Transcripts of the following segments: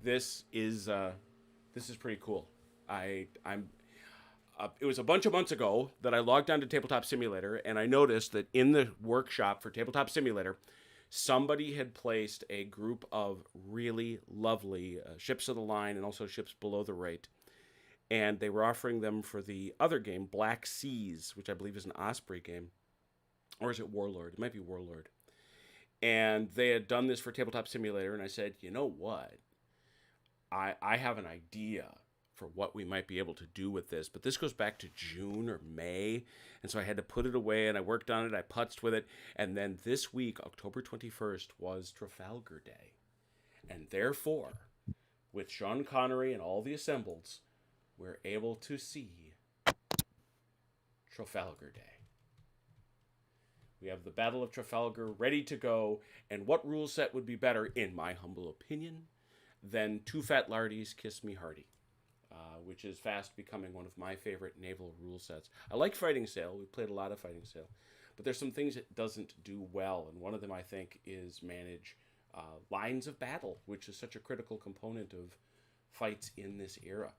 This is pretty cool. I'm it was a bunch of months ago that I logged onto Tabletop Simulator, and I noticed that in the workshop for Tabletop Simulator, somebody had placed a group of really lovely ships of the line and also ships below the rate, and they were offering them for the other game, Black Seas, which I believe is an Osprey game, or is it Warlord? It might be Warlord. And they had done this for Tabletop Simulator, and I said, you know what? I have an idea for what we might be able to do with this, but this goes back to June or May, and so I had to put it away, and I worked on it, I putzed with it, and then this week, October 21st, was Trafalgar Day. And therefore, with Sean Connery and all the assembleds, we're able to see Trafalgar Day. We have the Battle of Trafalgar ready to go, and what rule set would be better, in my humble opinion, than Two Fat Lardies Kiss Me Hearty, which is fast becoming one of my favorite naval rule sets. I like Fighting Sail. We played a lot of Fighting Sail. But there's some things it doesn't do well, and one of them, I think, is manage lines of battle, which is such a critical component of fights in this era.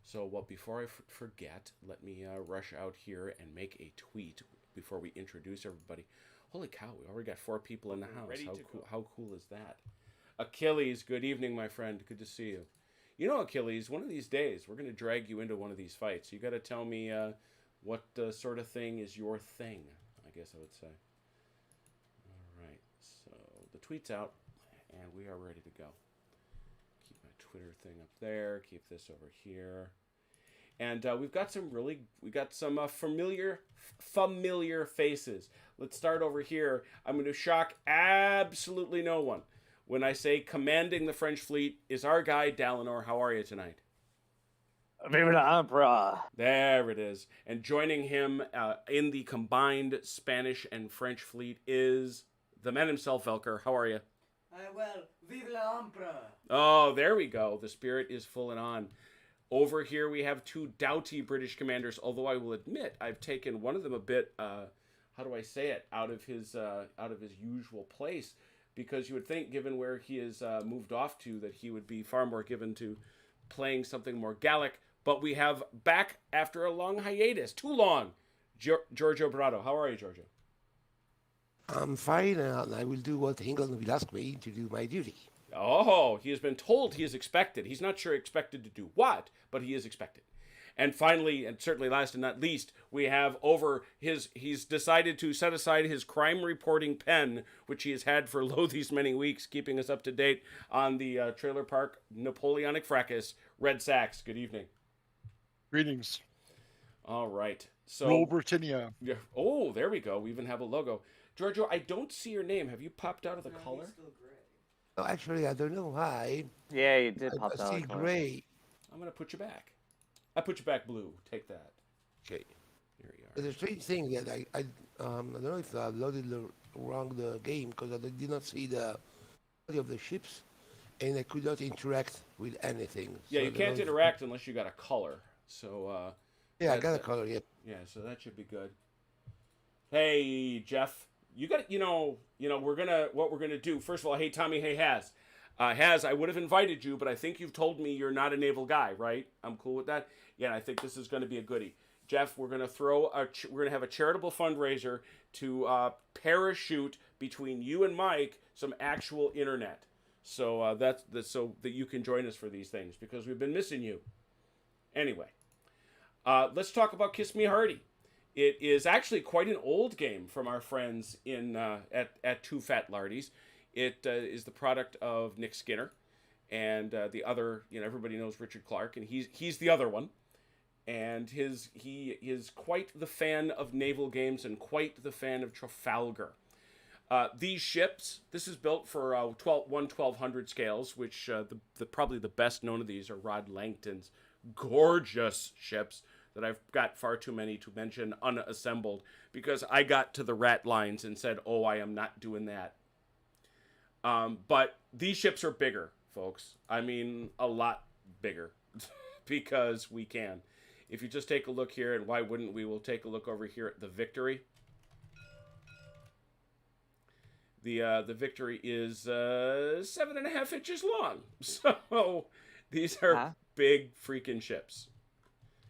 So, before I forget, let me rush out here and make a tweet before we introduce everybody. Holy cow, we already got 4 people in the house. How cool is that? Achilles, good evening, my friend. Good to see you. You know, Achilles, one of these days, we're going to drag you into one of these fights. You got to tell me what sort of thing is your thing, I guess I would say. All right, so the tweet's out, and we are ready to go. Keep my Twitter thing up there. Keep this over here. And we've got some familiar faces. Let's start over here. I'm going to shock absolutely no one when I say commanding the French fleet is our guy, Dalinor. How are you tonight? Vive l'Empereur. There it is. And joining him in the combined Spanish and French fleet is the man himself, Velker. How are you? Well, vive l'Empereur. Oh, there we go. The spirit is full and on. Over here we have 2 doughty British commanders, although I will admit I've taken one of them a bit, how do I say it, out of his usual place, because you would think, given where he has moved off to, that he would be far more given to playing something more Gallic. But we have back after a long hiatus, too long, Giorgio Brado. How are you, Giorgio? I'm fine, and I will do what England will ask me to do my duty. Oh, he has been told he is expected. He's not sure expected to do what, but he is expected. And finally, and certainly last and not least, we have he's decided to set aside his crime reporting pen, which he has had for these many weeks, keeping us up to date on the trailer park Napoleonic fracas. Red Sachs, good evening. Greetings. All right. So, Rule Britannia. Yeah, oh, there we go. We even have a logo. Giorgio, I don't see your name. Have you popped out of the color? No, actually, I don't know why. Yeah, you did I pop see out. gray. I'm going to put you back. I put you back blue. Take that. Okay. Here you are. There's a strange thing that I don't know if I loaded wrong the game because I did not see the body of the ships, and I could not interact with anything. Yeah, So you I don't can't know if- interact unless you got a color. So, Yeah, I that- got a color yet. yeah, so that should be good. Hey, Jeff, you got what we're gonna do. First of all, hey Tommy, hey Haz, Haz, I would have invited you, but I think you've told me you're not a naval guy, right? I'm cool with that. Yeah, I think this is going to be a goodie. Jeff, we're gonna have a charitable fundraiser to parachute between you and Mike some actual internet. So so that you can join us for these things because we've been missing you. Anyway, let's talk about Kiss Me Hearty. It is actually quite an old game from our friends in at Two Fat Lardies. It is the product of Nick Skinner and the other. Everybody knows Richard Clark, and he's the other one. And he is quite the fan of naval games and quite the fan of Trafalgar. These ships, this is built for 1200 scales, which probably the best known of these are Rod Langton's gorgeous ships that I've got far too many to mention unassembled because I got to the rat lines and said, oh, I am not doing that. But these ships are bigger, folks. I mean, a lot bigger because we can. If you just take a look here, and why wouldn't we, we'll take a look over here at the Victory. The Victory is 7.5 inches long. So these are big freaking ships.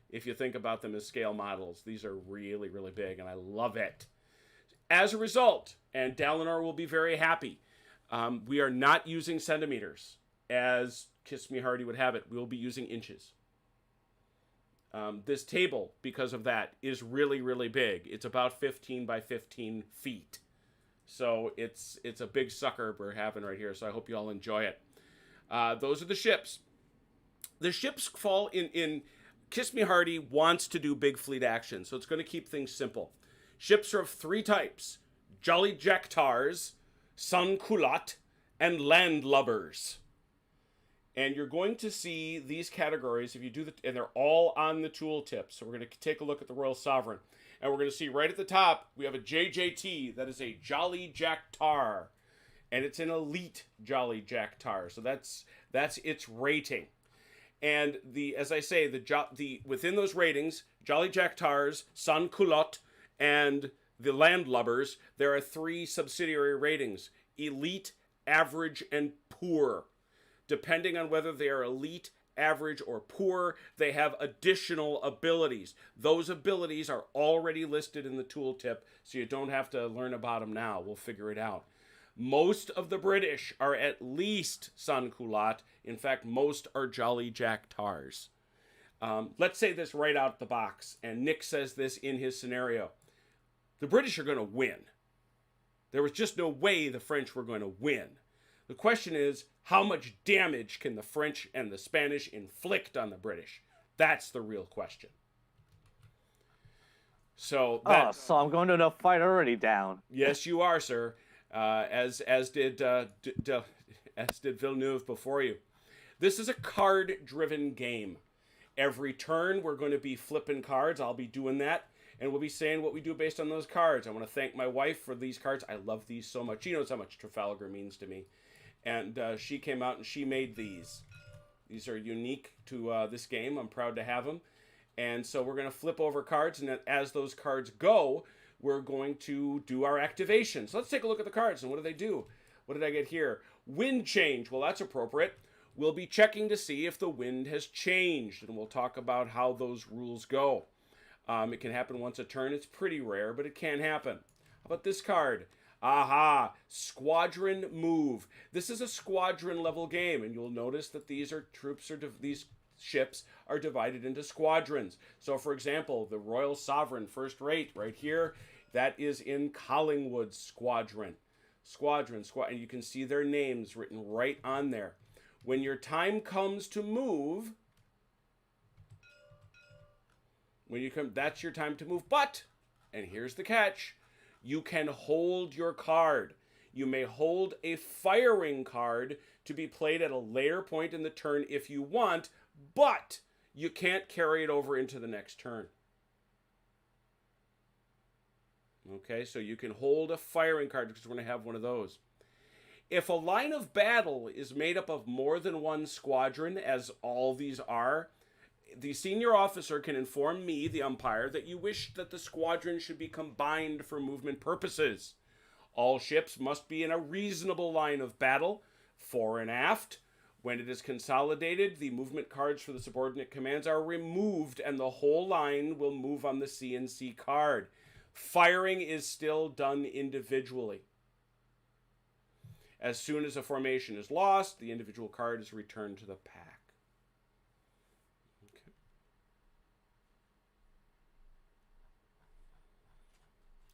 If you think about them as scale models, these are really, really big, and I love it. As a result, and Dalinar will be very happy, we are not using centimeters, as Kiss Me Hardy would have it. We will be using inches. This table, because of that, is really, really big. It's about 15 by 15 feet. So it's a big sucker we're having right here, so I hope you all enjoy it. Those are the ships. The ships fall in Kiss Me Hardy wants to do big fleet action, so it's going to keep things simple. Ships are of 3 types: Jolly Jack Tars, Sun Culotte, and Landlubbers. And you're going to see these categories if you do and they're all on the tooltip. So we're going to take a look at the Royal Sovereign. And we're going to see right at the top, we have a JJT, that is a Jolly Jack Tar. And it's an elite Jolly Jack Tar. So that's its rating. And as I say, within those ratings, Jolly Jack Tars, Sun Culotte, and the Landlubbers, there are 3 subsidiary ratings: elite, average, and poor. Depending on whether they are elite, average, or poor, they have additional abilities. Those abilities are already listed in the tooltip, so you don't have to learn about them now. We'll figure it out. Most of the British are at least Sun Culotte. In fact, most are Jolly Jack Tars. Let's say this right out the box, and Nick says this in his scenario. The British are going to win. There was just no way the French were going to win. The question is, how much damage can the French and the Spanish inflict on the British? That's the real question. So so I'm going to the fight already down. Yes, you are, sir. As did Villeneuve before you. This is a card-driven game. Every turn, we're going to be flipping cards. I'll be doing that, and we'll be saying what we do based on those cards. I want to thank my wife for these cards. I love these so much. She knows how much Trafalgar means to me. And she came out and she made these. These are unique to this game. I'm proud to have them. And so we're going to flip over cards, and as those cards go, we're going to do our activation. So let's take a look at the cards, and what do they do? What did I get here? Wind change. Well, that's appropriate. We'll be checking to see if the wind has changed, and we'll talk about how those rules go. It can happen once a turn. It's pretty rare, but it can happen. How about this card? Aha! Squadron move. This is a squadron level game, and you'll notice that these ships are divided into squadrons. So, for example, the Royal Sovereign first rate right here, that is in Collingwood's squadron. And you can see their names written right on there. When your time comes to move, that's your time to move. But, and here's the catch, you can hold your card. You may hold a firing card to be played at a later point in the turn if you want, but you can't carry it over into the next turn. Okay, so you can hold a firing card because we're going to have one of those. If a line of battle is made up of more than one squadron, as all these are, the senior officer can inform me, the umpire, that you wish that the squadron should be combined for movement purposes. All ships must be in a reasonable line of battle, fore and aft. When it is consolidated, the movement cards for the subordinate commands are removed and the whole line will move on the CNC card. Firing is still done individually. As soon as a formation is lost, the individual card is returned to the pack. Okay.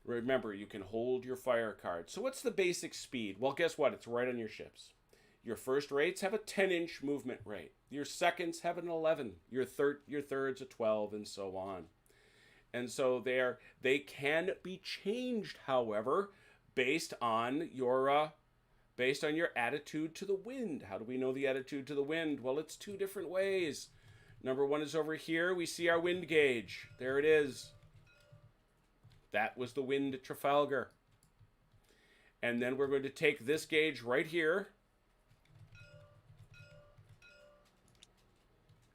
Remember, you can hold your fire card. So what's the basic speed? Well, guess what? It's right on your ships. Your first rates have a 10-inch movement rate. Your seconds have an 11. Your thirds a 12, and so on. And so they can be changed, however, based on your attitude to the wind. How do we know the attitude to the wind? Well, it's 2 different ways. Number 1 is over here. We see our wind gauge. There it is. That was the wind at Trafalgar. And then we're going to take this gauge right here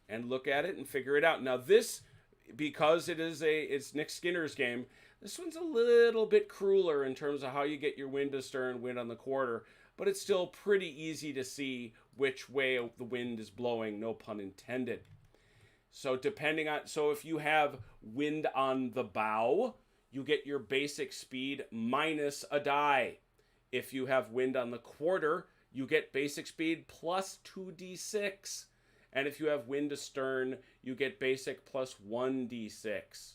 and look at it and figure it out. Now this, because it's Nick Skinner's game, This one's a little bit crueler in terms of how you get your wind astern, wind on the quarter, but it's still pretty easy to see which way the wind is blowing, no pun intended. So if you have wind on the bow, you get your basic speed minus a die. If you have wind on the quarter, you get basic speed plus 2d6. And if you have wind astern, you get basic plus 1d6.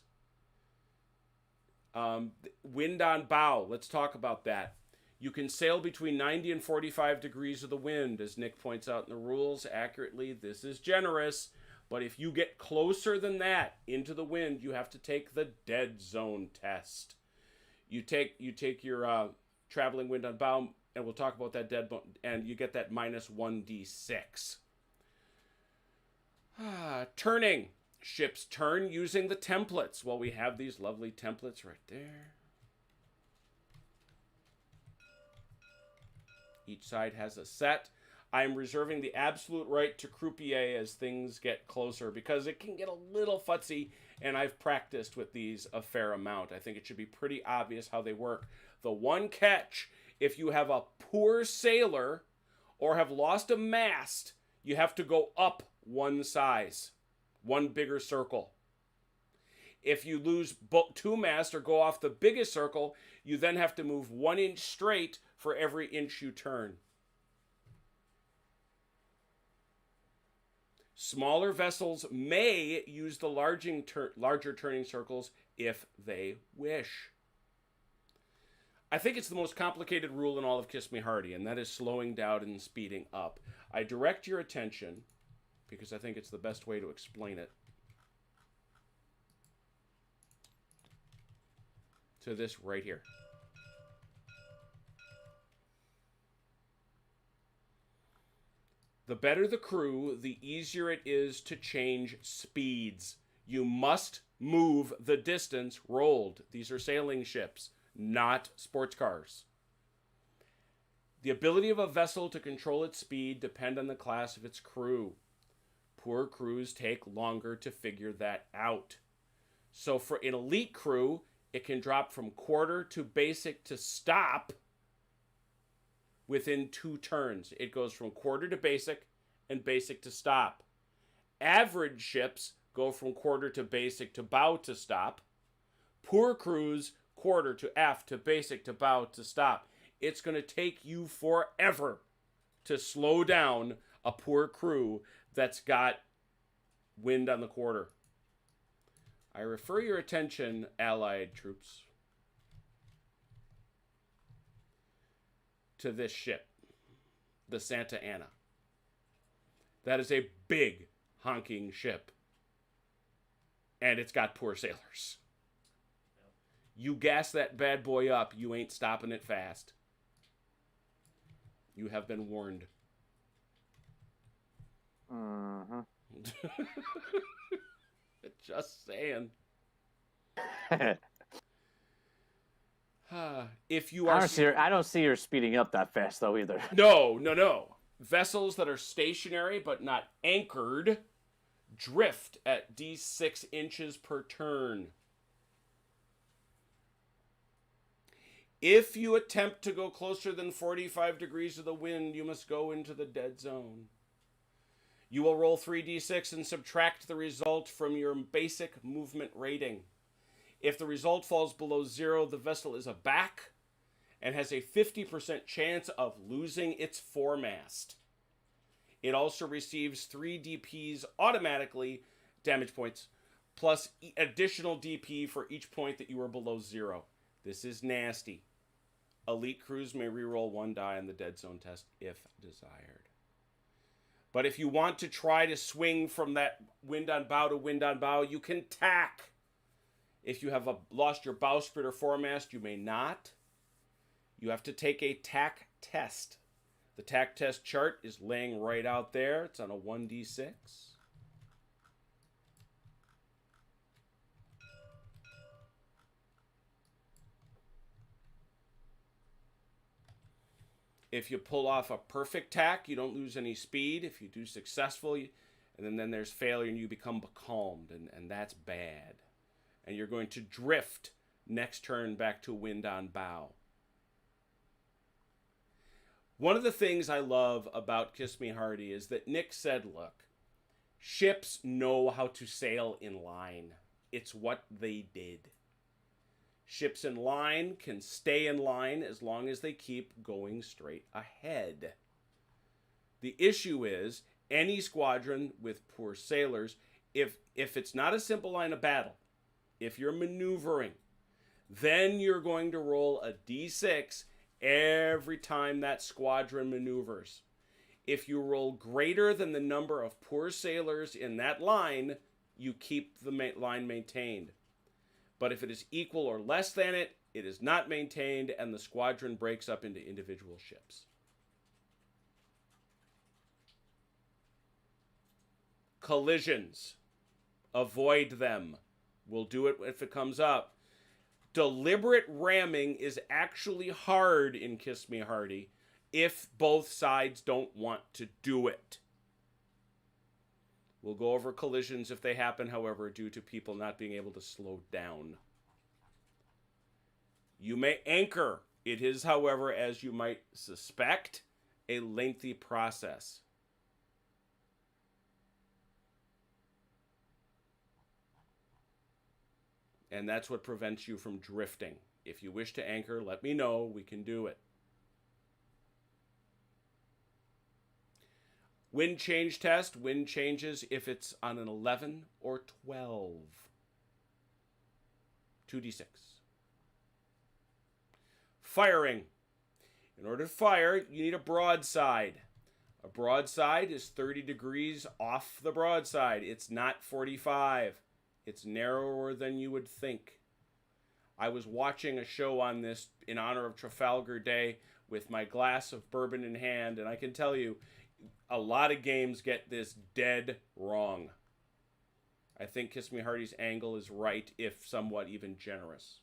Wind on bow, let's talk about that. You can sail between 90 and 45 degrees of the wind. As Nick points out in the rules accurately, this is generous. But if you get closer than that into the wind, you have to take the dead zone test. You take your traveling wind on bow, and we'll talk about that and you get that minus 1d6. Turning. Ships turn using the templates. Well, we have these lovely templates right there. Each side has a set. I'm reserving the absolute right to croupier as things get closer because it can get a little futzy, and I've practiced with these a fair amount. I think it should be pretty obvious how they work. The one catch, if you have a poor sailor or have lost a mast, you have to go up one size, one bigger circle. If you lose two masts or go off the biggest circle, you then have to move 1 inch straight for every inch you turn. Smaller vessels may use the larger turning circles if they wish. I think it's the most complicated rule in all of Kiss Me Hearty, and that is slowing down and speeding up. I direct your attention, because I think it's the best way to explain it, to this right here. The better the crew, the easier it is to change speeds. You must move the distance rolled. These are sailing ships, not sports cars. The ability of a vessel to control its speed depend on the class of its crew. Poor crews take longer to figure that out. So for an elite crew, it can drop from quarter to basic to stop within 2 turns. It goes from quarter to basic and basic to stop. Average ships go from quarter to basic to bow to stop. Poor crews, quarter to aft to basic to bow to stop. It's going to take you forever to slow down a poor crew that's got wind on the quarter. I refer your attention, Allied troops, to this ship, the Santa Ana. That is a big honking ship. And it's got poor sailors. You gas that bad boy up, you ain't stopping it fast. You have been warned. Uh-huh. Just saying. If you are... I don't see her speeding up that fast, though, either. No. Vessels that are stationary but not anchored drift at d6 inches per turn. If you attempt to go closer than 45 degrees of the wind, you must go into the dead zone. You will roll 3d6 and subtract the result from your basic movement rating. If the result falls below 0, the vessel is aback and has a 50% chance of losing its foremast. It also receives 3 DPs automatically, damage points, plus additional DP for each point that you are below 0. This is nasty. Elite crews may reroll 1 die on the dead zone test if desired. But if you want to try to swing from that wind on bow to wind on bow, you can tack. If you have lost your bowsprit or foremast, you may not. You have to take a tack test. The tack test chart is laying right out there. It's on a 1d6. If you pull off a perfect tack, you don't lose any speed. If you do successfully, and then there's failure and you become becalmed, and that's bad. And you're going to drift Next turn, back to wind on bow. One of the things I love about Kiss Me Hearty is that Nick said, look, ships know how to sail in line. It's what they did. Ships in line can stay in line as long as they keep going straight ahead. The issue is, any squadron with poor sailors, if it's not a simple line of battle, if you're maneuvering, then you're going to roll a d6 every time that squadron maneuvers. If you roll greater than the number of poor sailors in that line, you keep the line maintained. But if it is equal or less than it, it is not maintained, and the squadron breaks up into individual ships. Collisions. Avoid them. We'll do it if it comes up. Deliberate ramming is actually hard in Kiss Me Hearty if both sides don't want to do it. We'll go over collisions if they happen, however, due to people not being able to slow down. You may anchor. It is, however, as you might suspect, a lengthy process. And that's what prevents you from drifting. If you wish to anchor, let me know. We can do it. Wind change test. Wind changes if it's on an 11 or 12. 2d6. Firing. In order to fire, you need a broadside. A broadside is 30 degrees off the broadside. It's not 45. It's narrower than you would think. I was watching a show on this in honor of Trafalgar Day with my glass of bourbon in hand, and I can tell you, a lot of games get this dead wrong. I think Kiss Me Hearty's angle is right, if somewhat even generous.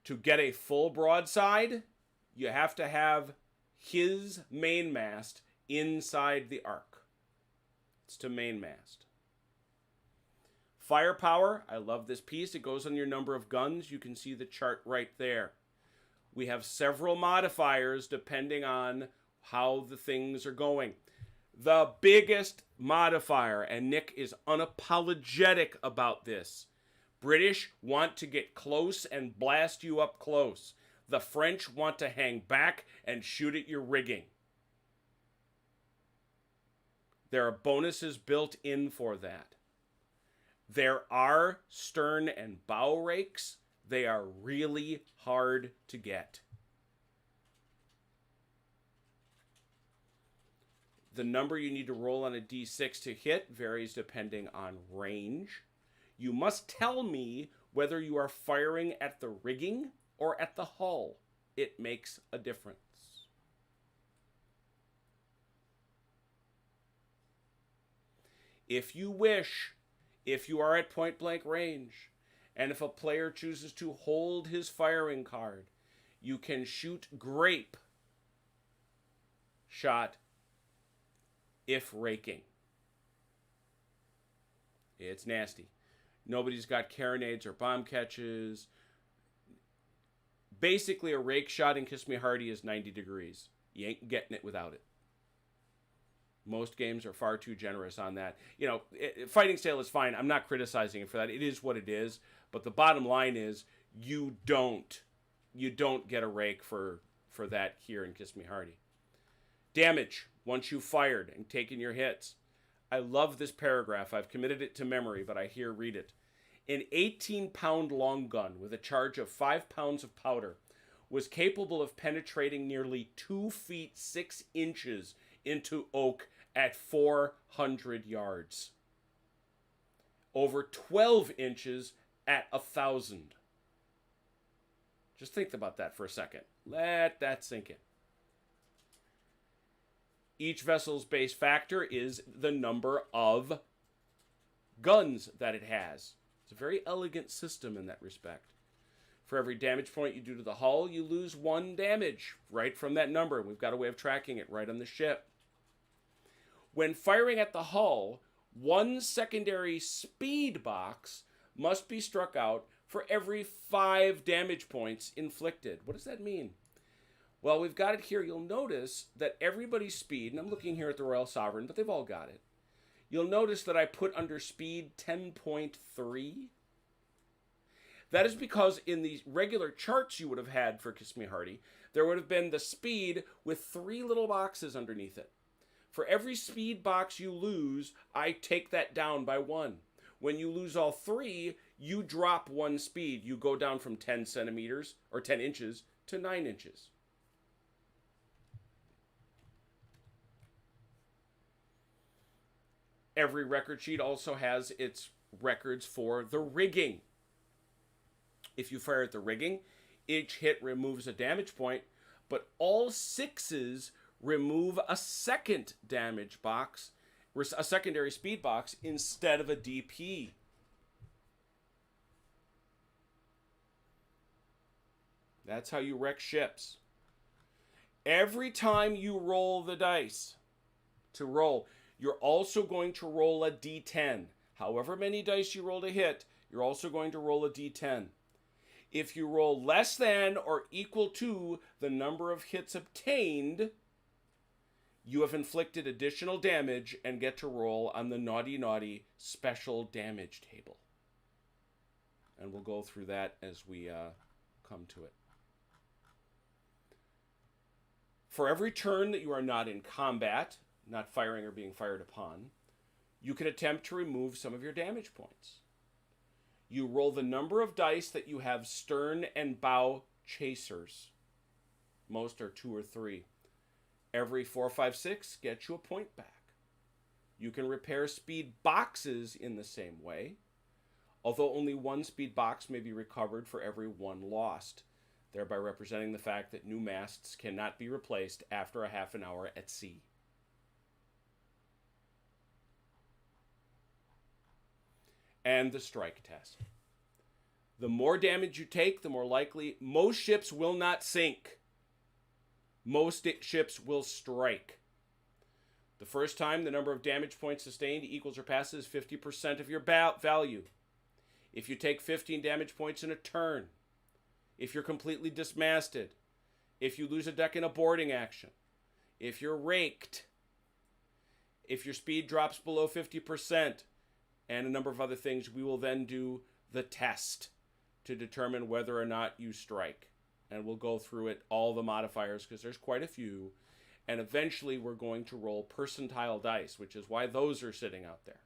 To get a full broadside, you have to have his mainmast inside the arc. It's to mainmast. Firepower, I love this piece. It goes on your number of guns. You can see the chart right there. We have several modifiers depending on how the things are going. The biggest modifier, and Nick is unapologetic about this, British want to get close and blast you up close. The French want to hang back and shoot at your rigging. There are bonuses built in for that. There are stern and bow rakes. They are really hard to get. The number you need to roll on a d6 to hit varies depending on range. You must tell me whether you are firing at the rigging or at the hull. It makes a difference. If you wish, if you are at point blank range, and if a player chooses to hold his firing card, you can shoot grape shot if raking. It's nasty. Nobody's got carronades or bomb catches. Basically, a rake shot in Kiss Me Hearty is 90 degrees. You ain't getting it without it. Most games are far too generous on that. You know, fighting sail is fine. I'm not criticizing it for that. It is what it is. But the bottom line is you don't get a rake for that here in Kiss Me Hearty. Damage, once you've fired and taken your hits. I love this paragraph. I've committed it to memory, but I here read it. An 18-pound long gun with a charge of 5 pounds of powder was capable of penetrating nearly 2 feet 6 inches into oak at 400 yards. Over 12 inches at 1,000. Just think about that for a second. Let that sink in. Each vessel's base factor is the number of guns that it has. It's a very elegant system in that respect. For every damage point you do to the hull, you lose 1 damage right from that number. We've got a way of tracking it right on the ship. When firing at the hull, 1 secondary speed box must be struck out for every 5 damage points inflicted. What does that mean? Well, we've got it here. You'll notice that everybody's speed, and I'm looking here at the Royal Sovereign, but they've all got it. You'll notice that I put under speed 10.3. That is because in the regular charts you would have had for Kiss Me Hearty, there would have been the speed with 3 little boxes underneath it. For every speed box you lose, I take that down by 1. When you lose all 3, you drop 1 speed. You go down from 10 centimeters or 10 inches to 9 inches. Every record sheet also has its records for the rigging. If you fire at the rigging, each hit removes a damage point, but all 6s remove a second damage box, a secondary speed box, instead of a DP. That's how you wreck ships. Every time you roll the dice to roll, you're also going to roll a d10. However many dice you roll to hit, you're also going to roll a d10. If you roll less than or equal to the number of hits obtained, you have inflicted additional damage and get to roll on the naughty naughty special damage table. And we'll go through that as we come to it. For every turn that you are not in combat, not firing or being fired upon, you can attempt to remove some of your damage points. You roll the number of dice that you have stern and bow chasers. Most are 2 or 3. Every 4, 5, 6 gets you a point back. You can repair speed boxes in the same way, although only 1 speed box may be recovered for every 1 lost, thereby representing the fact that new masts cannot be replaced after a half an hour at sea. And the strike test. The more damage you take, the more likely most ships will not sink. Most ships will strike. The first time the number of damage points sustained equals or passes 50% of your value. If you take 15 damage points in a turn, if you're completely dismasted, if you lose a deck in a boarding action, if you're raked, if your speed drops below 50%, and a number of other things, we will then do the test to determine whether or not you strike. And we'll go through it, all the modifiers, because there's quite a few. And eventually we're going to roll percentile dice, which is why those are sitting out there.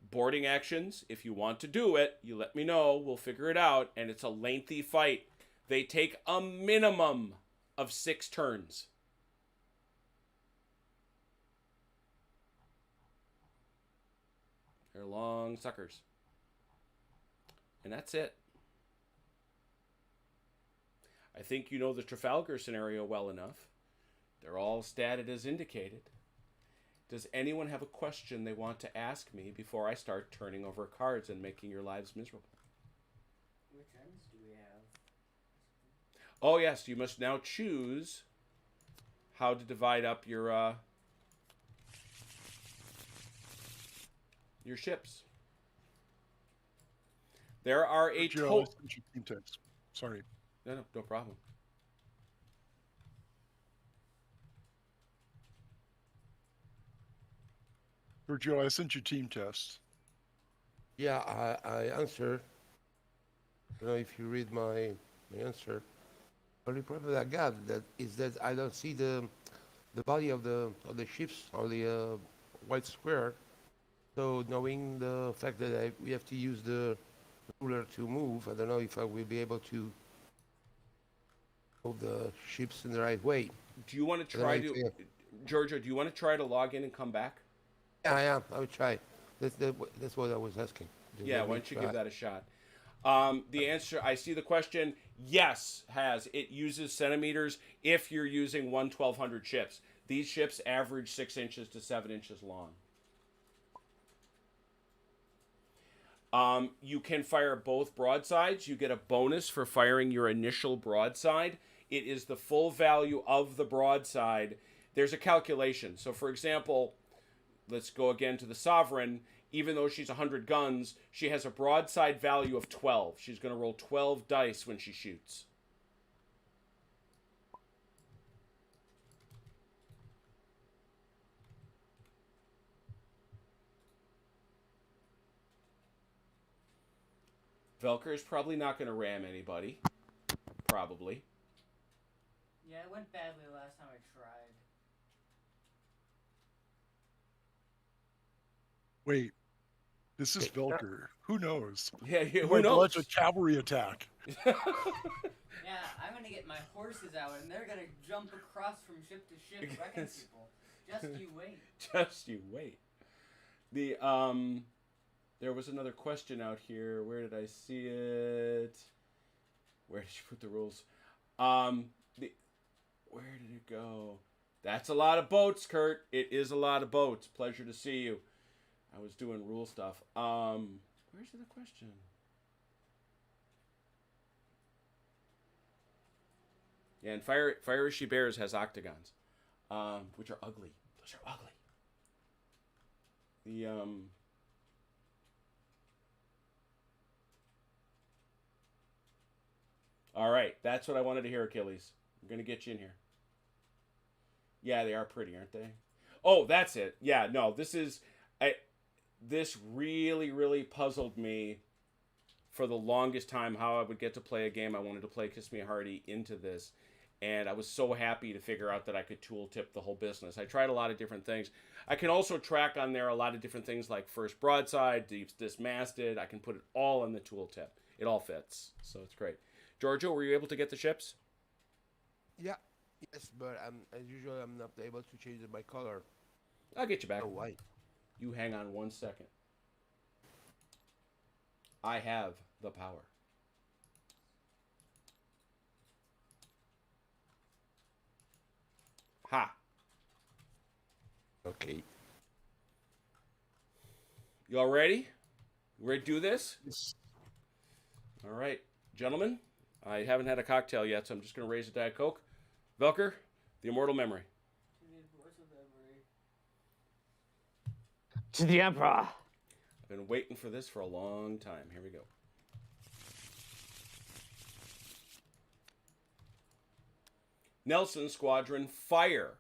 Boarding actions, if you want to do it, you let me know, we'll figure it out, and it's a lengthy fight. They take a minimum of 6 turns. They're long suckers. And that's it. I think you know the Trafalgar scenario well enough. They're all statted as indicated. Does anyone have a question they want to ask me before I start turning over cards and making your lives miserable? Which ends do we have? Oh yes, you must now choose how to divide up your ships. There are a Joe, I sent you team text. Sorry. No problem. Sergio, I sent you team tests. Yeah, I answer. I don't know if you read my answer. Only problem I got that is that I don't see the body of the ships on the white square. So knowing the fact that we have to use the ruler to move, I don't know if I will be able to move the ships in the right way. Do you want to try to, Giorgio? Do you want to try to log in and come back? Yeah, I am. I will try. That's what I was asking. Yeah, why don't you give that a shot? The answer, I see the question. Yes, it uses centimeters if you're using 1200 ships. These ships average 6 inches to 7 inches long. You can fire both broadsides. You get a bonus for firing your initial broadside. It is the full value of the broadside there's a calculation. So, for example, let's go again to the Sovereign. Even though she's 100 guns, she has a broadside value of 12. She's going to roll 12 dice when she shoots. Velker is probably not going to ram anybody. Probably. Yeah, it went badly last time I tried. Wait, this is Velker. Who knows? Yeah, He who might knows? launch a cavalry attack. Yeah, I'm gonna get my horses out and they're gonna jump across from ship to ship wrecking people. Just you wait. Just you wait. The there was another question out here. Where did I see it? Where did you put the rules? Where did it go? That's a lot of boats, Kurt. It is a lot of boats. Pleasure to see you. I was doing rule stuff. Where's the question? Yeah, and Fire She Bears has octagons, which are ugly. Those are ugly. The All right, that's what I wanted to hear, Achilles. I'm gonna get you in here. Yeah, they are pretty, aren't they? Oh, that's it. Yeah, no, this really, really puzzled me for the longest time how I would get to play a game I wanted to play Kiss Me Hearty into this. And I was so happy to figure out that I could tooltip the whole business. I tried a lot of different things. I can also track on there a lot of different things like first broadside, dismasted. I can put it all in the tooltip. It all fits. So it's great. Giorgio, were you able to get the ships? Yeah. Yes, but as usual, I'm not able to change my color. I'll get you back. Oh, why? You hang on 1 second. I have the power. Ha. Okay. You all ready? Ready to do this? Yes. All right. Gentlemen, I haven't had a cocktail yet, so I'm just going to raise a Diet Coke. Velker, the immortal memory. To the Emperor. I've been waiting for this for a long time. Here we go. Nelson Squadron, fire.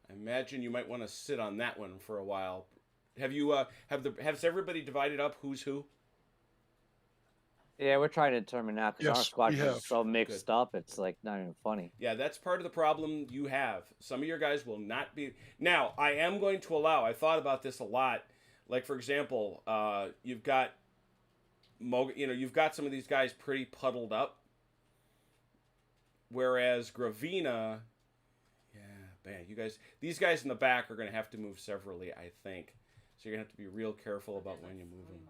I imagine you might want to sit on that one for a while. Have you has everybody divided up who's who? Yeah, we're trying to determine now because our Yes, squad we is have. so mixed up. It's like not even funny. Yeah, that's part of the problem you have. Some of your guys will not be. Now, I am going to allow. I thought about this a lot. Like for example, you've got, you've got some of these guys pretty puddled up. Whereas Gravina, yeah, man, these guys in the back are going to have to move severally, I think. So you're going to have to be real careful about when you move them.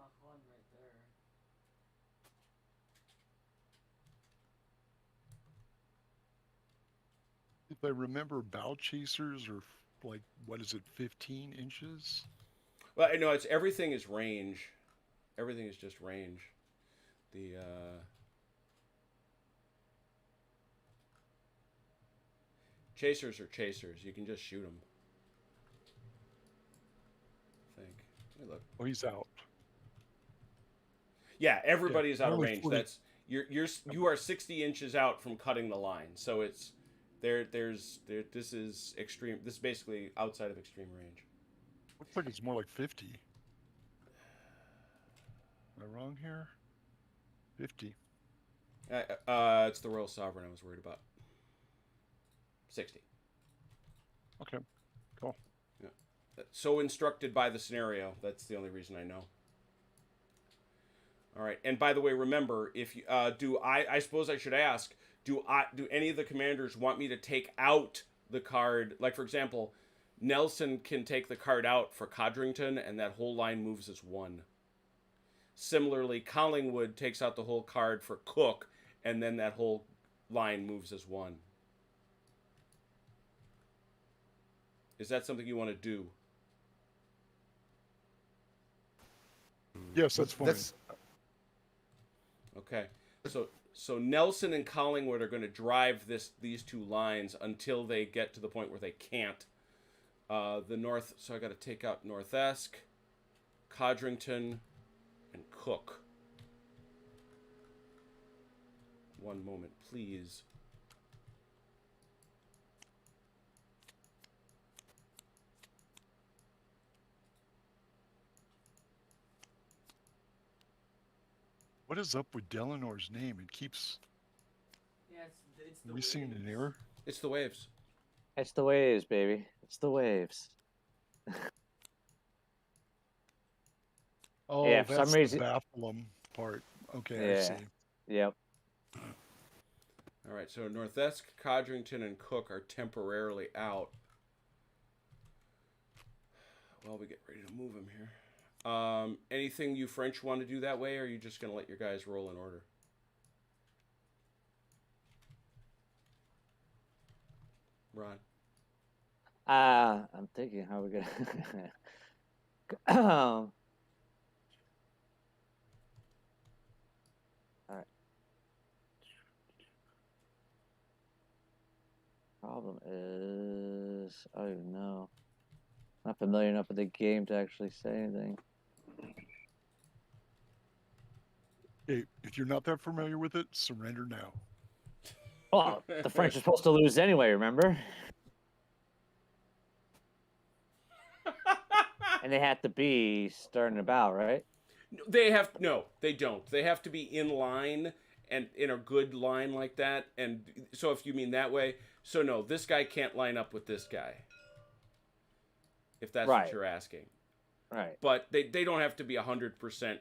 If I remember, bow chasers are like, what is it, 15 inches? Well, I know everything is range. Everything is just range. The chasers are chasers. You can just shoot them. I think. Let me look. Oh, he's out. Yeah, everybody Yeah, is out of only range. 40. That's you are 60 inches out from cutting the line. So it's this is extreme. This is basically outside of extreme range. Looks like it's more like 50. Am I wrong here? 50. It's the Royal Sovereign I was worried about. 60. Okay, cool. Yeah. So instructed by the scenario. That's the only reason I know. All right. And by the way, remember, if you I suppose I should ask, do any of the commanders want me to take out the card? Like for example, Nelson can take the card out for Codrington, and that whole line moves as one. Similarly, Collingwood takes out the whole card for Cook, and then that whole line moves as one. Is that something you want to do? Yes, that's fine. Okay. So So Nelson and Collingwood are going to drive these two lines until they get to the point where they can't. The north. So I got to take out North Esk, Codrington, and Cook. One moment, please. What is up with Delanor's name? It keeps. Yeah, it's the We seen an waves. error. It's the waves. It's the waves, baby. It's the waves. Oh, Yeah, for that's some reason. the Baphomet part. Okay, I Yeah. see. Yep. All right, so North Esk, Codrington, and Cook are temporarily out. Well, we get ready to move them here. Anything you French want to do that way, or are you just going to let your guys roll in order? Ron? I'm thinking how we're gonna. All right. Problem is, I don't even know. Not familiar enough with the game to actually say anything. Hey, if you're not that familiar with it, surrender now. Well, the French are supposed to lose anyway, remember? And they have to be starting about, right? They don't. They have to be in line and in a good line like that. And so if you mean that way, so no, this guy can't line up with this guy. If that's Right. what you're asking. Right. But they don't have to be 100%.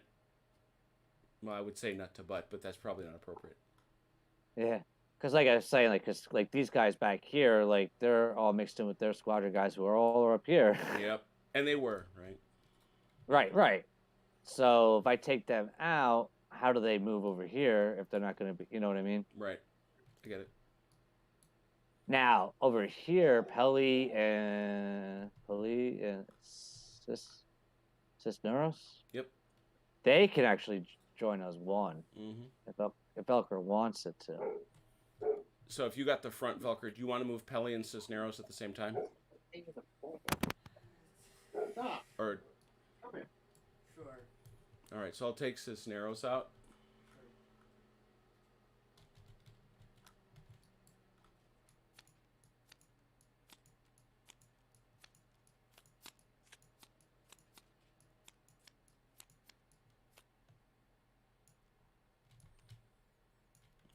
Well, I would say nut to butt, but that's probably not appropriate. Yeah. Because like I was saying, because these guys back here, like they're all mixed in with their squadron guys who are all up here. Yep. And they were, right? Right. So if I take them out, how do they move over here if they're not going to be, you know what I mean? Right. I get it. Now, over here, Pelly and Cisneros, Yep. they can actually join us one Mm-hmm. if Elker wants it to. So if you got the front Velker, do you want to move Pelly and Cisneros at the same time? Or Sure. all right, so I'll take Cisneros out.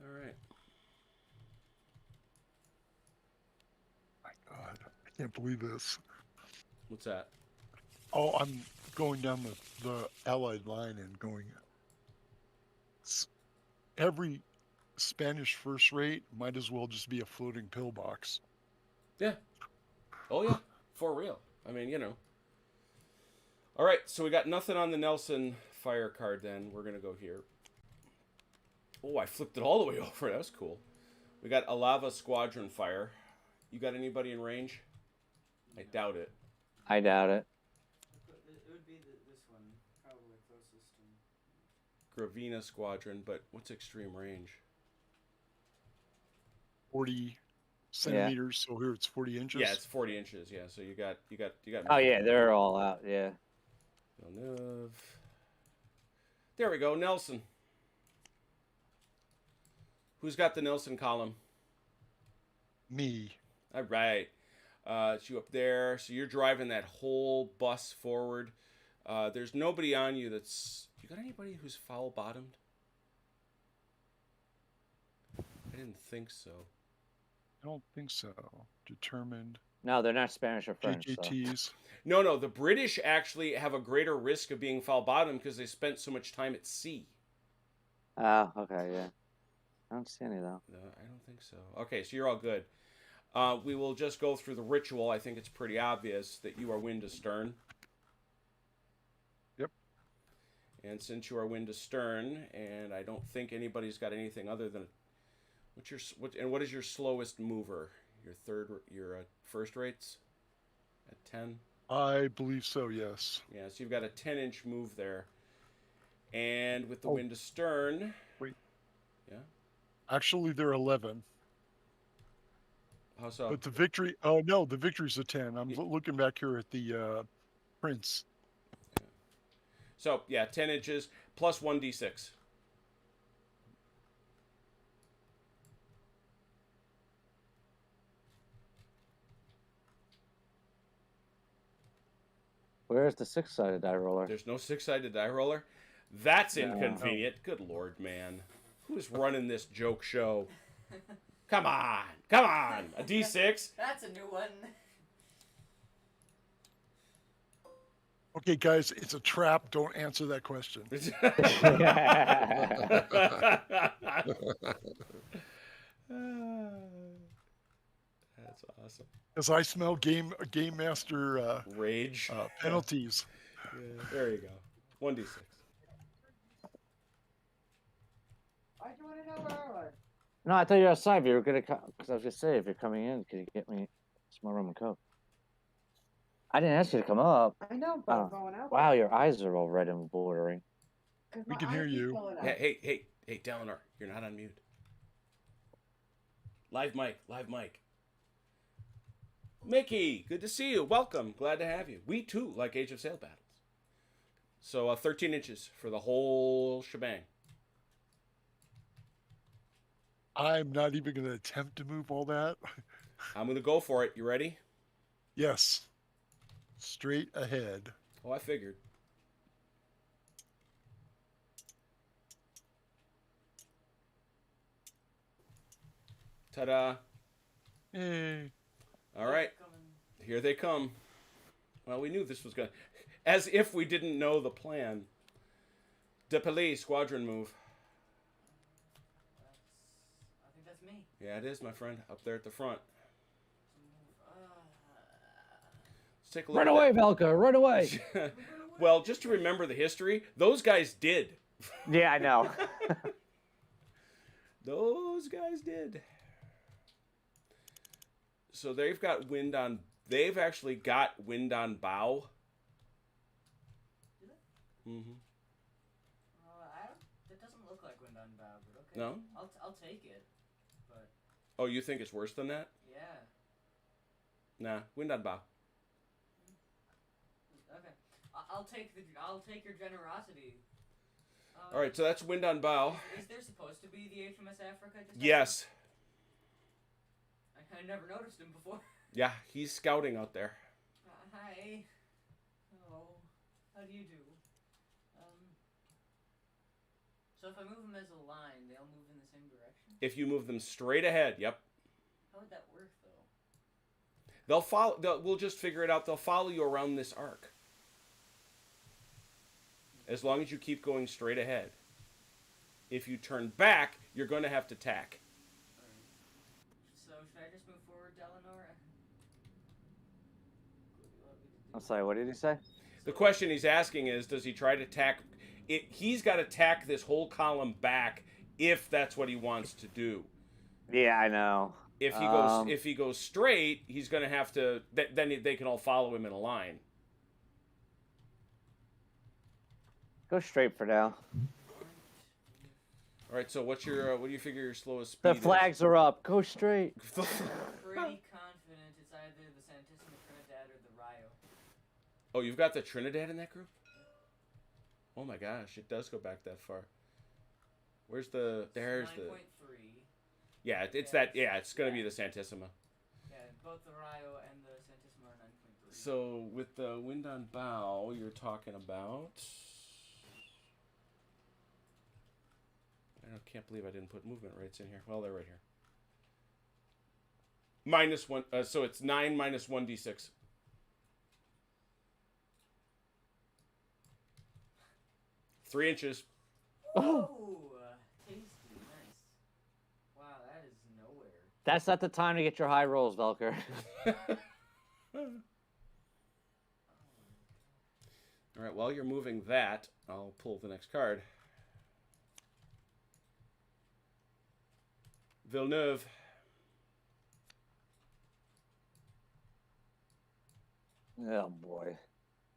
All right. My God, I can't believe this. What's that? Oh, I'm going down the Allied line and going. Every Spanish first rate might as well just be a floating pillbox. Yeah. Oh yeah. For real. I mean, you know. All right, so we got nothing on the Nelson fire card then. We're going to go here. Oh, I flipped it all the way over. That was cool. We got Alava Squadron fire. You got anybody in range? I doubt it. I doubt it. It would be this one, probably closest. Gravina Squadron, but what's extreme range? 40 centimeters, so here it's 40 inches. Yeah, it's 40 inches. Yeah, so you got. Oh yeah, they're all out. Yeah. Villeneuve. There we go, Nelson. Who's got the Nelson column? Me. All right. It's you up there. So you're driving that whole bus forward. There's nobody on you that's... You got anybody who's foul-bottomed? I didn't think so. I don't think so. Determined. No, they're not Spanish or French. So. JJTs. No. The British actually have a greater risk of being foul-bottomed because they spent so much time at sea. Oh, okay, yeah. I don't see any though. No, I don't think so. Okay, so you're all good. We will just go through the ritual. I think it's pretty obvious that you are wind astern. Yep. And since you are wind astern, and I don't think anybody's got anything other than what is your slowest mover? Your first rates at 10. I believe so, yes. Yeah, so you've got a 10-inch move there, and with the wind astern. Wait. Yeah. Actually, they're 11. How so? But the victory. Oh no, the victory's a 10. I'm looking back here at the prints. So yeah, 10 inches plus 1d6. Where's the six-sided die roller? There's no six-sided die roller. That's No. inconvenient. Good lord, man. Who's running this joke show? Come on. Come on. A d6? That's a new one. Okay, guys, it's a trap. Don't answer that question. That's awesome. Because I smell game master Rage. penalties. Yeah, there you go. 1d6. Why'd you want to know earlier? No, I thought you were outside. If you were gonna come, because I was gonna say if you're coming in, can you get me some more rum and coke? I didn't ask you to come up. I know, but Oh. I'm going out. Wow, your eyes are all red and bordering. 'Cause We my can hear eyes keep you. going out. Hey, Deleanor, you're not on mute. Live mic. Mickey, good to see you. Welcome. Glad to have you. We too like Age of Sail battles. So 13 inches for the whole shebang. I'm not even going to attempt to move all that. I'm going to go for it. You ready? Yes. Straight ahead. Oh, I figured. Ta-da. Hey. All right. Here they come. Well, we knew this was going to... As if we didn't know the plan. De Police, Squadron move. I think that's me. Yeah, it is, my friend. Up there at the front. Let's take a look Run at away, Velka! Run away! that. Well, just to remember the history, those guys did. Yeah, I know. Those guys did. So they've got wind on... They've actually got wind on bow. Do they? Mm-hmm. That doesn't look like wind on bow, but okay. No? I'll take it. But Oh, you think it's worse than that? yeah. Nah, wind on bow. Okay. I'll take your generosity. All right, so that's wind on bow. Is there supposed to be the HMS Africa? Just Yes. I never noticed him before. Yeah, he's scouting out there. Hi. Hello. How do you do? So if I move them as a line, they'll move in the same direction? If you move them straight ahead, yep. How would that work, though? They'll follow. We'll just figure it out. They'll follow you around this arc. As long as you keep going straight ahead. If you turn back, you're going to have to tack. So should I just move forward, Deleanor? I'm sorry, what did he say? The question he's asking is, does he try to tack? He's got to tack this whole column back if that's what he wants to do. Yeah, I know. If he goes straight, he's going to have to. Then they can all follow him in a line. Go straight for now. All right. So what do you figure your slowest speed? The flags are up. Go straight. is? Pretty confident it's either the Santissima Trinidad or the Rio. Oh, you've got the Trinidad in that group? Oh my gosh, it does go back that far. There's the 9.3. Yeah, it's Yeah, that. Yeah, it's gonna be the Santissima. Yeah, both the Rio and the Santissima are 9.3. So with the wind on bow, you're talking about. I can't believe I didn't put movement rates in here. Well, they're right here. -1. So it's 9 minus 1d6. Three inches. Oh, tasty, nice. Wow, that is nowhere. That's not the time to get your high rolls, Velker. All right, while you're moving that, I'll pull the next card. Villeneuve. Oh boy.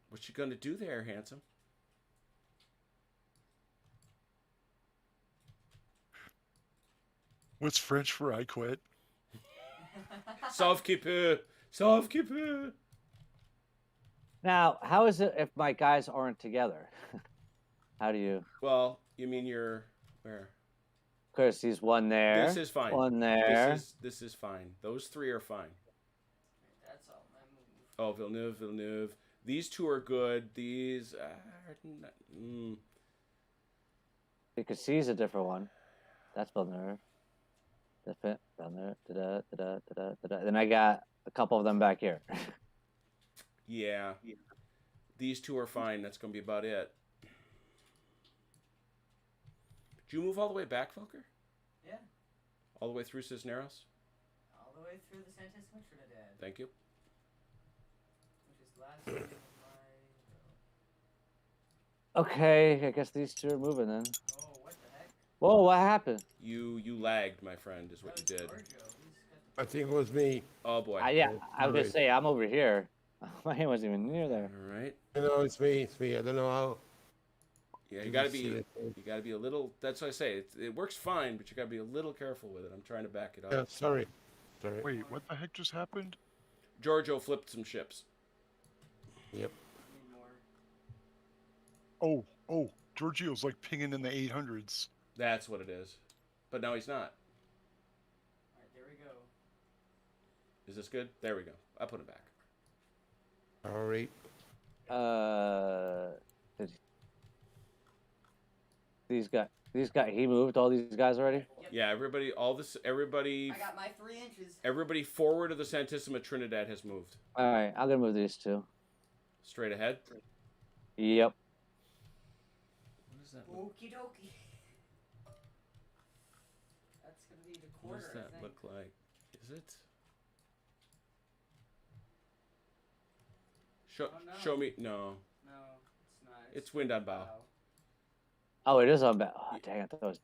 What you gonna do there, handsome? What's French for I quit? Sauve qui peut. Sauve qui peut. Now, how is it if my guys aren't together? How do you? Well, you mean you're where? Chris, he's one there. This is fine. One there. This is fine. Those three are fine. That's all my move. Oh, Villeneuve. These two are good. These are not, You can see he's a different one. That's Villeneuve. Different Villeneuve. Da-da, da-da, da-da, da-da. Then I got a couple of them back here. yeah. These two are fine. That's going to be about it. Did you move all the way back, Volker? Yeah. All the way through Cisneros? All the way through the Santissima Trinidad, Thank you. which is the last thing of my. Okay, I guess these two are moving then. Oh, what the heck? Whoa, what happened? You lagged, my friend, is what you did. Giorgio. He's got I think it was me. Oh, boy. Yeah, I was gonna Right. say I'm over here. My hand wasn't even near there. All right. It's me. It's me. I don't know how. Yeah, you to got to see be... the thing. You got to be a little... That's what I say. It works fine, but you got to be a little careful with it. I'm trying to back it up. Yeah, sorry. Wait, what the heck just happened? Giorgio flipped some ships. Yep. need more. Oh, Giorgio's like pinging in the 800s. That's what it is. But now he's not. All right, there we go. Is this good? There we go. I put him back. All right. These guys, he moved all these guys already? Yep. Yeah, everybody I got my 3 inches. everybody forward of the Santissima Trinidad has moved. Alright, I'm gonna move these two. Straight ahead. Yep. What does that look, Okie dokie. That's gonna be the what quarter. does I that think. look like? Is it? Show, Oh, no. show me. No. No, it's not. It's wind on bow. Oh, it is on back. Oh, dang, I thought it was.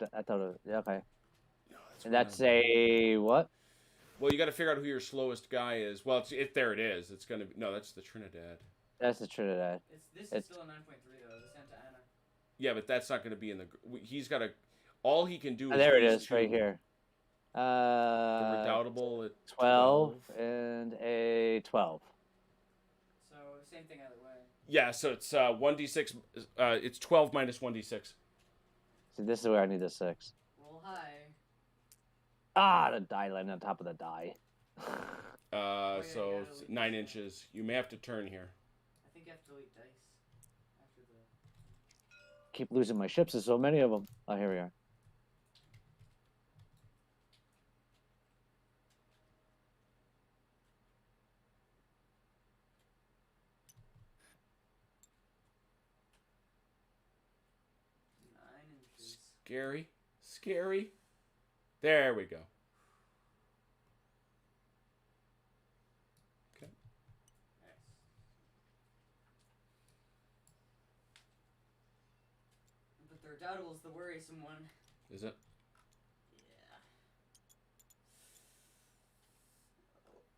Yeah, okay. No, that's And wind that's on bow. a what? Well, you got to figure out who your slowest guy is. Well, there it is. It's gonna be no. That's the Trinidad. That's the Trinidad. This It's- is still a 9.3 though. The Santa Ana. Yeah, but that's not going to be in the. He's got to. All he can do. Oh, is there it these is, right two. here. The Redoubtable at 12 and a 12. So same thing either way. Yeah, so it's 1d6. It's 12 minus 1d6. See, this is where I need the 6. Roll high. Ah, the die landing on top of the die. yeah, So you gotta it's leave 9 this. inches. You may have to turn here. I think you have to delete dice after the. Keep losing my ships. There's so many of them. Oh, here we are. Nine inches. Scary. Scary. There we go. Okay. Nice. But the Redoubtable's the worrisome one. Is it? Yeah.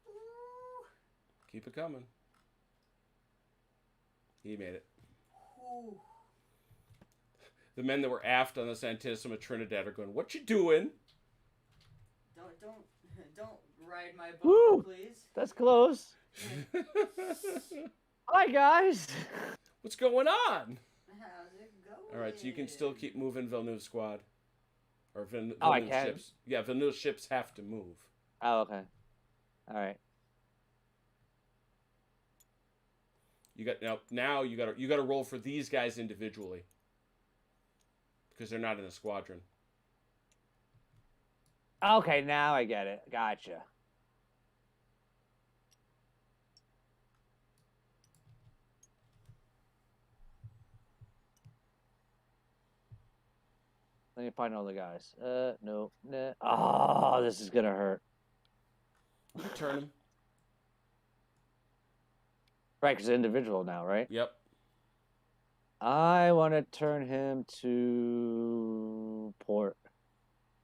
Ooh. Keep it coming. He made it. Ooh. The men that were aft on the Santissima Trinidad are going, "What you doing?" Don't ride my Woo! boat, please. That's close. Hi, guys. What's going on? How's it going? All right, so you can still keep moving Villeneuve squad. Or Villeneuve Oh, I can? ships. Yeah, Villeneuve ships have to move. Oh, okay. All right. You got now you got to roll for these guys individually. Because they're not in a squadron. Okay, now I get it. Gotcha. Let me find all the guys. No. Nah. Oh, this is gonna hurt. You can turn them. Right, because individual now, right? Yep. I want to turn him to port.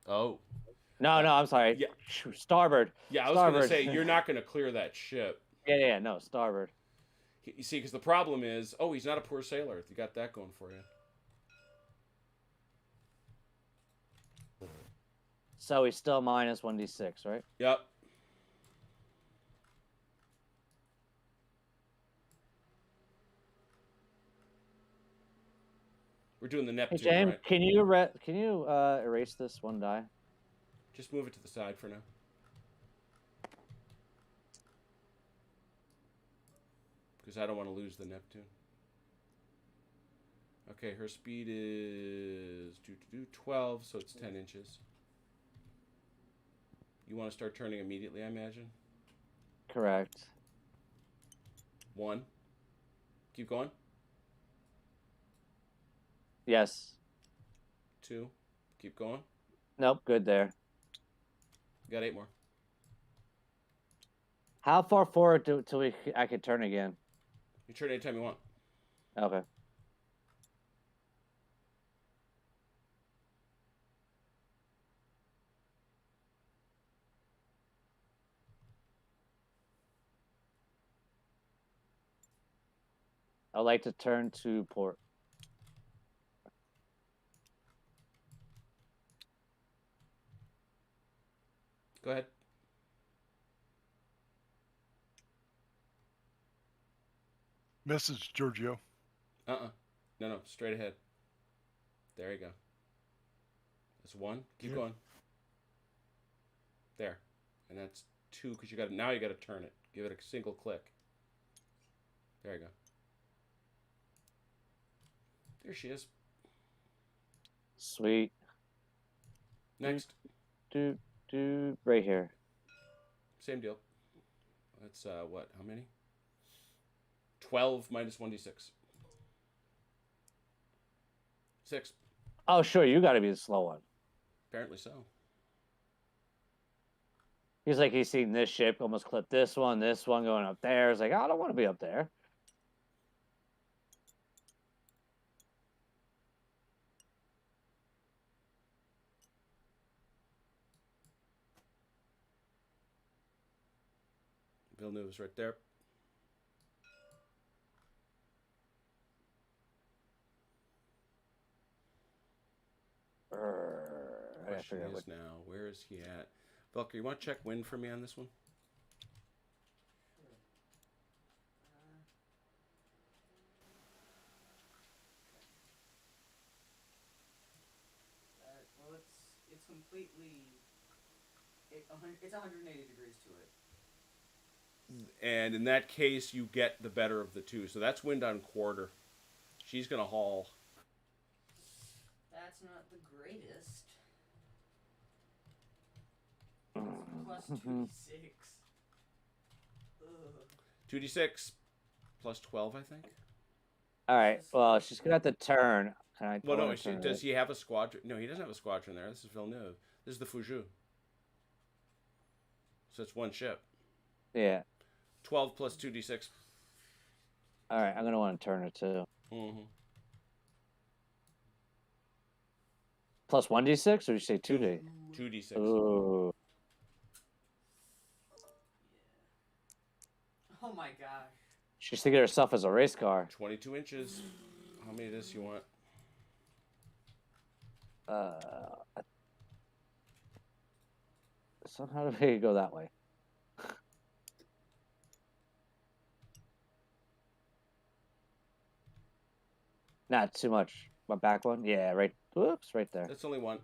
Oh. No, I'm sorry. Yeah. Starboard. Yeah, I was going to Starboard. say, you're not going to clear that ship. Yeah, no, starboard. You see, because the problem is, he's not a poor sailor. You got that going for you. So he's still minus 1d6, right? Yep. We're doing the Hey Neptune, James, right? can you erase this one die? Just move it to the side for now. Because I don't want to lose the Neptune. Okay, her speed is 12, so it's 10 inches. You want to start turning immediately, I imagine? Correct. 1. Keep going. Yes. 2. Keep going. Nope. Good there. Got 8 more. How far forward till I can turn again? You turn anytime you want. Okay. I'd like to turn to port. Go ahead. Message, Giorgio. No, straight ahead. There you go. That's 1. Keep going. There. And that's 2 because you got now you got to turn it. Give it a single click. There you go. There she is. Sweet. Next. Right here. Same deal. That's what? How many? 12 minus 1d6. 6. Oh, sure. You got to be the slow one. Apparently so. He's like, he's seen this ship almost clip this one going up there. It's like, oh, I don't want to be up there. Villeneuve's right there. Question is now, where is he at? Velker, you want to check wind for me on this one? Well, it's completely. It's 180 degrees to it. And in that case, you get the better of the two. So that's wind on quarter. She's going to haul. That's not the greatest. Plus 2d6. 2d6 plus 12, I think. All right. Well, she's gonna have to turn. Can I? Well, no. Does he have a squadron? No, he doesn't have a squadron there. This is Villeneuve. This is the Fujou. So it's one ship. Yeah. 12 plus 2d6. All right. I'm gonna want to turn it too. Mm-hmm. Plus 1d6, or you say 2d? 2d6. Ooh. Oh my gosh. She's thinking of herself as a race car. 22 inches. How many of this you want? So how do we go that way? Not too much. My back one? Yeah, right. Whoops, right there. That's only one.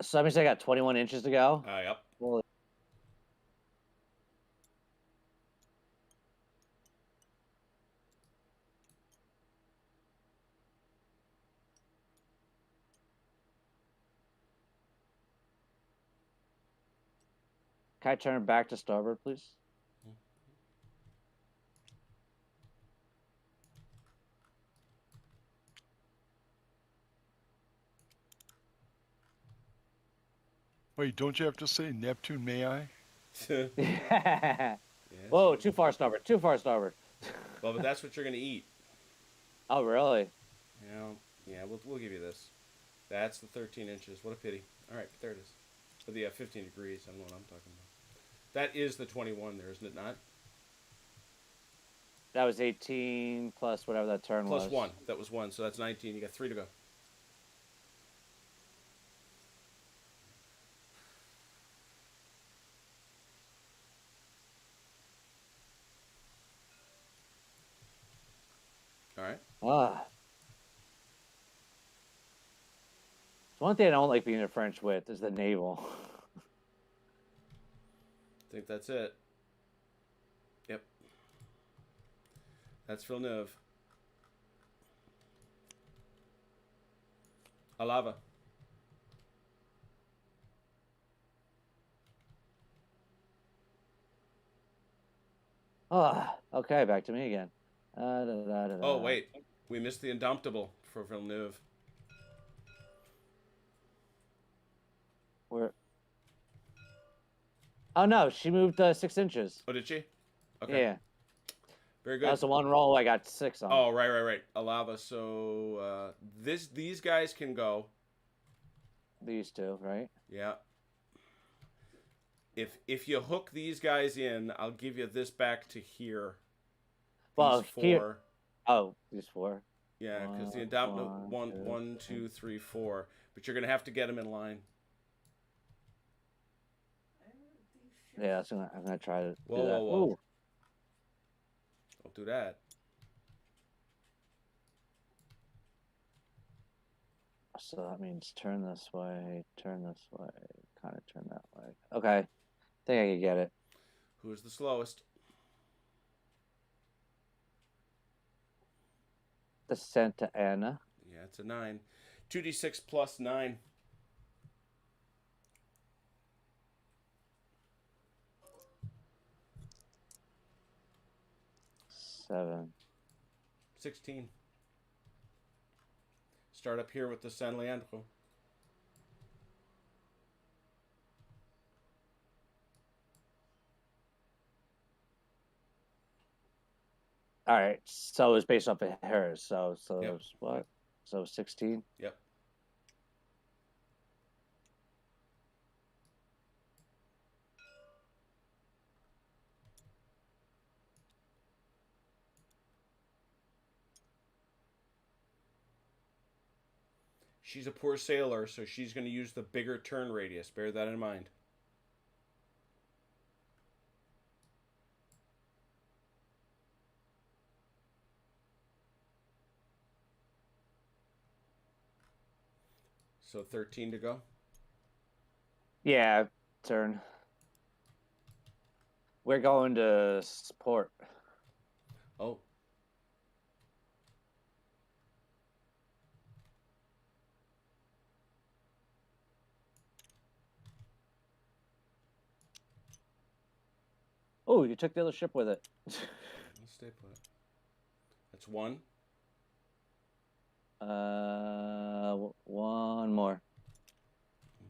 So that means I got 21 inches to go. Yep. Well, can I turn back to starboard, please? Wait, don't you have to say Neptune, may I? Yes. Whoa, too far starboard. Too far starboard. Well, but that's what you're going to eat. Oh, really? Yeah, we'll give you this. That's the 13 inches. What a pity. All right, there it is. But the 15 degrees. I don't know what I'm talking about. That is the 21 there, isn't it not? That was 18 plus whatever that turn Plus was. 1. That was 1, so that's 19. You got 3 to go. All right. It's one thing I don't like being in French with is the naval. I think that's it. Yep. That's Villeneuve. Alava. Okay, back to me again. Oh, wait. We missed the Indomitable for Villeneuve. Where? Oh no, she moved 6 inches. Oh, did she? Okay. Yeah, Very that good. was the one roll I got 6 on. Oh, right. Alava. So these guys can go. These two, right? Yeah. If you hook these guys in, I'll give you this back to here. Well, These 4. here. Oh, these 4. Yeah, because the Indomitable 1, 2, 3, 4. But you're gonna have to get them in line. Yeah, I'm gonna try to Whoa, do that. whoa. Ooh. Don't do that. So that means turn this way, kind of turn that way. Okay, I think I can get it. Who's the slowest? Descent to Anna. Yeah, it's a 9. 2d6 plus 9. Seven. 16. Start up here with the San Leandro. All right, so it's based off of hers. So Yep. it's what? So 16. Yep. She's a poor sailor, so she's going to use the bigger turn radius. Bear that in mind. So 13 to go. Yeah, turn. We're going to support. Oh. Oh, you took the other ship with it. Let's stay put. That's 1. One more.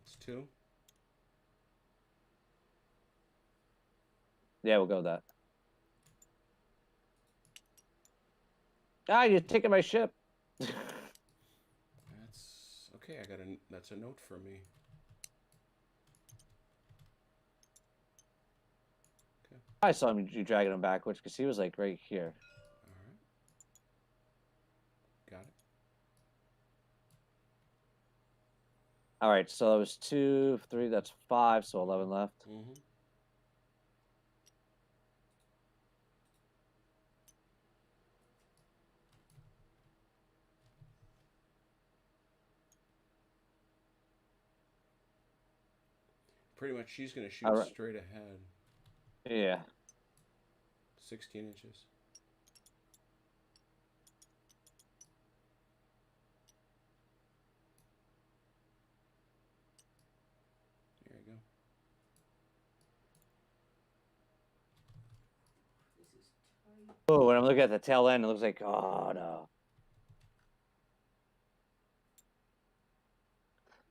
It's 2. Yeah, we'll go with that. Ah, you're taking my ship. That's okay. That's a note for me. Okay. I saw you dragging him backwards because he was like right here. All right. Got it. All right, so that was 2, 3. That's 5. So 11 left. Mm-hmm. Pretty much, she's going to shoot All right. straight ahead. Yeah. 16 inches. There you go. This is tight. Oh, when I'm looking at the tail end, it looks like, oh no.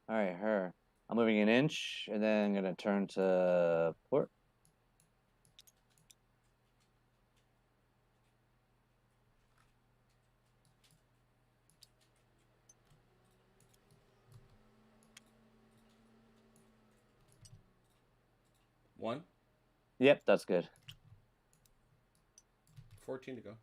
All right, her. I'm moving an inch, and then I'm gonna turn to port. One, Yep, that's good. 14 to go.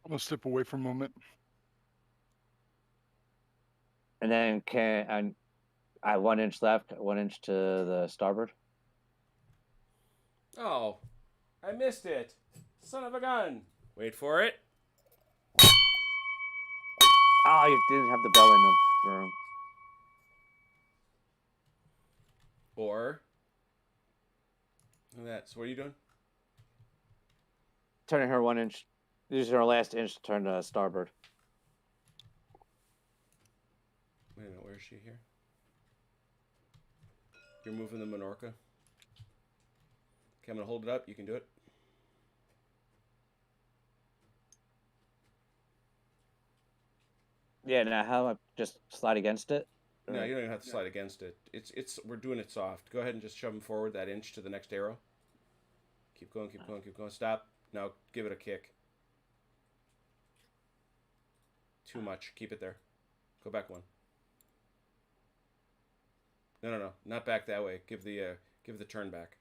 I'm gonna step away for a moment. And then I 1 inch left, 1 inch to the starboard. Oh, I missed it. Son of a gun. Wait for it. Oh, you didn't have the bell in the room. Or. Look at that. So what are you doing? Turning her 1 inch. Using her last inch to turn to starboard. Wait a minute. Where is she here? You're moving the Minorca. Okay, I'm going to hold it up. You can do it. Yeah, now how do I just slide against it? No, you don't even have to slide against it. We're doing it soft. Go ahead and just shove them forward that inch to the next arrow. Keep going, keep going, keep going. Stop. Now give it a kick. Too much. Keep it there. Go back one. No. Not back that way. Give the turn back.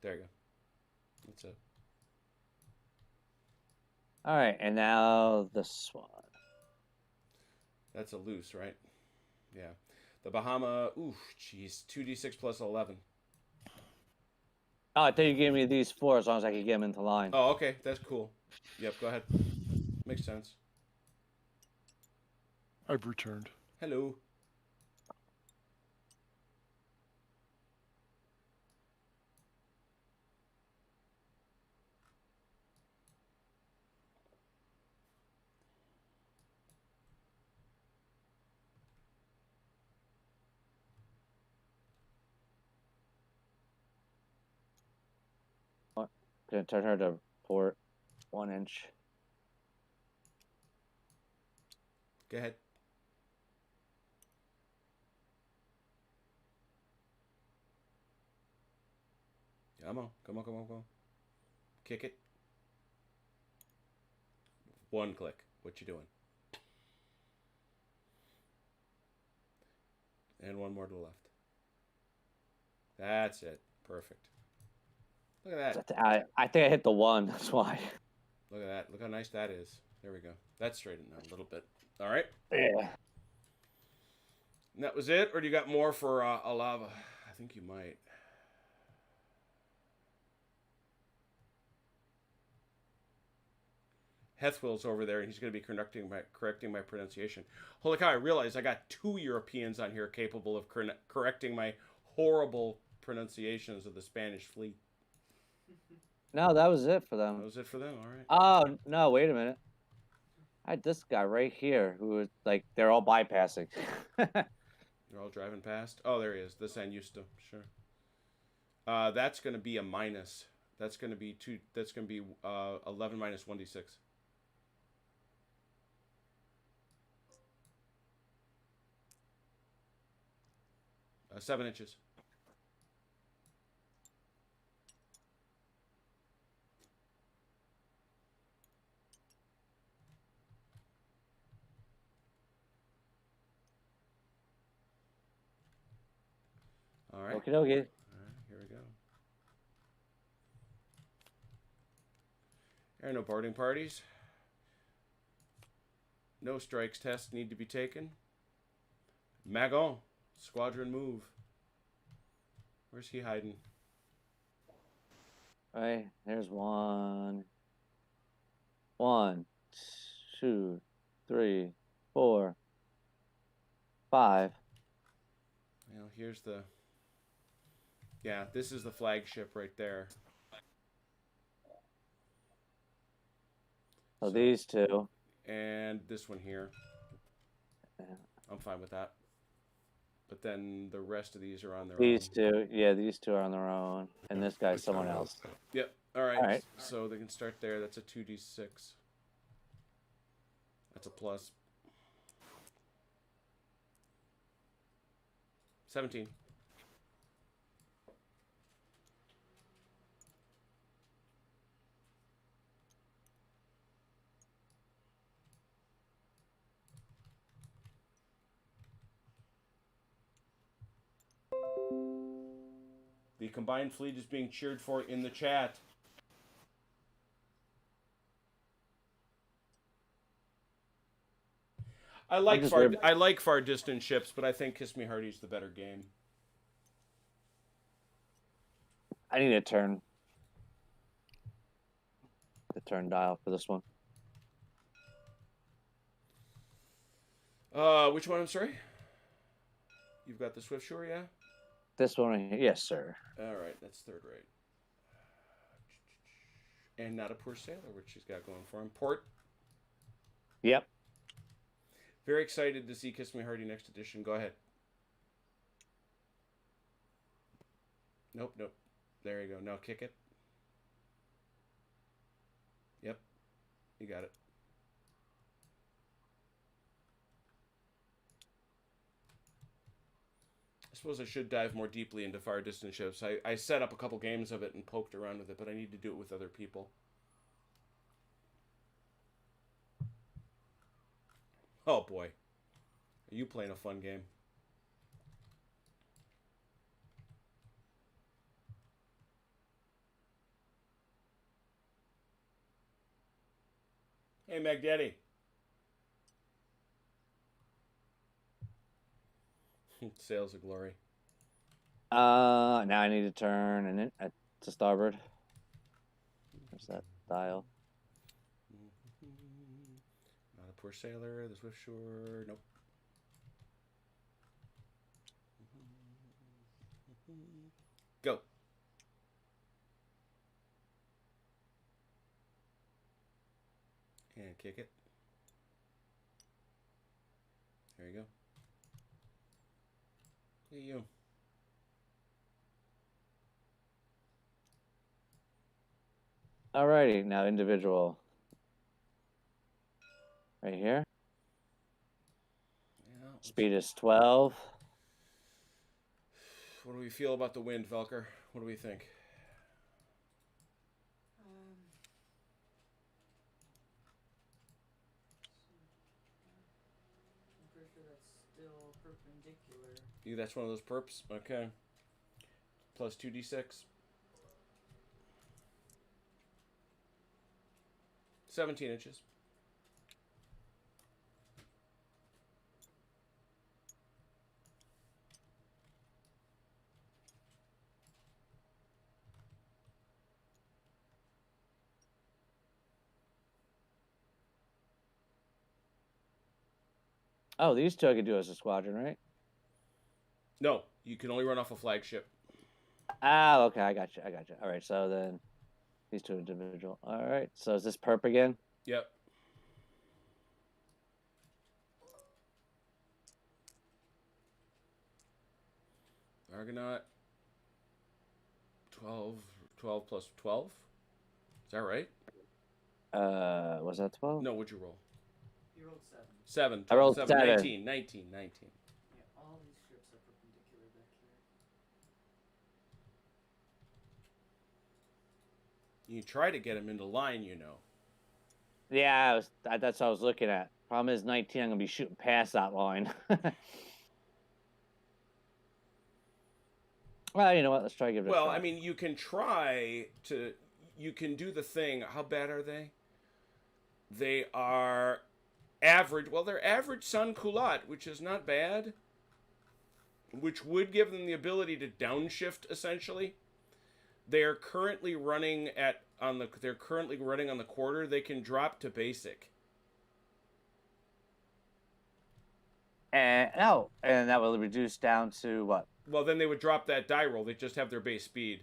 There you go. That's it. All right, and now the swan. That's a loose, right? Yeah. The Bahama, ooh, jeez. 2d6 plus 11. Oh, I thought you gave me these 4 as long as I could get them into line. Oh, okay. That's cool. Yep, go ahead. Makes sense. I've returned. Hello. Gonna turn her to port 1 inch. Go ahead. Come on. Come on, come on, come on. Kick it. One click. What you doing? And one more to the left. That's it. Perfect. Look at that. I think I hit the 1. That's why. Look at that. Look how nice that is. There we go. That's straightened out a little bit. All right. Yeah. And that was it? Or do you got more for Alava? I think you might. Hethwill's over there, and he's going to be correcting my pronunciation. Holy cow, I realized I got 2 Europeans on here capable of correcting my horrible pronunciations of the Spanish fleet. No, that was it for them. That was it for them, all right. Oh, no, wait a minute. I had this guy right here who was like, they're all bypassing. They're all driving past. Oh, there he is. This end used to. Sure. That's going to be a minus. That's going to be 2. That's going to be 11 minus 1d6. 7 inches. All right. Okie dokie. All right, here we go. There are no boarding parties. No strikes tests need to be taken. Magon, squadron move. Where's he hiding? All right, there's 1, 1, 2, 3, 4, 5. Well, here's the... Yeah, this is the flagship right there. So these 2. And this one here. Yeah. I'm fine with that. But then the rest of these are on their These own. 2, yeah, these 2 are on their own, and this guy's someone else. Yep. All right. All right. So they can start there. That's a 2d6. That's a plus. 17. The combined fleet is being cheered for in the chat. I like far distance ships, but I think Kiss Me Hearty's the better game. I need a turn. The turn dial for this one. Which one? I'm sorry. You've got the Swift Shore, yeah? This one right here. Yes, sir. All right, that's third rate. And Not a Poor Sailor, which he's got going for him. Port. Yep. Very excited to see Kiss Me Hearty next edition. Go ahead. Nope. There you go. Now kick it. Yep. You got it. I suppose I should dive more deeply into far distance ships. I set up a couple games of it and poked around with it, but I need to do it with other people. Oh boy. Are you playing a fun game? Hey, Magdaddy. Sails of Glory. Now I need to turn and to starboard. There's that dial. Not a Poor Sailor. The Swift Shore. Nope. Go. And kick it. There you go. Hey, you. Alrighty, now individual. Right here. Yeah, Speed is 12. what do we feel about the wind, Velker? What do we think? I'm pretty sure that's still perpendicular. That's one of those perps? Okay. Plus 2d6. 17 inches. Oh, these two I could do as a squadron, right? No, you can only run off a flagship. Ah, okay, I got you. All right, so then these two individual. All right, so is this perp again? Yep. Argonaut. 12 plus 12? Is that right? Was that 12? No, what'd you roll? You rolled 7. 7. I rolled 7. 7. 19. Yeah, all these ships are perpendicular back here. You try to get him into line, you know. Yeah, that's what I was looking at. Problem is 19, I'm going to be shooting past that line. Well, you know what? Let's try to give it a Well, try. I mean, you can try to... You can do the thing... How bad are they? They are average... Well, they're average sun culotte, which is not bad. Which would give them the ability to downshift, essentially. They are currently running on the quarter. They can drop to basic. And that will reduce down to what? Well, then they would drop that die roll. They just have their base speed.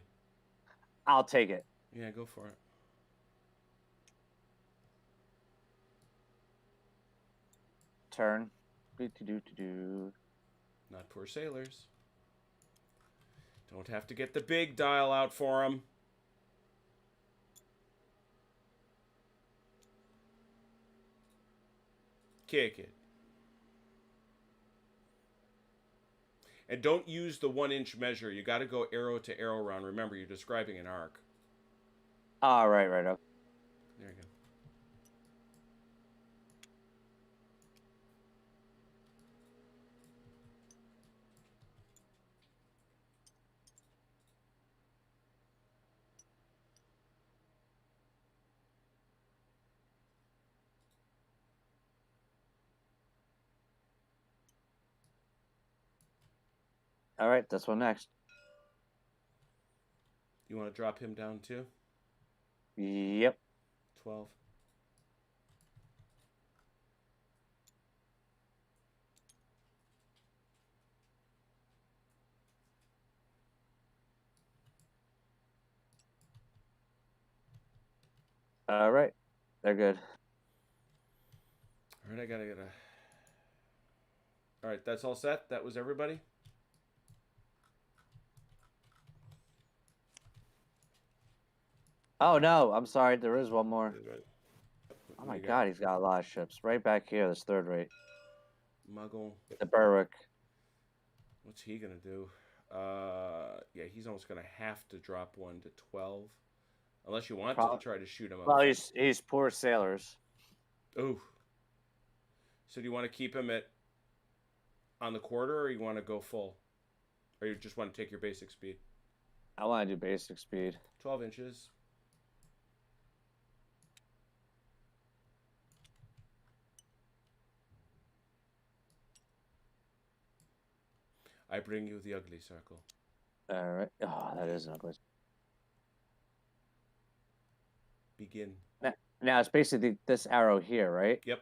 I'll take it. Yeah, go for it. Turn. Do. Not Poor Sailors. Don't have to get the big dial out for them. Kick it. And don't use the 1-inch measure. You got to go arrow to arrow round. Remember, you're describing an arc. All right. Okay. There you go. All right, this one next. You want to drop him down too? Yep. 12. All right, they're good. All right, I gotta get a. All right, that's all set. That was everybody. Oh no, I'm sorry. There is one more. Oh What my do you God, he's got a lot of ships right back here. This third rate, Muggle. the Berwick. What's he gonna do? Yeah, he's almost gonna have to drop one to 12, unless you want to try to shoot him up. Well, he's poor sailors. Ooh. So do you want to keep him at on the quarter, or you want to go full, or you just want to take your basic speed? I want to do basic speed. 12 inches. I bring you the ugly circle. All right. Oh, that is an ugly. Begin. Now it's basically this arrow here, right? Yep.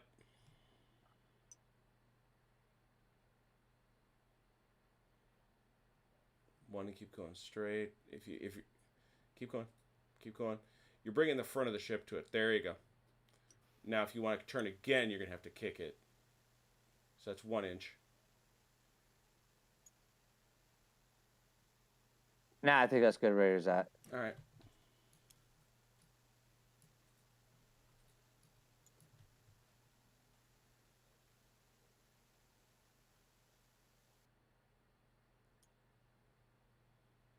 Want to keep going straight. If you keep going, you're bringing the front of the ship to it. There you go. Now, if you want to turn again, you're gonna have to kick it. So that's 1 inch. Nah, I think that's good. Raiders at. All right.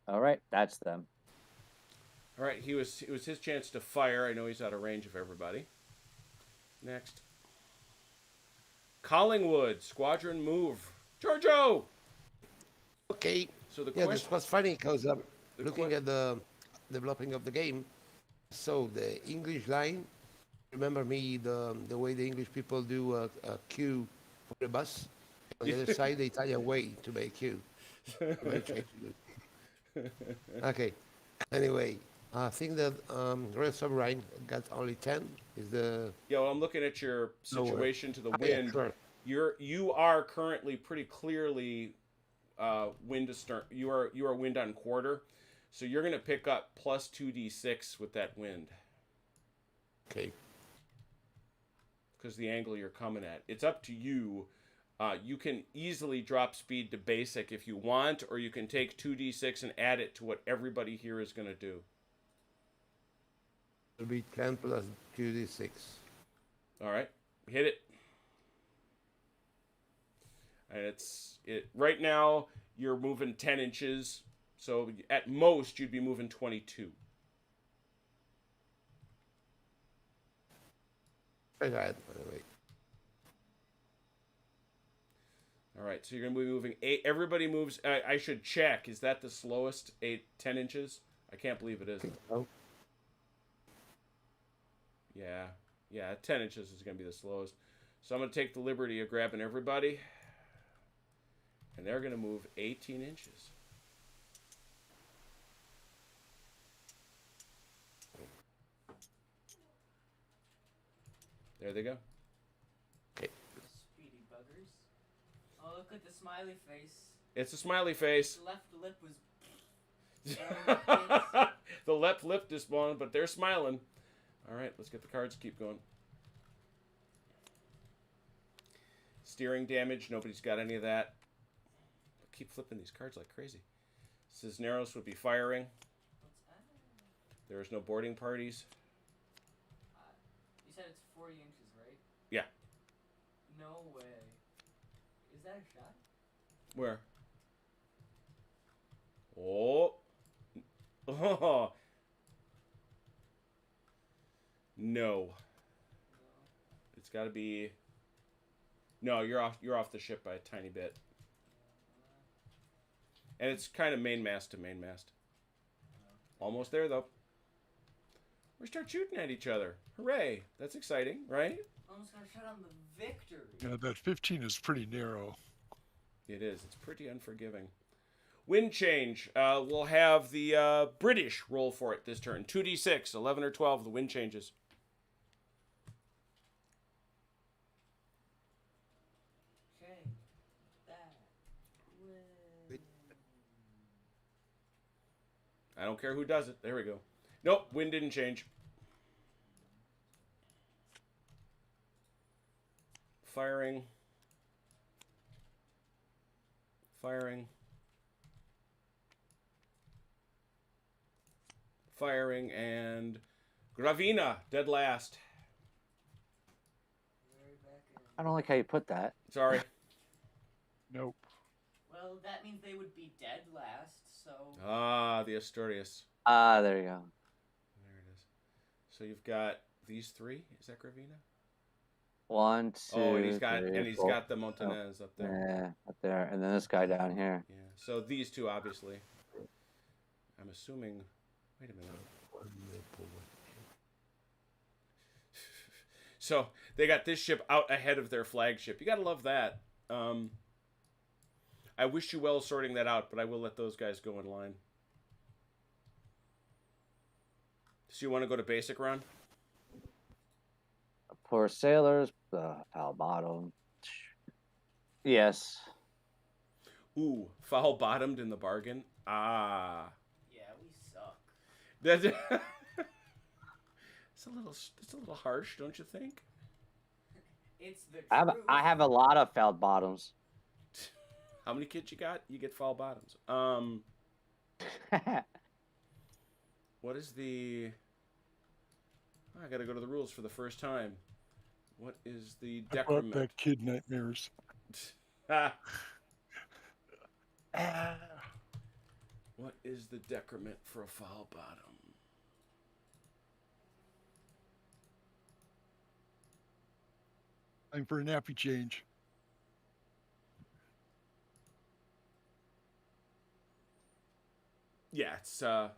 All right, that's them. All right. It was his chance to fire. I know he's out of range of everybody. Next. Collingwood, squadron move. Giorgio! Okay. So the Yeah, question. this was funny because The looking que- at the developing of the game, so the English line, remember me the way the English people do a queue for the bus. On the other side, the Italian way to make queue. Very strange to do. Okay. Anyway, I think that Royal Submarine got only 10. Is the Yo, I'm looking at your Lower. situation to the yeah, wind. sure. You are currently pretty clearly wind to stern. You are wind on quarter, so you're gonna pick up plus 2d6 with that wind Okay. because the angle you're coming at. It's up to you. You can easily drop speed to basic if you want, or you can take 2d6 and add it to what everybody here is gonna do. It'll be 10 plus 2d6. All right, hit it. And right now you're moving 10 inches, so at most you'd be moving 22. I got it, by the way. All right, so you're gonna be moving 8. Everybody moves. I should check. Is that the slowest? 10 inches? I can't believe it isn't. Oh, Yeah, 10 inches is gonna be the slowest. So I'm gonna take the liberty of grabbing everybody, and they're gonna move 18 inches. There they go. Speedy buggers. Oh, look at the smiley face. It's a smiley face. The left lip was. The left lip is one, but they're smiling. All right, let's get the cards. Keep going. Steering damage. Nobody's got any of that. I keep flipping these cards like crazy. Cisneros would be firing. What's that? There is no boarding parties. You said it's 40 inches, right? Yeah. No way. Is that a shot? Where? Oh. Oh. No. No. It's got to be. No, you're off. You're off the ship by a tiny bit. And it's kind of main mast to main mast. Almost there though. We start shooting at each other. Hooray! That's exciting, right? Almost got a shot on the victory. Yeah, that 15 is pretty narrow. It is. It's pretty unforgiving. Wind change. We'll have the British roll for it this turn. 2d6, 11 or 12, the wind changes. Okay. That will... I don't care who does it. There we go. Nope, wind didn't change. Firing. Firing. Firing, and Gravina, dead last. Very back in. I don't like how you put that. Sorry. Nope. Well, that means they would be dead last, so... Ah, the Asturias. Ah, there you go. There it is. So you've got these three. Is that Gravina? 1, 2, Oh, and he's got 3, 4. got the Montanez up there. Yeah, up there, and then this guy down here. Yeah. So these two, obviously. I'm assuming. Wait a minute. So they got this ship out ahead of their flagship. You gotta love that. I wish you well sorting that out, but I will let those guys go in line. So you want to go to basic, Ron? Poor sailors, foul bottom. Yes. Ooh, foul bottomed in the bargain. Ah. Yeah, we suck. That's it's a little harsh, don't you think? It's the truth. I have a lot of foul bottoms. How many kids you got? You get foul bottoms. What is the... I gotta go to the rules for the first time. What is the I brought decrement? back kid nightmares. Ah. What is the decrement for a foul bottom? Time for a nappy change. Yeah, it's oh,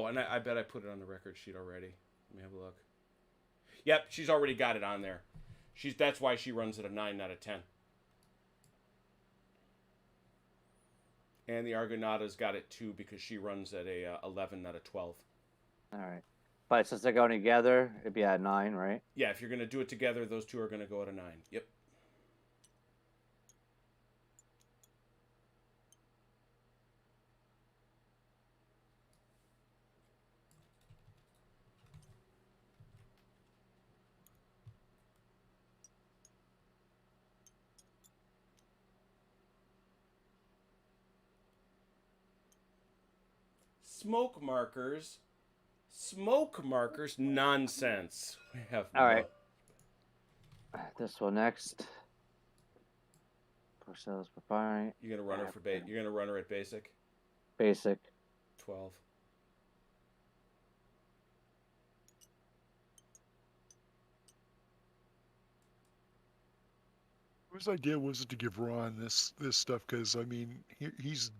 and I bet I put it on the record sheet already. Let me have a look. Yep, she's already got it on there. That's why she runs at a 9 out of 10. And the Argonautas got it too because she runs at a 11 out of 12. All right. But since they're going together, it'd be at 9, right? Yeah, if you're going to do it together, those two are going to go at a 9. Yep. Smoke markers. Smoke markers. Nonsense. We have All right. This one next. Poor sailors for firing. You're gonna run her for bait. You're gonna run her at basic. Basic. 12. Whose idea was it to give Ron this stuff? Because I mean, he's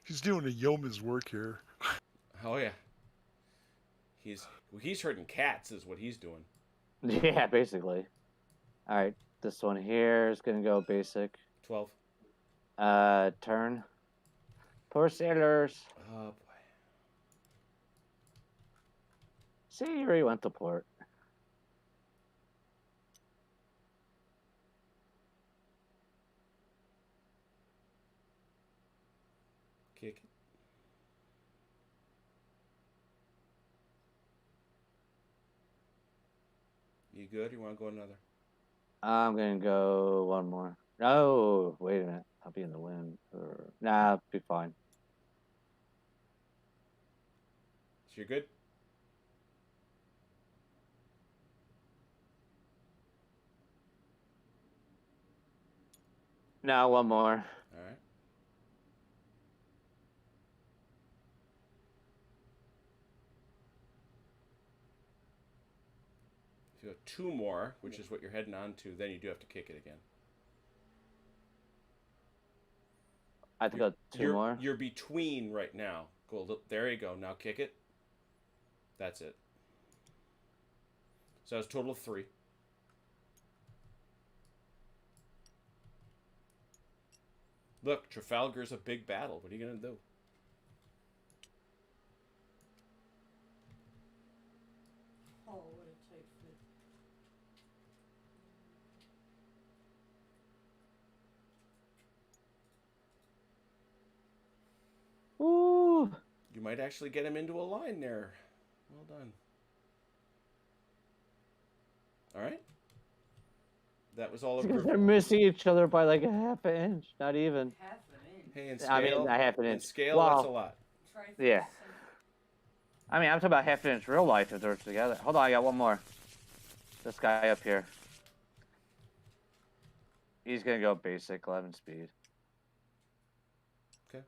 he's doing a yeoman's work here. Oh yeah. He's hurting cats is what he's doing. Yeah, basically. All right. This one here is going to go basic. 12. Turn. Poor sailors. Oh boy. See, you already went to port. Kick it. You good? You want to go another? I'm going to go one more. No, wait a minute. I'll be in the wind. Nah, I'll be fine. So you're good? No, one more. All right. If you have 2 more, which is what you're heading on to, then you do have to kick it again. I have to go 2 more. You're between right now. Go a little, there you go. Now kick it. That's it. So it's a total of 3. Look, Trafalgar's a big battle. What are you gonna do? Oh, what a tight fit. Ooh. You might actually get him into a line there. Well done. All right. That was all Because of they're missing each other by like a half an inch, not even. Half an inch. Hey, in I mean, scale, a half an in inch. scale, Well, that's a lot. Try yeah. some- I mean, I'm talking about half an inch real life if they're together. Hold on, I got one more. This guy up here. He's gonna go basic 11 speed. Okay.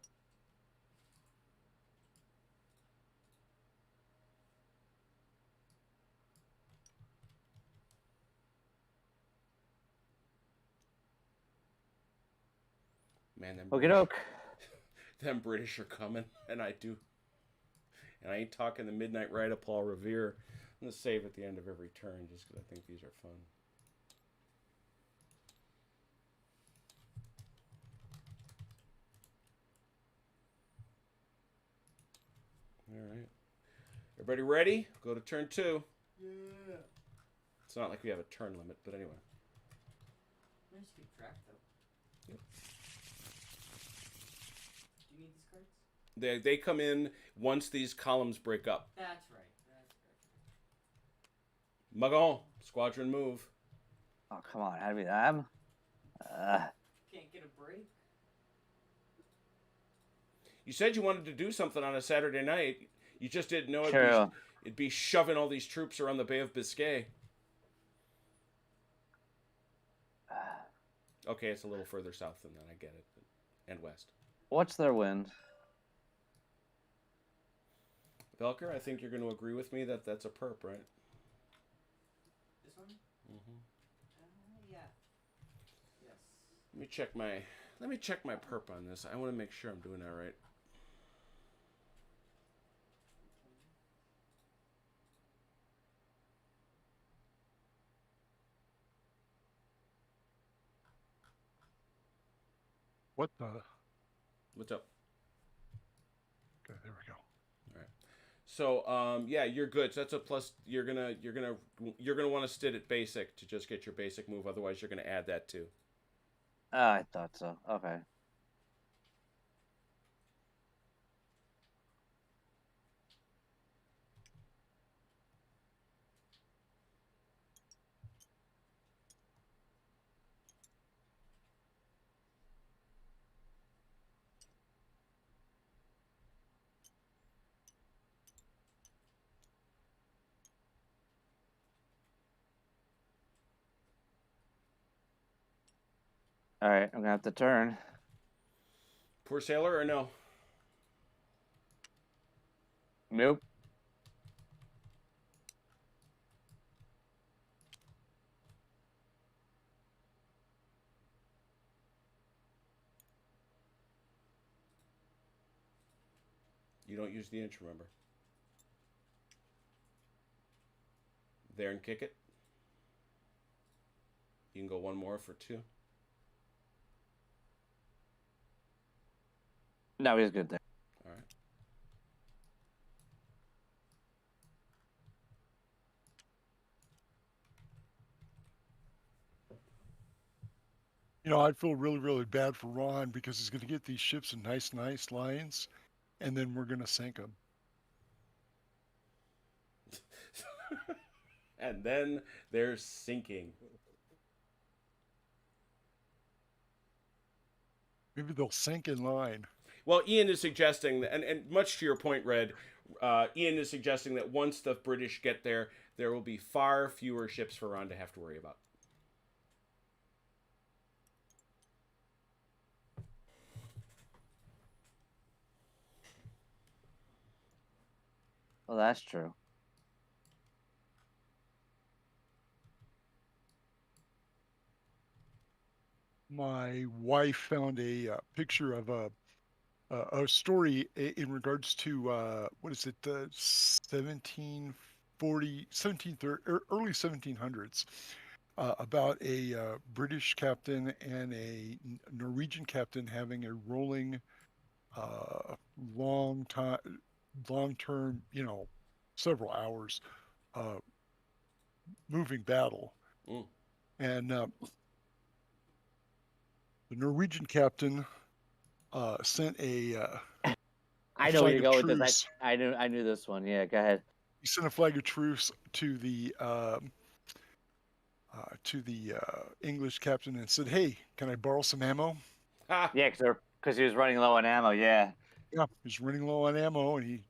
Man, them British are coming, and I ain't talking the midnight ride of Paul Revere. I'm gonna save at the end of every turn just because I think these are fun. All right, everybody ready? Go to turn 2. Yeah. It's not like we have a turn limit, but anyway. Nice to keep track though. Yep. Do you need these cards? They come in once these columns break up. That's right. Magon, squadron move. Oh, come on, had to be them. Can't get a break. You said you wanted to do something on a Saturday night. You just didn't know True. it'd be shoving all these troops around the Bay of Biscay. Okay, it's a little further south than that. I get it. And west. What's their wind? Velker, I think you're going to agree with me that that's a perp, right? This one? Mm-hmm. Yeah. Yes. Let me check my perp on this. I want to make sure I'm doing that right. What the? What's up? Okay, there we go. All right. So, yeah, you're good. So that's a plus. You're gonna want to sit at basic to just get your basic move. Otherwise, you're gonna add that too. I thought so. Okay. All right, I'm gonna have to turn. Poor sailor or no? Nope. You don't use the inch, remember? There and kick it. You can go one more for 2. No, he's good there. All right. You know, I feel really, really bad for Ron because he's going to get these ships in nice lines, and then we're going to sink them. And then they're sinking. Maybe they'll sink in line. Well, Ian is suggesting, and much to your point, Red, Ian is suggesting that once the British get there, there will be far fewer ships for Ron to have to worry about. Well, that's true. My wife found a picture of a story in regards to what is it, 1740, 1730, early 1700s. about a British captain and a Norwegian captain having a rolling, long term, several hours moving battle. Mm. And the Norwegian captain sent I know where flag you of go with this. truce. I knew this one. Yeah, go ahead. He sent a flag of truce to the English captain and said, "Hey, can I borrow some ammo?" Ha! Yeah, because he was running low on ammo. Yeah. Yeah, he's running low on ammo, and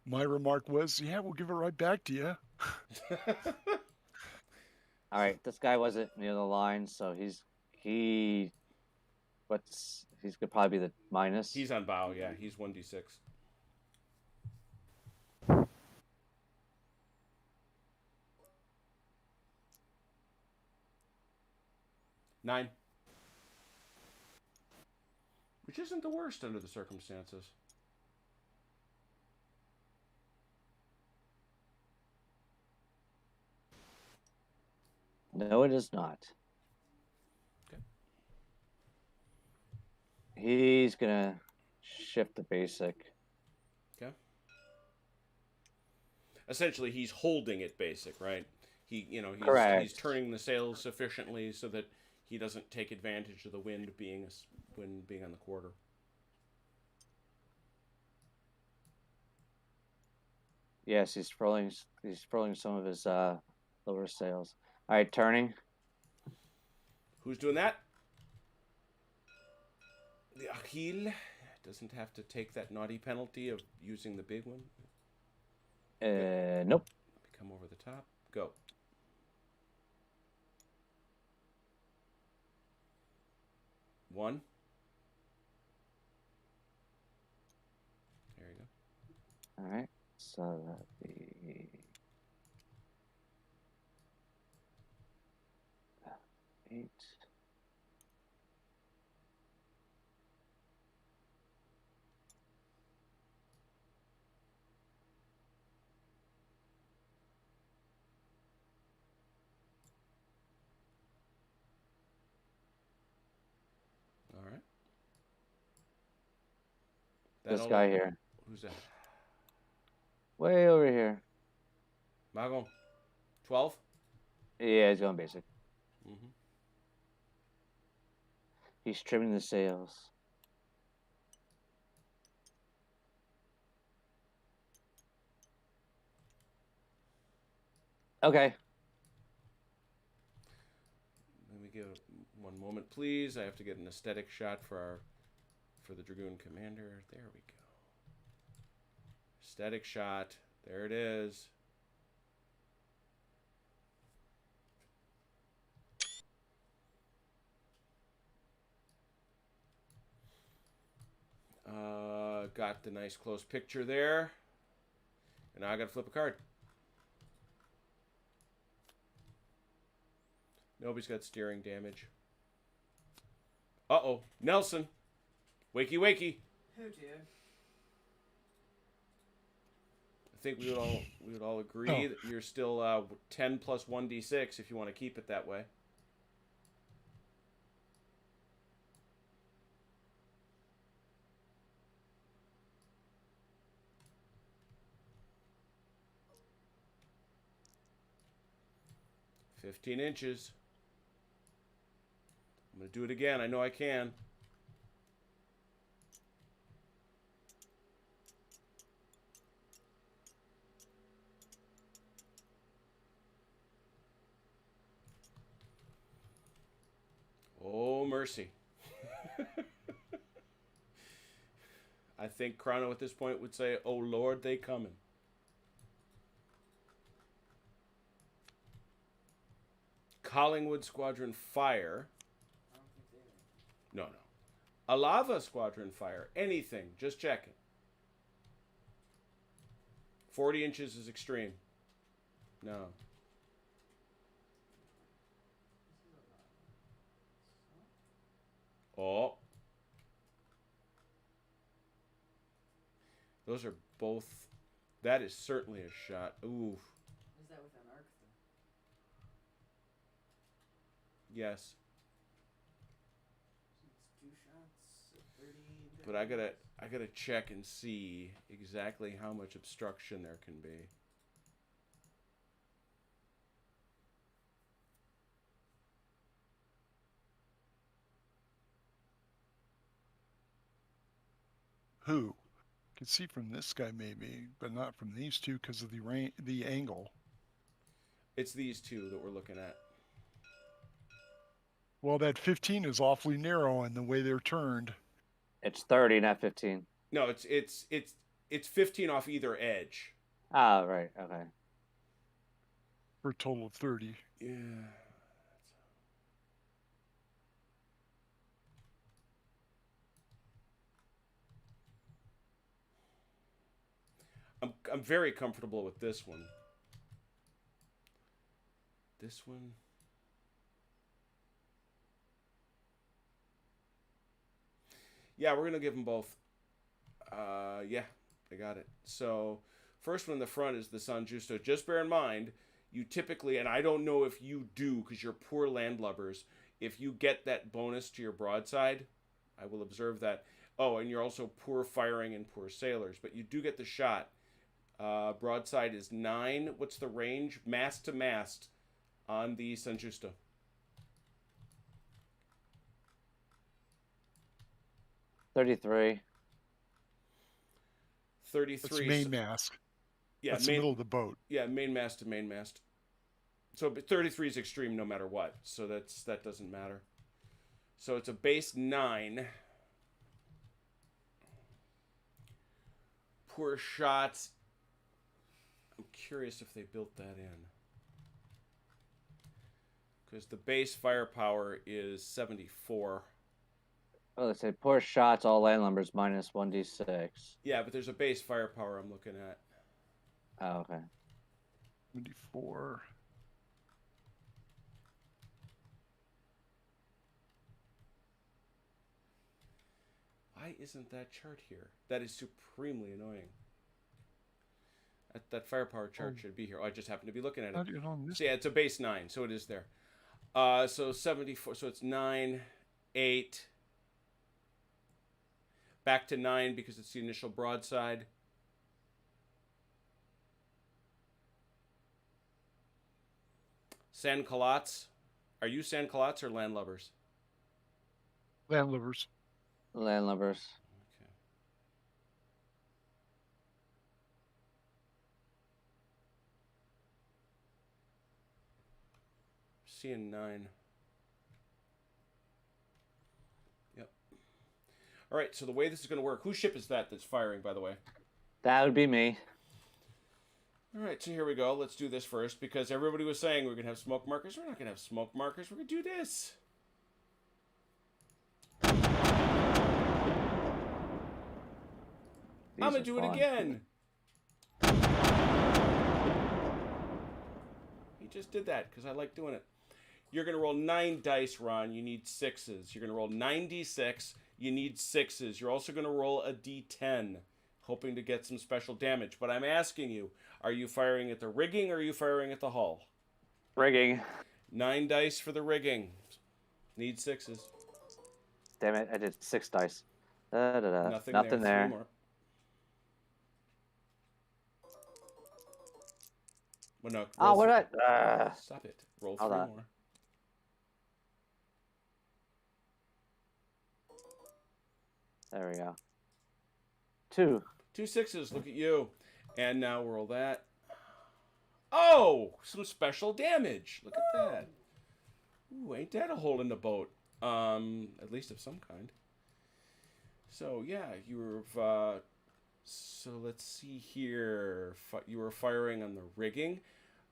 my remark was, "Yeah, we'll give it right back to you." All right, this guy wasn't near the line, so he's gonna probably be the minus. He's on bow, yeah. He's 1d6. 9. Which isn't the worst under the circumstances. No, it is not. Okay. He's gonna shift the basic. Okay. Essentially, he's holding it basic, right? Correct. He's turning the sails sufficiently so that he doesn't take advantage of the wind being on the quarter. Yes, he's furling some of his lower sails. All right, turning. Who's doing that? The Achille doesn't have to take that naughty penalty of using the big one. Nope. Come over the top. Go. One. There you go. All right. So that'd be 8. All right. This guy here. Who's that? Way over here. Magon. 12? Yeah, he's going basic. Mm-hmm. He's trimming the sails. Okay. Let me give one moment, please. I have to get an aesthetic shot for the Dragoon Commander. There we go. Aesthetic shot. There it is. Got the nice close picture there. And now I got to flip a card. Nobody's got steering damage. Uh-oh. Nelson. Wakey, wakey. Oh dear. I think we would all agree that you're still 10 plus 1d6 if you want to keep it that way. $15 inches. I'm going to do it again. I know I can. Oh, mercy. I think Chrono at this point would say, oh, Lord, they coming. Collingwood Squadron Fire. I don't think they are. No. A Lava Squadron Fire. Anything. Just checking. 40 inches is extreme. No. Oh. Those are both. That is certainly a shot. Ooh. Is that with an arc though? Yes. It's 2 shots at 30. But I gotta check and see exactly how much obstruction there can be. Who? Can see from this guy maybe, but not from these two because of the angle. It's these two that we're looking at. Well, that 15 is awfully narrow in the way they're turned. It's 30, not 15. No, it's 15 off either edge. Ah, right. Okay. For a total of 30. Yeah. I'm very comfortable with this one. This one. Yeah, we're gonna give them both. Yeah, I got it. So, first one in the front is the San Justo. Just bear in mind, you typically, and I don't know if you do because you're poor landlubbers, if you get that bonus to your broadside, I will observe that. Oh, and you're also poor firing and poor sailors, but you do get the shot. Broadside is 9. What's the range? Mast to mast on the San Justo. 33. 33. That's main mast. Yeah, That's the middle of the boat. Yeah, main mast to main mast. So 33 is extreme no matter what. So that doesn't matter. So it's a base 9. Poor shots. I'm curious if they built that in. Because the base firepower is 74. Oh, let's say poor shots, all land numbers minus 1d6. Yeah, but there's a base firepower I'm looking at. Oh, okay. 24. Why isn't that chart here? That is supremely annoying. That firepower chart should be here. Oh, I just happen to be looking at it. Not even on this. So yeah, it's a base 9, so it is there. So 74, so it's 9, 8. Back to 9 because it's the initial broadside. San Calots. Are you San Calots or landlubbers? Landlubbers. Land lubbers. Okay. Seeing 9. Yep. All right, so the way this is going to work, whose ship is that that's firing, by the way? That would be me. All right, so here we go. Let's do this first because everybody was saying we're going to have smoke markers. We're not going to have smoke markers. We're going to do this. These I'm going are to do it fun. again. He just did that because I like doing it. You're going to roll 9 dice, Ron. You need 6s. You're going to roll 9d6. You need 6s. You're also going to roll a d10, hoping to get some special damage. But I'm asking you, are you firing at the rigging or are you firing at the hull? Rigging. 9 dice for the rigging. Need 6s. Damn it, I did 6 dice. Da-da-da. Nothing, Nothing there. there. 3 more. Well, no. Oh, roll what th- I? Stop it. Roll 3 Hold on. more. There we go. 2. 2 6s. Look at you. And now roll that. Oh, some special damage. Look at that. Ooh, ain't that a hole in the boat? At least of some kind. So yeah, so let's see here. You were firing on the rigging.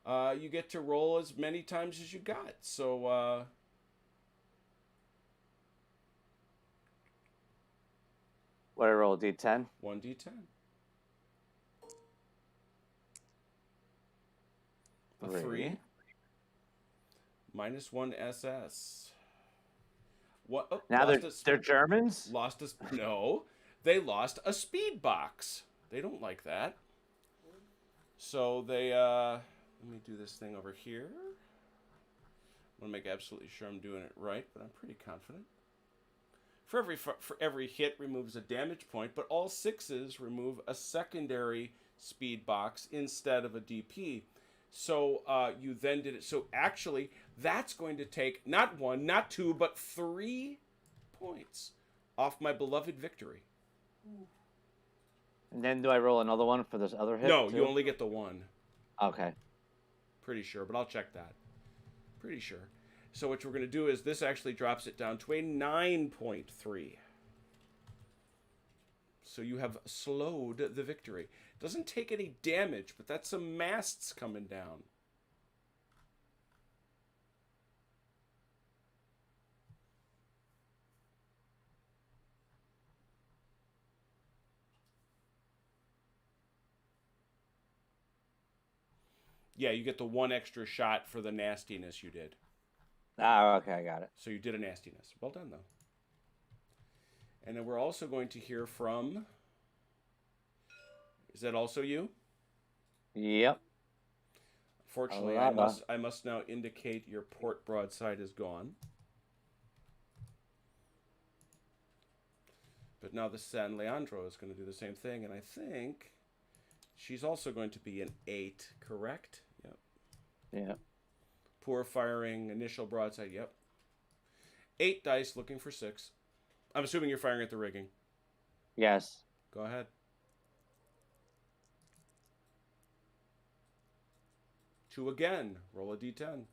You get to roll as many times as you got. So What did I roll? D10? 1d10. A 3. Minus 1 SS. What? Oh, Now lost they're Germans? Lost a no. They lost a speed box. They don't like that. So they let me do this thing over here. I want to make absolutely sure I'm doing it right, but I'm pretty confident. For every hit removes a damage point, but all 6s remove a secondary speed box instead of a DP. So you then did it. So actually, that's going to take not 1, not 2, but 3 points off my beloved victory. And then do I roll another one for this other hit? No, too? you only get the 1. Okay. Pretty sure, but I'll check that. Pretty sure. So what we're going to do is this actually drops it down to a 9.3. So you have slowed the victory. Doesn't take any damage, but that's some masts coming down. Yeah, you get the 1 extra shot for the nastiness you did. Ah, okay, I got it. So you did a nastiness. Well done, though. And then we're also going to hear from... Is that also you? Yep. Fortunately, I must now indicate your port broadside is gone. But now the San Leandro is going to do the same thing, and I think she's also going to be an 8, correct? Yep. Yeah. Poor firing, initial broadside, yep. 8 dice, looking for 6. I'm assuming you're firing at the rigging. Yes. Go ahead. Two again. Roll a d10.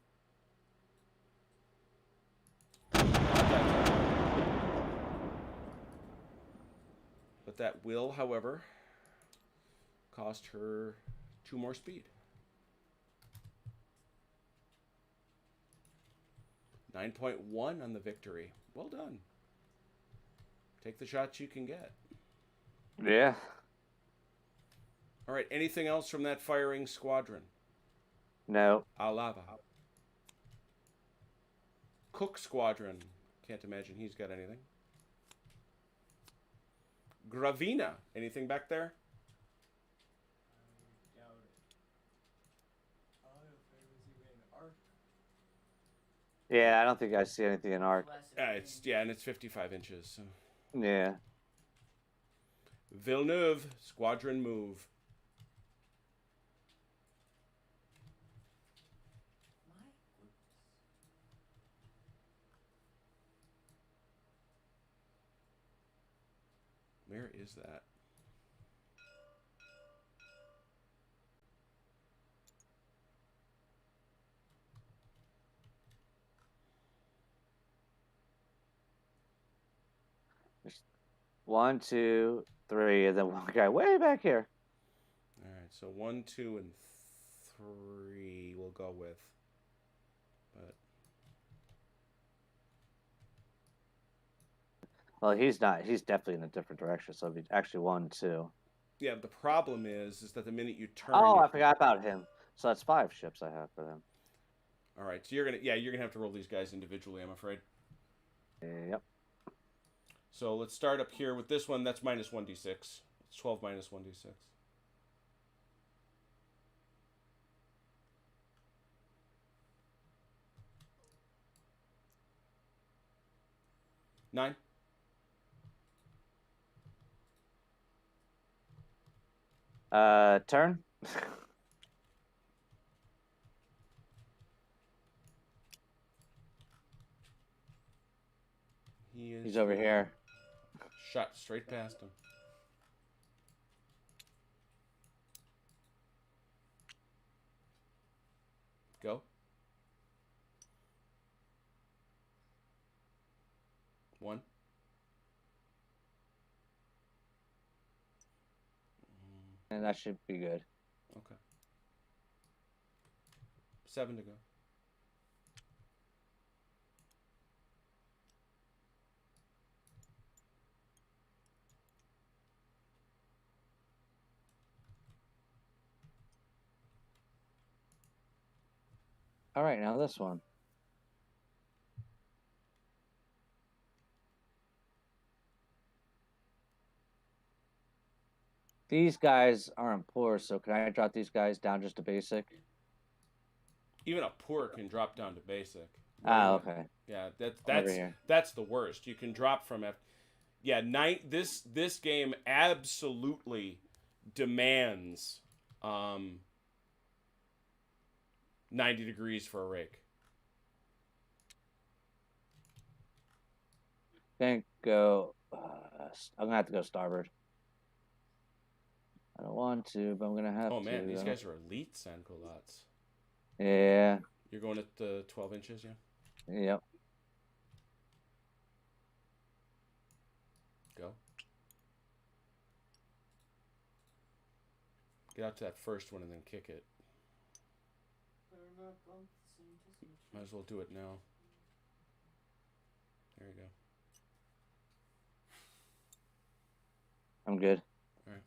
But that will, however, cost her 2 more speed. 9.1 on the victory. Well done. Take the shots you can get. Yeah. All right. Anything else from that firing squadron? No. Alava. Cook squadron. Can't imagine he's got anything. Gravina. Anything back there? I doubt it. I don't know if there was even an arc. Yeah, I don't think I see anything in arc. And it's 55 inches. So. Yeah. Villeneuve, squadron move. My goodness. Where is that? There's 1, 2, 3, and then one guy way back here. All right, so 1, 2, and 3 we'll go with. But Well, he's not. He's definitely in a different direction. So it'd be actually 1, 2. yeah, the problem is that the minute you turn. Oh, I forgot about him. So that's 5 ships I have for them. All right, so you're gonna have to roll these guys individually, I'm afraid. Yep. So let's start up here with this one. That's minus 1d6. It's 12 minus 1d6. Nine. Turn. He's over here. Shot straight past him. Go. 1. And that should be good. Okay. 7 to go. All right, now this one. These guys aren't poor, so can I drop these guys down just to basic? Even a poor can drop down to basic. Ah, okay. Yeah, I'm over here. that's the worst. You can drop from F. Yeah, this game absolutely demands 90 degrees for a rake. Can't go. I'm gonna have to go starboard. I don't want to, but I'm gonna have Oh to. man, these guys are elite sandculottes. Yeah. You're going at the 12 inches, yeah? Yep. Go. Get out to that first one and then kick it. Better not bump the same distance. Might as well do it now. There you go. I'm good. All right.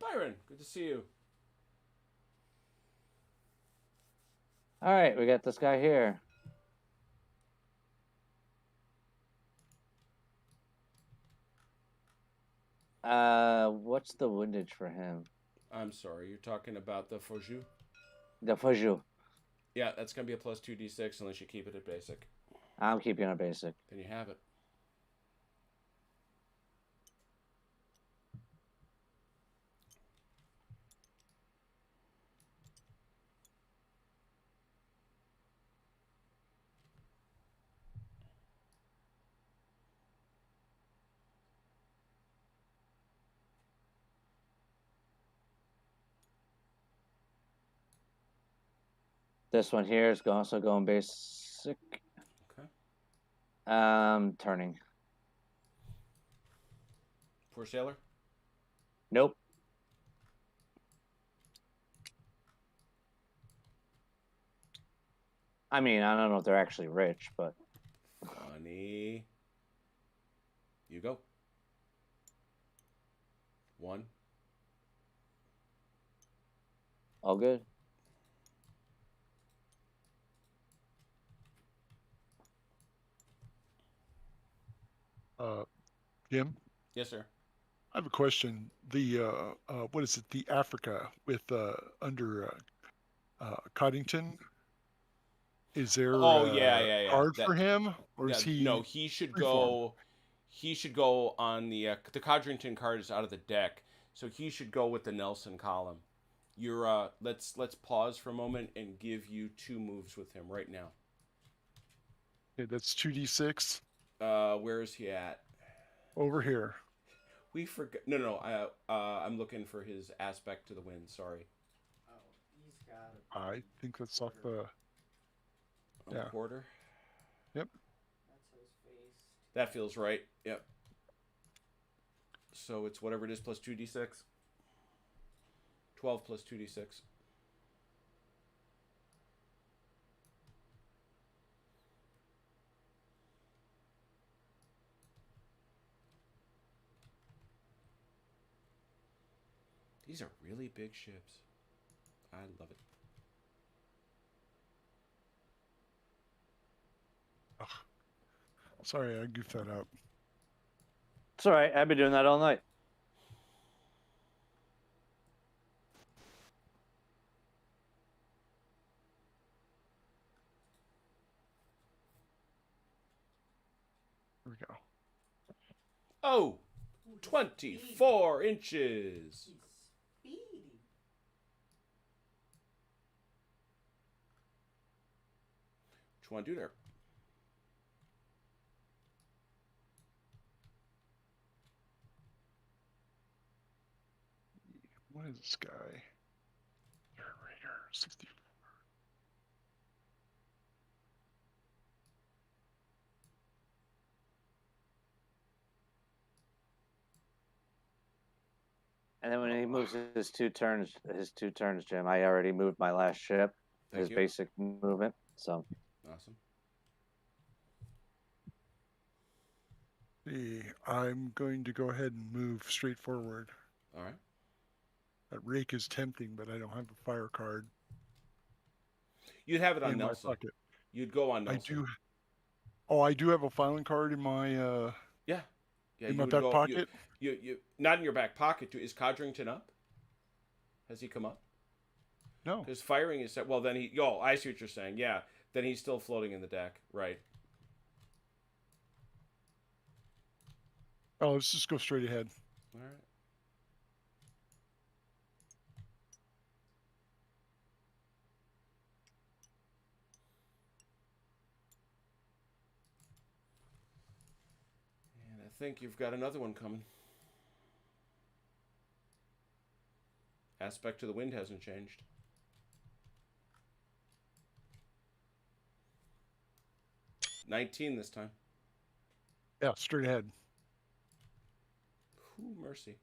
Byron, good to see you. All right, we got this guy here. What's the windage for him? I'm sorry, you're talking about the Fojou? The Fujou. Yeah, that's going to be a plus 2d6 unless you keep it at basic. I'm keeping it basic. Then you have it. This one here is also going basic. Okay. Turning. Poor sailor? Nope. I mean, I don't know if they're actually rich, but Funny. You go. 1. all good. Jim, Yes, sir. I have a question. The what is it? The Africa with under Coddington. Is there Oh, yeah. card That- for him, or Yeah, is he? no, he should freeform? go. He should go on the Codrington card is out of the deck, so he should go with the Nelson column. You're let's pause for a moment and give you 2 moves with him right now. Okay, that's 2d6 Where is he at? over here. We forgot. No. I'm looking for his aspect to the wind. Sorry. Oh, he's got it. I think that's off the. Yeah. Quarter. Yep. That's his face. That feels right. Yep. So it's whatever it is plus 2d6. 12 plus 2d6. These are really big ships. I love it. Ugh. Sorry, I goofed that up. It's all right. I've been doing that all night. Here we go. Oh, Ooh, he's 24 inches. He's speedy. What you want to do there? What is this guy? Narrator 64. And then when he moves his 2 turns, Jim, I already moved my last ship, Thank his you. basic movement. So Awesome. See, I'm going to go ahead and move straight forward. All right. That rake is tempting, but I don't have a fire card You'd have it on in my Nelson. pocket. You'd go on I Nelson. do. Oh, I do have a filing card in my. Yeah. Yeah, In you my would back go. pocket. You not in your back pocket. Is Codrington up? Has he come up? No. Because firing is set. Well, then he. Oh, I see what you're saying. Yeah, then he's still floating in the deck, right? Oh, let's just go straight ahead. All right. And I think you've got another one coming. Aspect to the wind hasn't changed. $19 this time. Yeah, straight ahead. Ooh, mercy.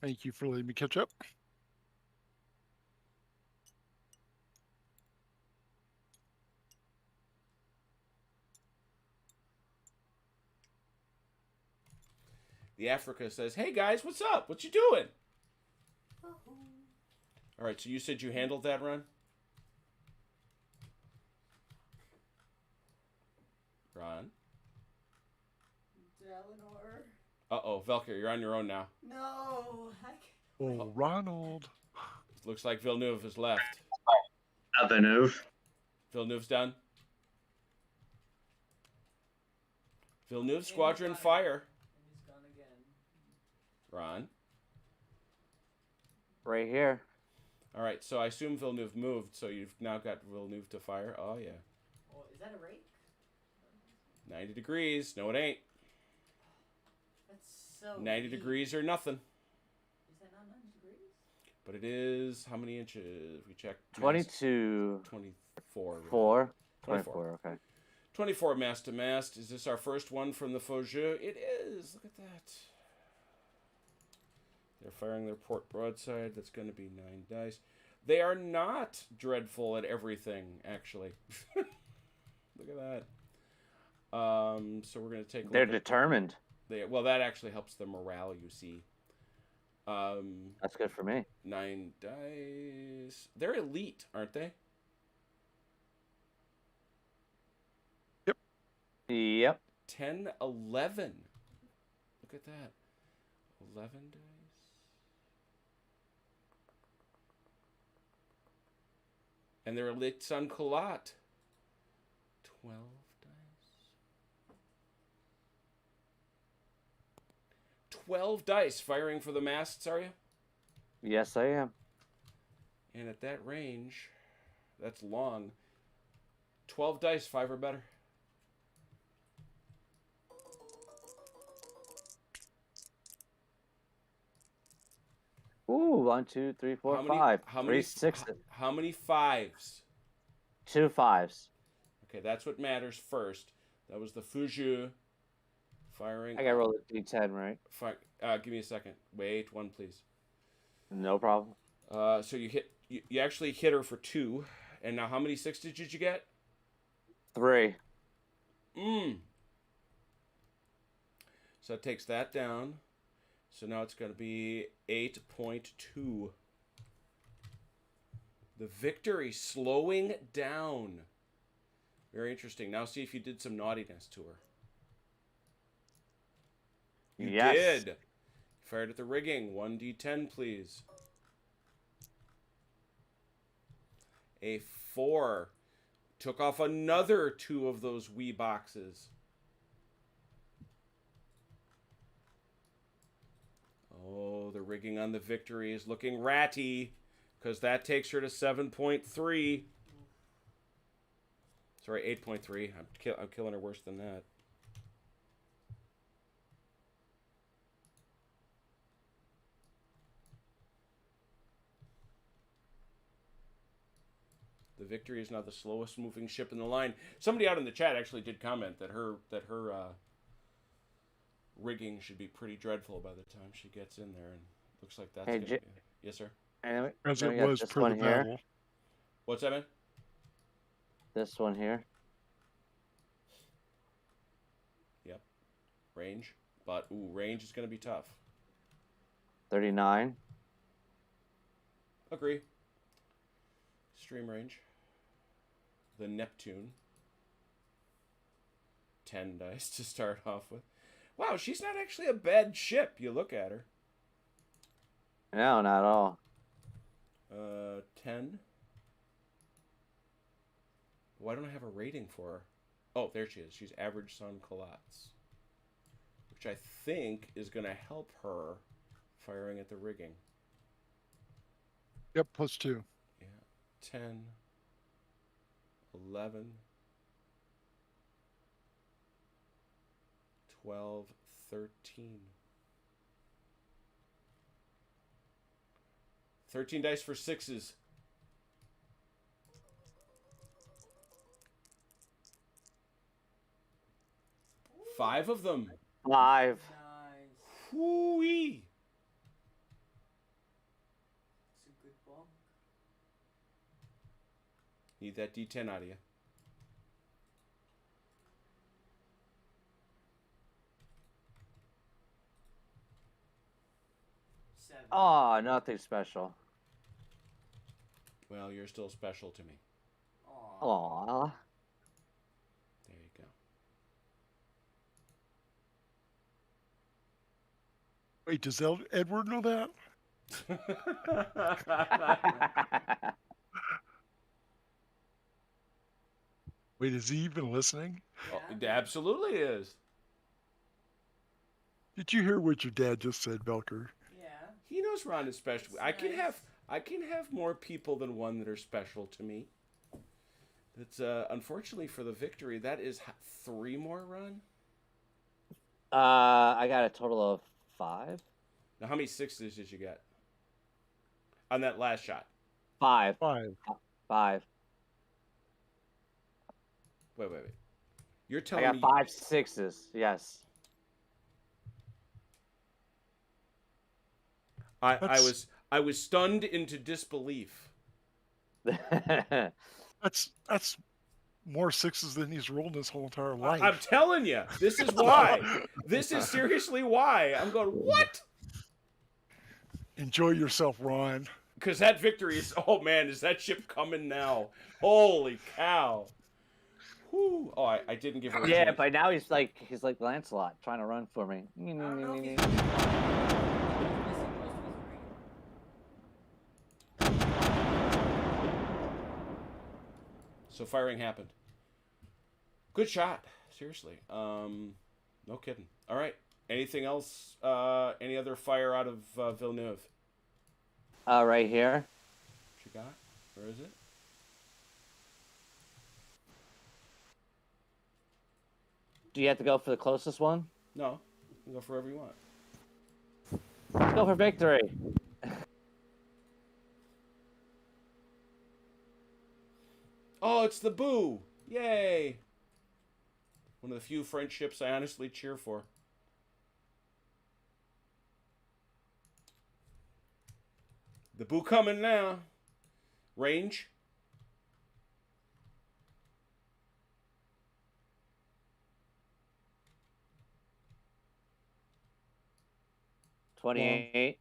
Thank you for letting me catch up. The Africa says, "Hey guys, what's up? What you doing?" All right, so you said you handled that run? Ron? Eleanor. Uh-oh, Velker, you're on your own now. No. Oh, Ronald. Looks like Villeneuve has left. Villeneuve. Villeneuve's done. Villeneuve, Squadron, fire. And he's gone again. Ron? Right here. All right, so I assume Villeneuve moved, so you've now got Villeneuve to fire. Oh, yeah. Oh, is that a rake? 90 degrees. No, it ain't. That's so 90 mean. degrees or nothing. Is that not 90 degrees? But it is, how many inches? We checked. 22. 24. Really. 4. 24. 24, okay. 24 mast to mast. Is this our first one from the faux jeu? It is. Look at that. They're firing their port broadside. That's going to be 9 dice. They are not dreadful at everything, actually. Look at that. So we're going to take. They're determined. Well, that actually helps the morale. You see. That's good for me. 9 dice. They're elite, aren't they? Yep. 10, 11. Look at that. 11 dice. And they're elite sans culotte. 12 dice. 12 dice firing for the masts, are you? Yes, I am. And at that range, that's long. 12 dice, 5 or better. Ooh, 1, 2, 3, 4, 5. How 3 many 6s. How many 5s? 2 5s. Okay, that's what matters first. That was the Fuju firing. I gotta roll a d10, right? Give me a second. Wait, 1, please. No problem. So you actually hit her for 2. And now how many 6 did you get? 3. So it takes that down. So now it's going to be 8.2. The victory slowing down. Very interesting. Now see if you did some naughtiness to her. You Yes. did. Fired at the rigging. 1d10, please. A 4. Took off another 2 of those wee boxes. Oh, the rigging on the victory is looking ratty, because that takes her to 7.3. Sorry, 8.3. I'm killing her worse than that. The victory is now the slowest moving ship in the line. Somebody out in the chat actually did comment that her rigging should be pretty dreadful by the time she gets in there, and looks like that's Hey, gonna be... Yes, sir. Anyway, As then it we got was this per one the here. battle. What's that, man? This one here. Yep. Range. But, ooh, range is going to be tough. 39. Agree. Stream range. The Neptune. 10 dice to start off with. Wow, she's not actually a bad ship. You look at her. No, not at all. 10. Why don't I have a rating for her? Oh, there she is. She's average sun culottes, which I think is going to help her firing at the rigging. Yep, +2. Yeah. 10, 11, 12, 13. 13 dice for sixes. Five of them. 5. Nice. Whoo-wee. It's a good ball. Need that D10 out of you. Seven. Oh, nothing special. Well, you're still special to me. Aw. Aw. There you go. Wait, does Edward know that? Wait, is he even listening? Oh, it absolutely is. Did you hear what your dad just said, Belker? Yeah. He knows Ron is special. That's nice. I can have more people than one that are special to me. That's unfortunately for the victory. That is 3 more, Ron. I got a total of 5. Now, how many sixes did you get on that last shot? 5. 5. 5. Wait. You're I telling got me 5 sixes. Yes. I was stunned into disbelief. That's more sixes than he's rolled his whole entire life. I'm telling you, this is why. This is seriously why. I'm going, what? Enjoy yourself, Ron. Because that victory is, oh man, is that ship coming now? Holy cow. Whew. Oh, I didn't give her a Yeah, chance. but now he's like Lancelot trying to run for me. I don't know if he's missing most of his ring. So firing happened. Good shot. Seriously. No kidding. All right. Anything else? Any other fire out of Villeneuve? Right here. What you got? Where is it? Do you have to go for the closest one? No. You can go for wherever you want. Let's go for victory. Oh, it's the Boo! Yay! One of the few French ships I honestly cheer for. The Boo coming now. Range. Long. 28.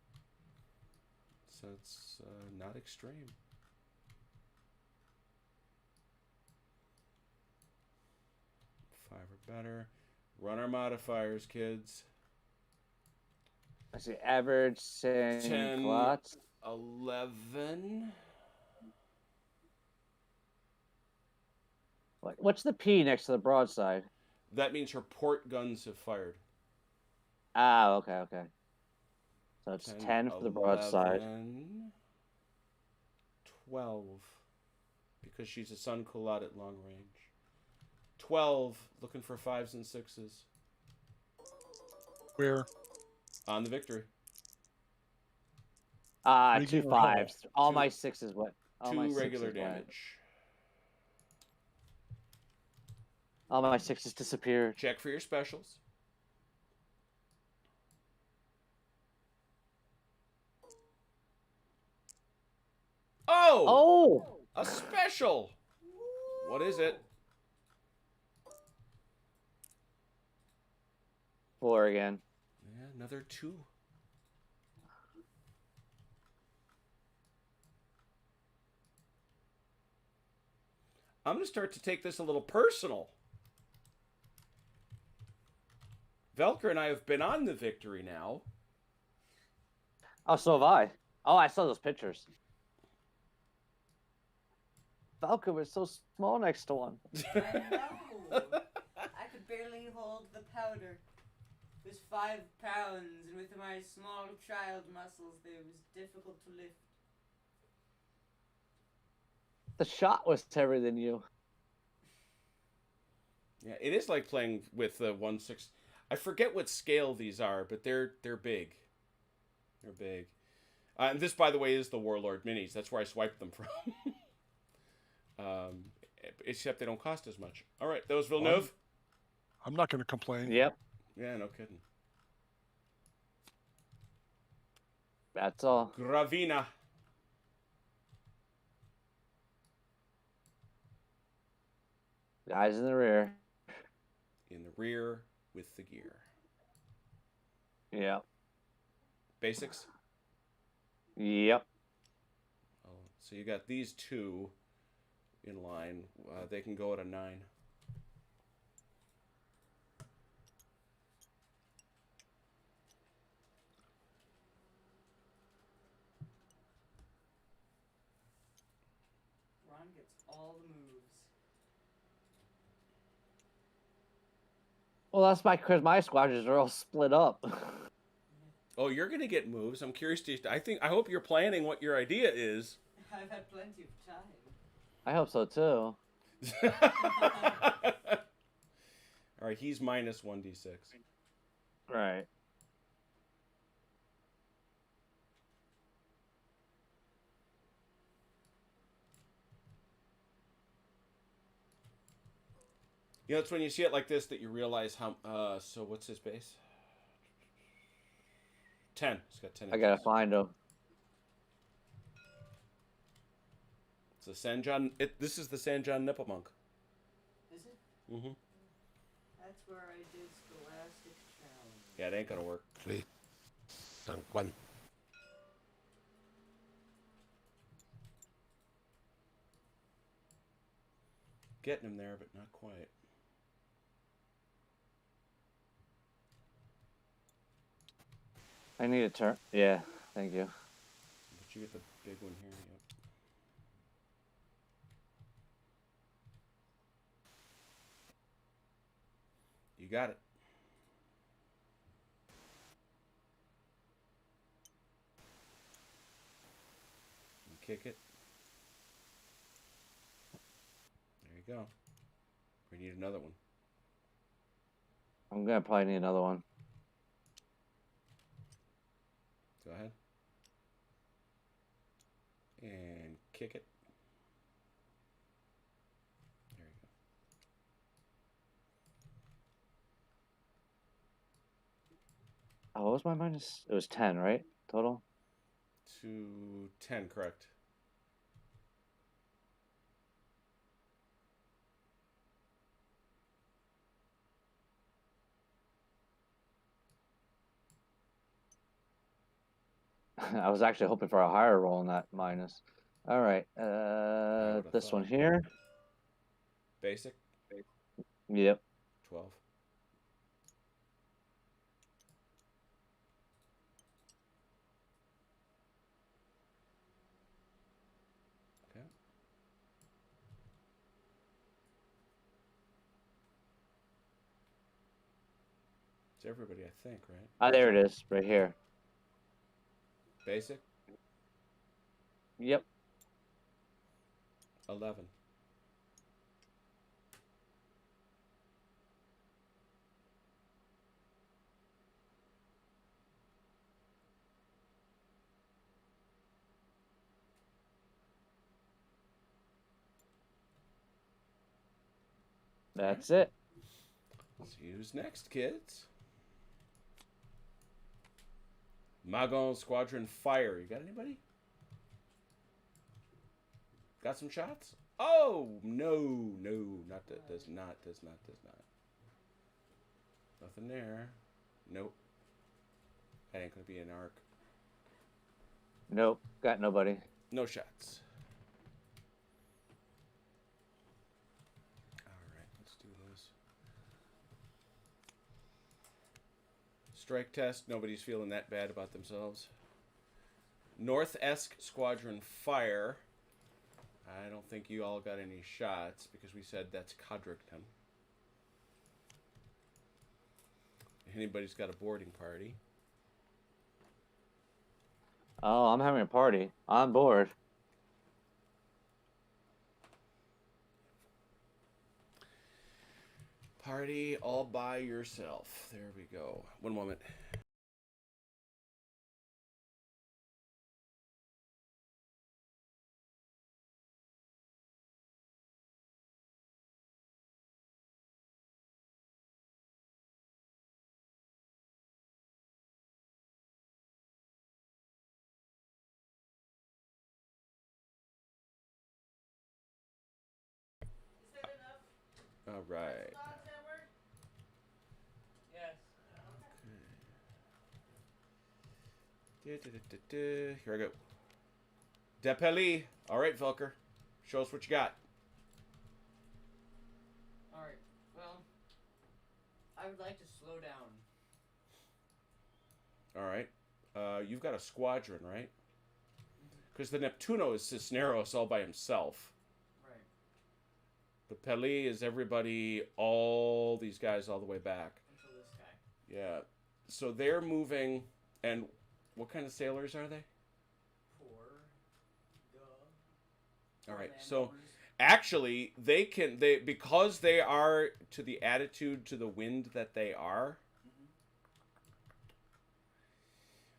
So it's not extreme. Five or better. Run our modifiers, kids. I see average 10, slots. 11. What's the P next to the broadside? That means her port guns have fired. Ah, okay. So it's 10, 10 for the broadside. 11, 12. Because she's a sun culotte at long range. 12. Looking for 5s and 6s. Where? On the victory. 2 Regular 5s. All Two- my 6s went. All my 2 sixes regular went. damage. All my 6s disappeared. Check for your specials. Oh! Oh! A special! What is it? 4 again. Yeah, another 2. I'm going to start to take this a little personal. Velker and I have been on the Victory now. Oh, so have I. Oh, I saw those pictures. Falcon was so small next to one. I know. I could barely hold the powder. It was 5 pounds, and with my small child muscles, it was difficult to lift. The shot was heavier than you. Yeah, it is like playing with the 1/6. I forget what scale these are, but they're big. They're big. And this, by the way, is the Warlord Minis. That's where I swiped them from. Except they don't cost as much. All right, that was Villeneuve. I'm not going to complain. Yep, Yeah, no kidding. that's all. Gravina. Guys in the rear. In the rear with the gear. Yep. Basics. Yep. Oh, so you got these two in line. They can go at a 9. Ron gets all the moves. Well, that's because my squadrons are all split up. Oh, you're gonna get moves. I'm curious to. I hope you're planning what your idea is. I've had plenty of time. I hope so too. All right, he's minus 1d6. Right. You know, it's when you see it like this that you realize how. So what's his base? 10. He's got 10. I gotta inches. find them. It's a San John. This is the San John Nipple-Monk. Is it? Mm-hmm. That's where I did Scholastic Challenge. Yeah, it ain't gonna work. 3, San Juan. Getting him there, but not quite. I need a turn. Yeah, thank you. But you get the big one here. Yep. You got it. You kick it. There you go. We need another one. I'm gonna probably need another one. Go ahead. And kick it. There you go. Oh, what was my minus? It was 10, right? Total? To 10, correct. I was actually hoping for a higher roll in that minus. All right. would've This one thought. here. Basic, Yep. 12. Okay. It's everybody, I think, right? Ah, there it is, right here. Basic, Yep. 11. That's it. Let's see who's next, kids. Magon Squadron Fire. You got anybody? Got some shots? Oh, no, not that. Does not. Nothing there. Nope. That ain't gonna be an arc. Nope. Got nobody. No shots. All right, let's do this. Strike test. Nobody's feeling that bad about themselves. North-esque Squadron fire. I don't think you all got any shots because we said that's Codrington. Anybody's got a boarding party. Oh, I'm having a party. On board. Party all by yourself. There we go. One moment. Is that enough? All right. Dogs at work? Yes. Here I go. Depeli. All right, Velker. Show us what you got. Alright, well, I would like to slow down. All right. You've got a squadron, right? Because the Neptuno is Cisneros all by himself. Right. The Peli is everybody, all these guys all the way back. Until this guy. Yeah. So they're moving, and what kind of sailors are they? Poor. Duh. All right. Land So owners. actually, because they are to the attitude to the wind that they are.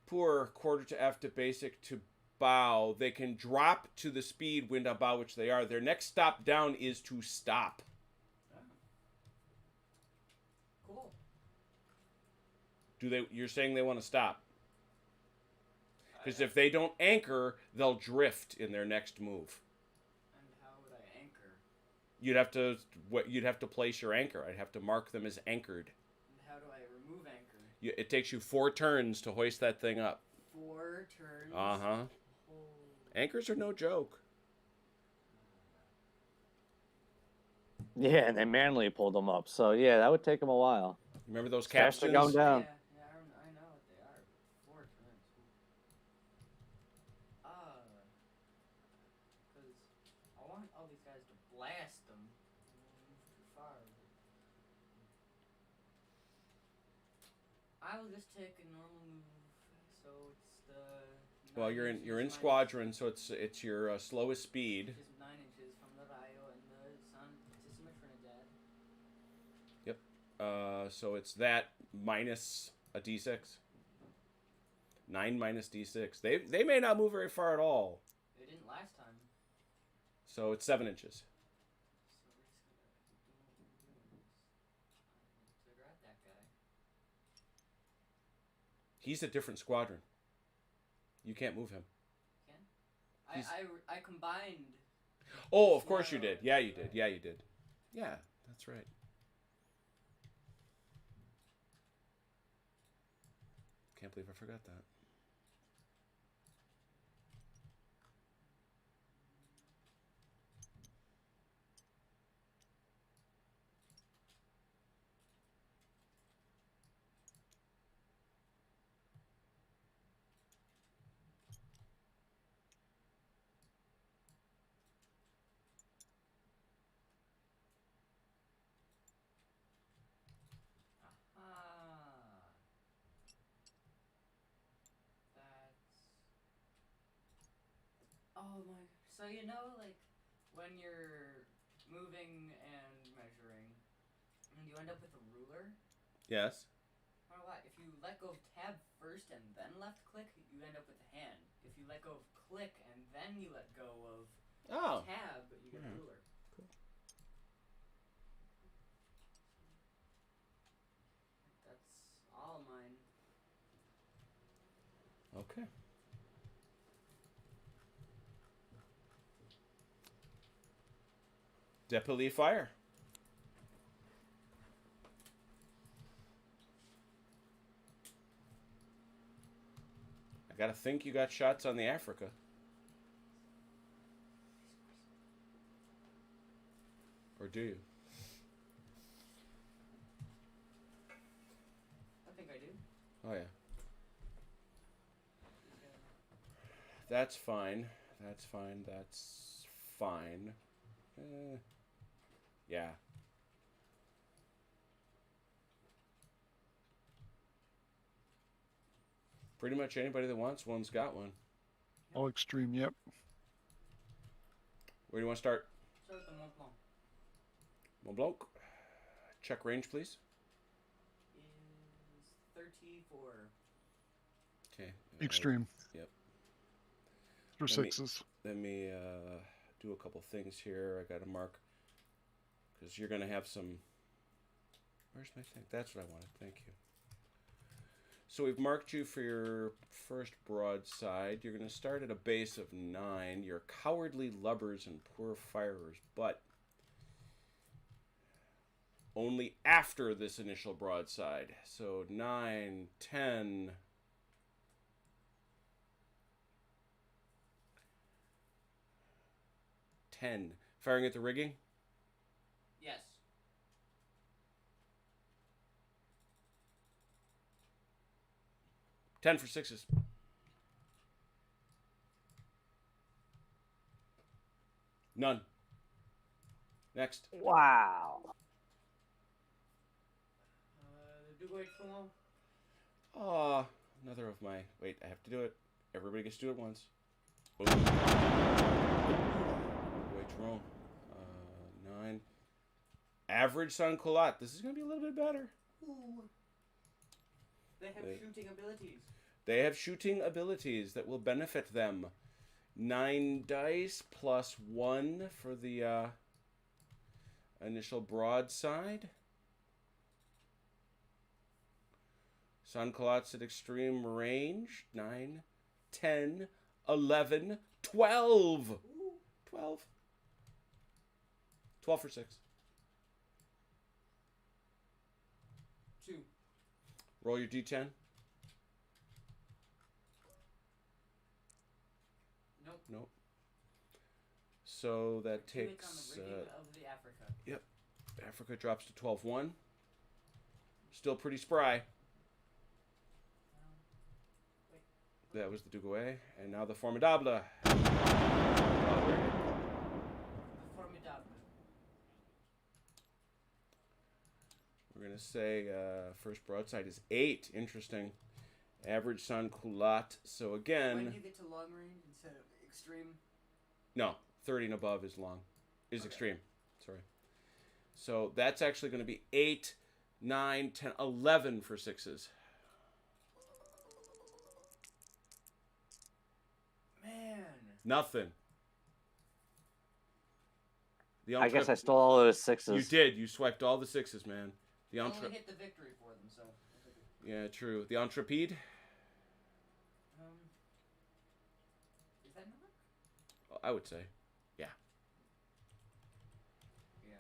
Poor quarter to F to basic to bow. They can drop to the speed wind on bow, which they are. Their next stop down is to stop. Oh. Cool. You're saying they want to stop? Because if they don't anchor, they'll drift in their next move. And how would I anchor? You'd have to place your anchor. I'd have to mark them as anchored. And how do I remove anchor? It takes you 4 turns to hoist that thing up. 4 turns? Uh-huh. Holy. Anchors are no joke. Yeah, and they manually pulled them up. So yeah, that would take them a while. Remember those Faster capstans? going down. Yeah, I know what they are. 4 turns. Because I want all these guys to blast them. I don't wanna move too far. I will just take a normal move. So it's the. Well, 9 you're in inches squadron, so it's your slowest speed. Which is 9 inches from the Rayo and the Santissima Trinidad. So it's that minus a d6. 9 minus d6. They may not move very far at all. They didn't last time. So it's 7 inches. So we're just gonna do what we're doing. To grab that guy. He's a different squadron. You can't move him. Can? I combined. Oh, of course you did. Yeah, you did. Yeah, you did. Yeah, that's right. Can't believe I forgot that. Oh my. So you know, like, when you're moving and measuring, and you end up with a ruler? Yes. I don't know why. If you let go of tab first and then left click, you end up with a hand. If you let go of click and then you let go of tab, you get a ruler. Cool. That's all mine. Okay. Deputy fire. I gotta think you got shots on the Africa. Or do you? I think I do. Oh yeah. That's fine. That's fine. That's fine. Yeah. Pretty much anybody that wants one's got one. All extreme, yep. Where do you want to start? Start the Mont Blanc. Mont Blanc. Check range, please. Is 34. Okay. Extreme. Yep. For Let me- sixes. Let me do a couple things here. I got to mark because you're going to have some. Where's my thing? That's what I wanted. Thank you. So we've marked you for your first broadside. You're going to start at a base of 9. You're cowardly lubbers and poor firers, but only after this initial broadside. So 9, 10. 10. Firing at the rigging? Yes. Ten for sixes. None. Next. Wow. The Dugout Toulon. Ah, another of my. Wait, I have to do it. Everybody gets to do it once. Boom. Wait, wrong. 9. Average Sun Collat. This is going to be a little bit better. Ooh. They have shooting abilities. They have shooting abilities that will benefit them. 9 dice plus 1 for the initial broadside. Sun Collat's at extreme range. 9, 10, 11, 12. Ooh. 12. 12 for 6. 2. Roll your d10. Nope. Nope. So that Two hits takes. on the rigging of the Africa. Yep. Africa drops to 12-1. Still pretty spry. Wait. That was the Dugouet. And now the Formidable. The Formidable. We're going to say first broadside is 8. Interesting. Average Sun Culotte. So When again, do you get to long range instead of extreme? no, 30 and above is long. Is Okay. extreme. Sorry. So that's actually going to be 8, 9, 10, 11 for sixes. Man. Nothing. The I guess I Entrep- stole all those sixes. You did. You swiped all the sixes, man. The I Entre- only hit the victory for them, so. I'll take it. Yeah, true. The Intrepide. Is that not? I would say. Yeah. Yeah.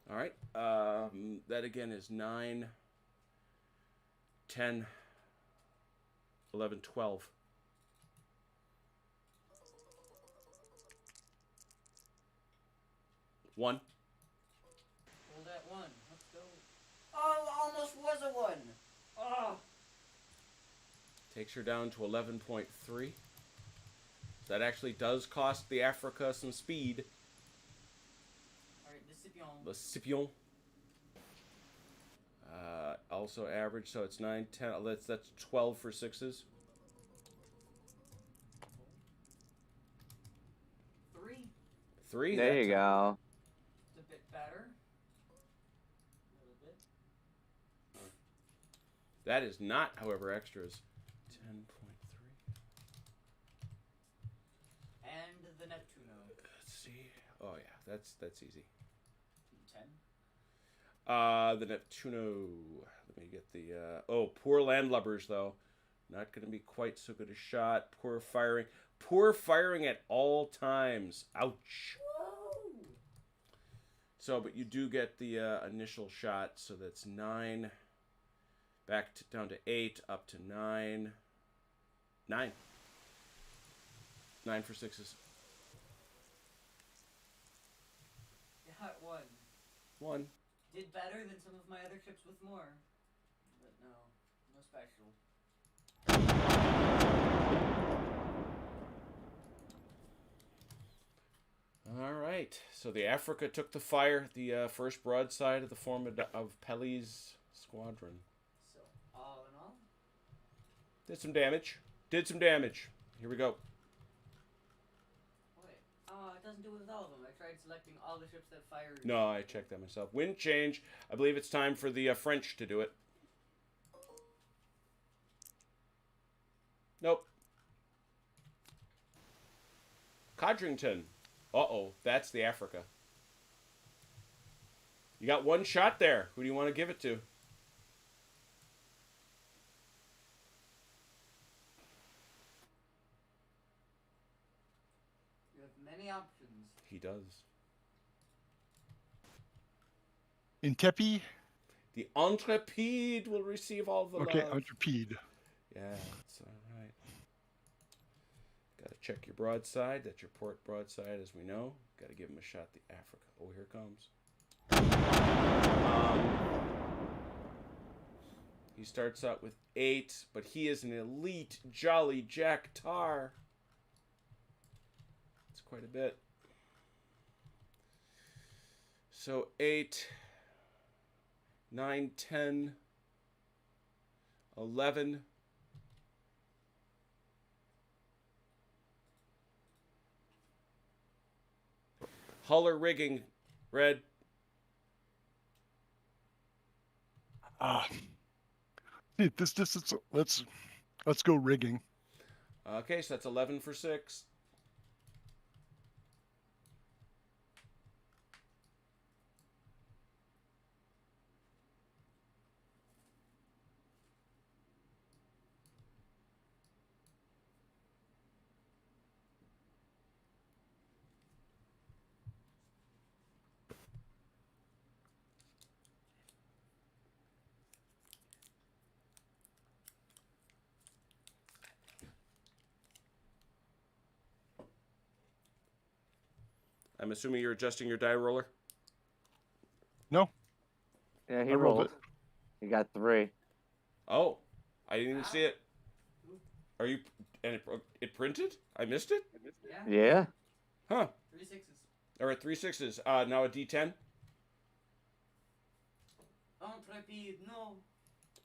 All right. That again is 9, 10, 11, 12. One. Hold that 1. Let's go. Oh, almost was a 1. Oh. Takes her down to 11.3. That actually does cost the Africa some speed. Alright, the Scipion. Le Scipion. Also average, so it's 9, 10. That's 12 for sixes. 3. 3. There you go. It's a bit better. A little bit. That is not, however, extras. 10.3. And the Neptuno. Let's see. Oh yeah, that's easy. 10. The Neptuno. Let me get the. Poor landlubbers though. Not going to be quite so good a shot. Poor firing. Poor firing at all times. Ouch. Whoa! So, but you do get the initial shot. So that's 9. Back to, down to 8. Up to 9. 9. 9 for sixes. Got 1. 1. did better than some of my other ships with more. But no special. All right. So the Africa took the fire. The first broadside of the form of Pelly's squadron. So all in all, Did some damage. Did some damage. Here we go. wait. It doesn't do it with all of them. I tried selecting all the ships that fired. No, I checked that myself. Wind change. I believe it's time for the French to do it. Nope. Codrington. Uh-oh. That's the Africa. You got one shot there. Who do you want to give it to? You have many options. He does. Intepi. The Intrepide will receive all the Okay, love. Intrepide. Yeah, that's all right. Got to check your broadside. That's your port broadside, as we know. Got to give him a shot. The Africa. Oh, here it comes. He starts out with 8, but he is an elite Jolly Jack Tar. It's quite a bit. So 8, 9, 10, 11. Hull or rigging, Red. This distance. Let's go rigging. Okay, so that's 11 for 6. I'm assuming you're adjusting your die roller. No, Yeah, he I rolled rolled. it. He got 3. Oh, I didn't even see it. Are you? And it printed? I missed it. Yeah. Yeah. Huh? 3 6s. All right, 3 6s. Now a D10. Intrépide, no.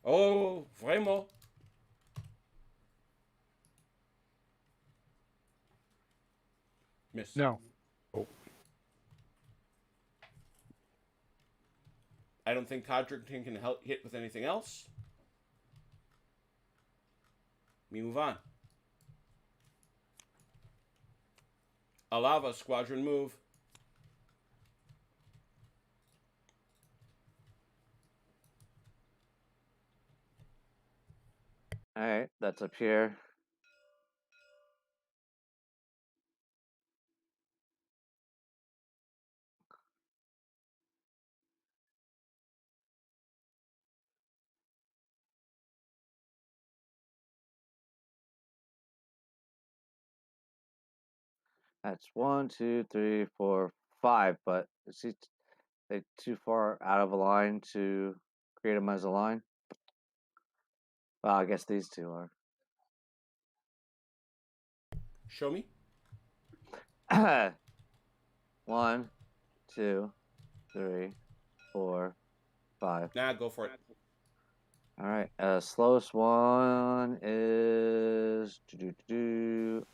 Oh, vraiment? Miss. No. I don't think Codrington can hit with anything else. We move on. Alava squadron move. All right, that's up here. That's 1, 2, 3, 4, 5. But is he they too far out of a line to create them as a line? Well, I guess these two Show me. are. 1, 2, 3, 4, 5. Nah, go for it. All right. Slowest one is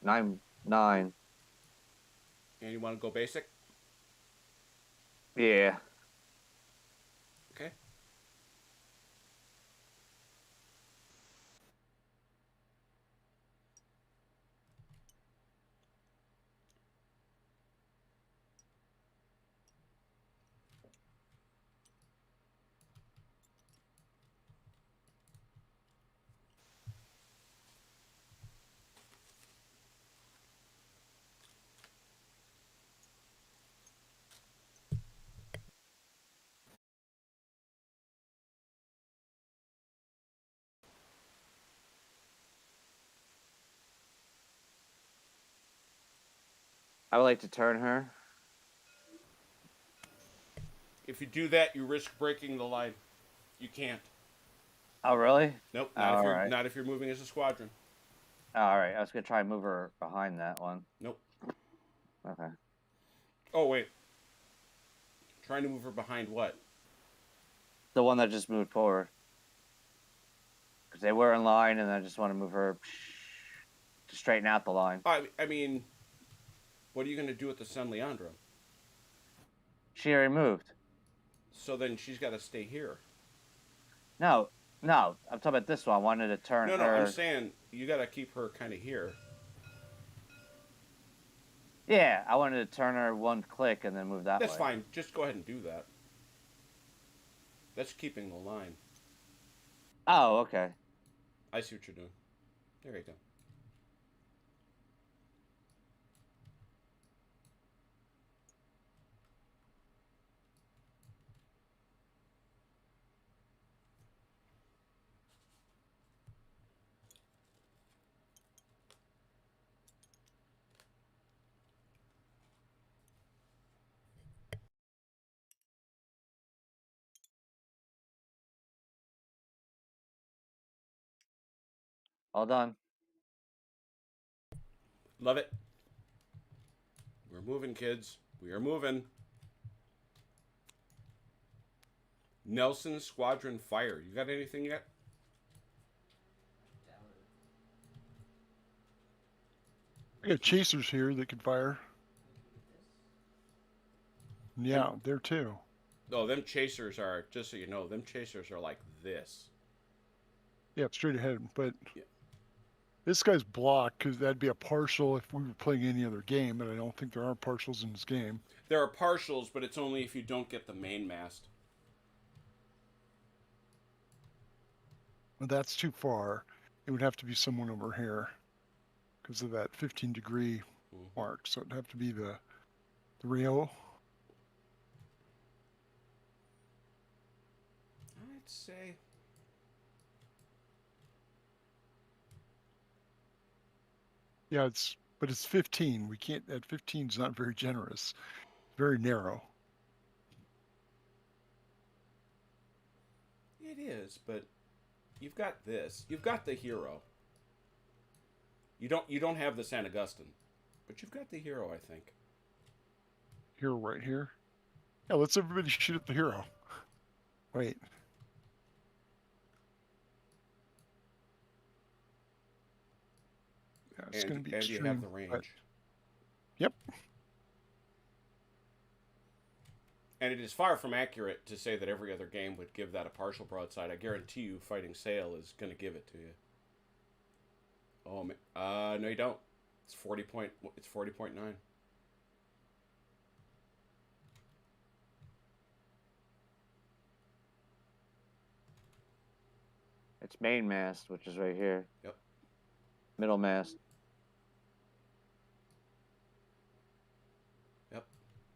9. 9. And you want to go basic? Yeah. Okay. I would like to turn her. If you do that, you risk breaking the line. You can't. Oh, really? Nope. All right. Not if you're moving as a squadron. All right. I was gonna try and move her behind that one. Nope. Okay. Oh wait. Trying to move her behind what? The one that just moved forward. Because they were in line, and I just want to move her to straighten out the line. I mean, what are you going to do with the San Leandro? She already moved. So then she's got to stay here. No, I'm talking about this one. I wanted to turn No, her. I'm saying you got to keep her kind of here. Yeah, I wanted to turn her one click and then move that That's way. fine. Just go ahead and do that. That's keeping the line. Oh, okay. I see what you're doing. There you go. All done. Love it. We're moving, kids. We are moving. Nelson Squadron Fire. You got anything yet? I got chasers here that can fire. Yeah, there too. No, them chasers are, just so you know, them chasers are like this. Yeah, straight ahead. But Yeah. this guy's blocked because that'd be a partial if we were playing any other game, but I don't think there are partials in this game. There are partials, but it's only if you don't get the main mast. Well, that's too far. It would have to be someone over here because of that 15-degree mark. So it'd have to be the Rio. I'd say. Yeah, but it's 15. We can't. At 15 is not very generous. Very narrow. It is, but you've got this. You've got the hero. You don't have the San Augustine, but you've got the hero, I think. Hero right here. Yeah, let's everybody shoot at the hero. Wait. Yeah, it's going to be and extreme. you have the range. But... Yep. And it is far from accurate to say that every other game would give that a partial broadside. I guarantee you, Fighting Sail is going to give it to you. Oh man, no, you don't. It's 40.9. It's main mast, which is right here. Yep. Middle mast. Yep.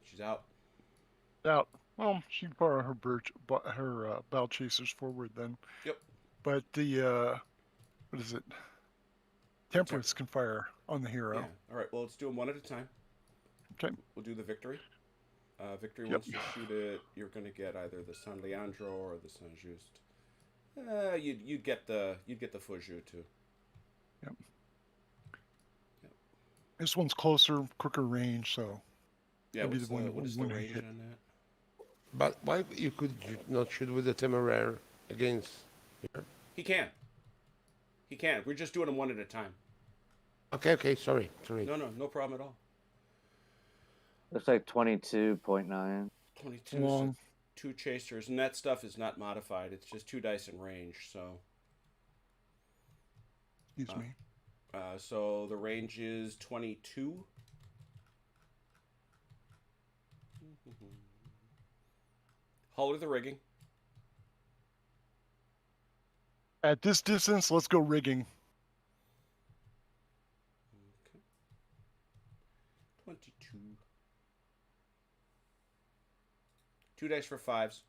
She's out. Out. Well, she can fire her bow chasers forward then. Yep. But the what is it? Temperance can fire on the hero. Yeah. All right. Well, let's do them one at a time. Okay. We'll do the Victory. Victory wants to shoot it. You're going to get either the San Leandro or the San Just. You'd get the Fujou too. Yep. This one's closer, quicker range, so Yeah. maybe the one What is the one range hit. on that? But why you could not shoot with the Temeraire against here? He can. He can. We're just doing them one at a time. Okay, sorry. No problem at all. Looks like 22.9. 22, Long. so 2 chasers, and that stuff is not modified. It's just 2 dice in range, so. Excuse me. So the range is 22. Hull of the rigging. At this distance, let's go rigging. Okay. 22. 2 dice for 5s.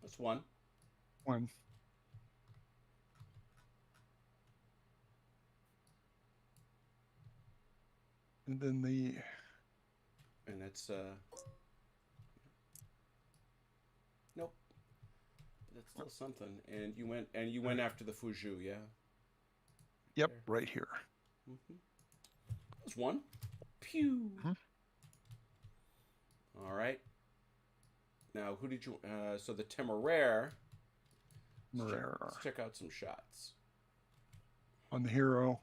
That's 1. One. And then the And that's nope. That's still something. And you went after the Fuju, yeah. Yep, There. right here. That's one. Pew. All right. Now, who did you? So the Temeraire. Let's check out some shots. On the hero.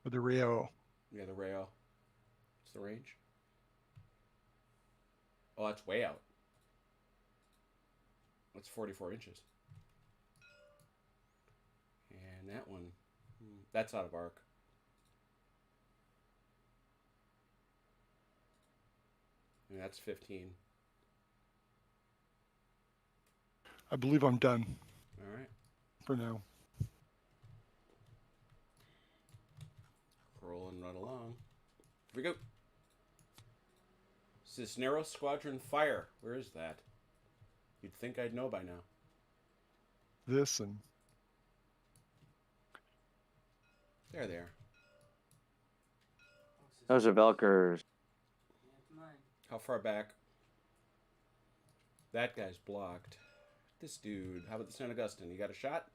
Or the Rio. Yeah, the Rayo. What's the range? Oh, that's way out. That's 44 inches. And that one, that's out of arc. And that's 15. I believe I'm done All right. for now. Rolling right along. Here we go. Cisneros Squadron Fire. Where is that? You'd think I'd know by now. This and There they are. Those are Velkers. Yeah, it's mine. How far back? That guy's blocked. This dude. How about the St. Augustine? You got a shot?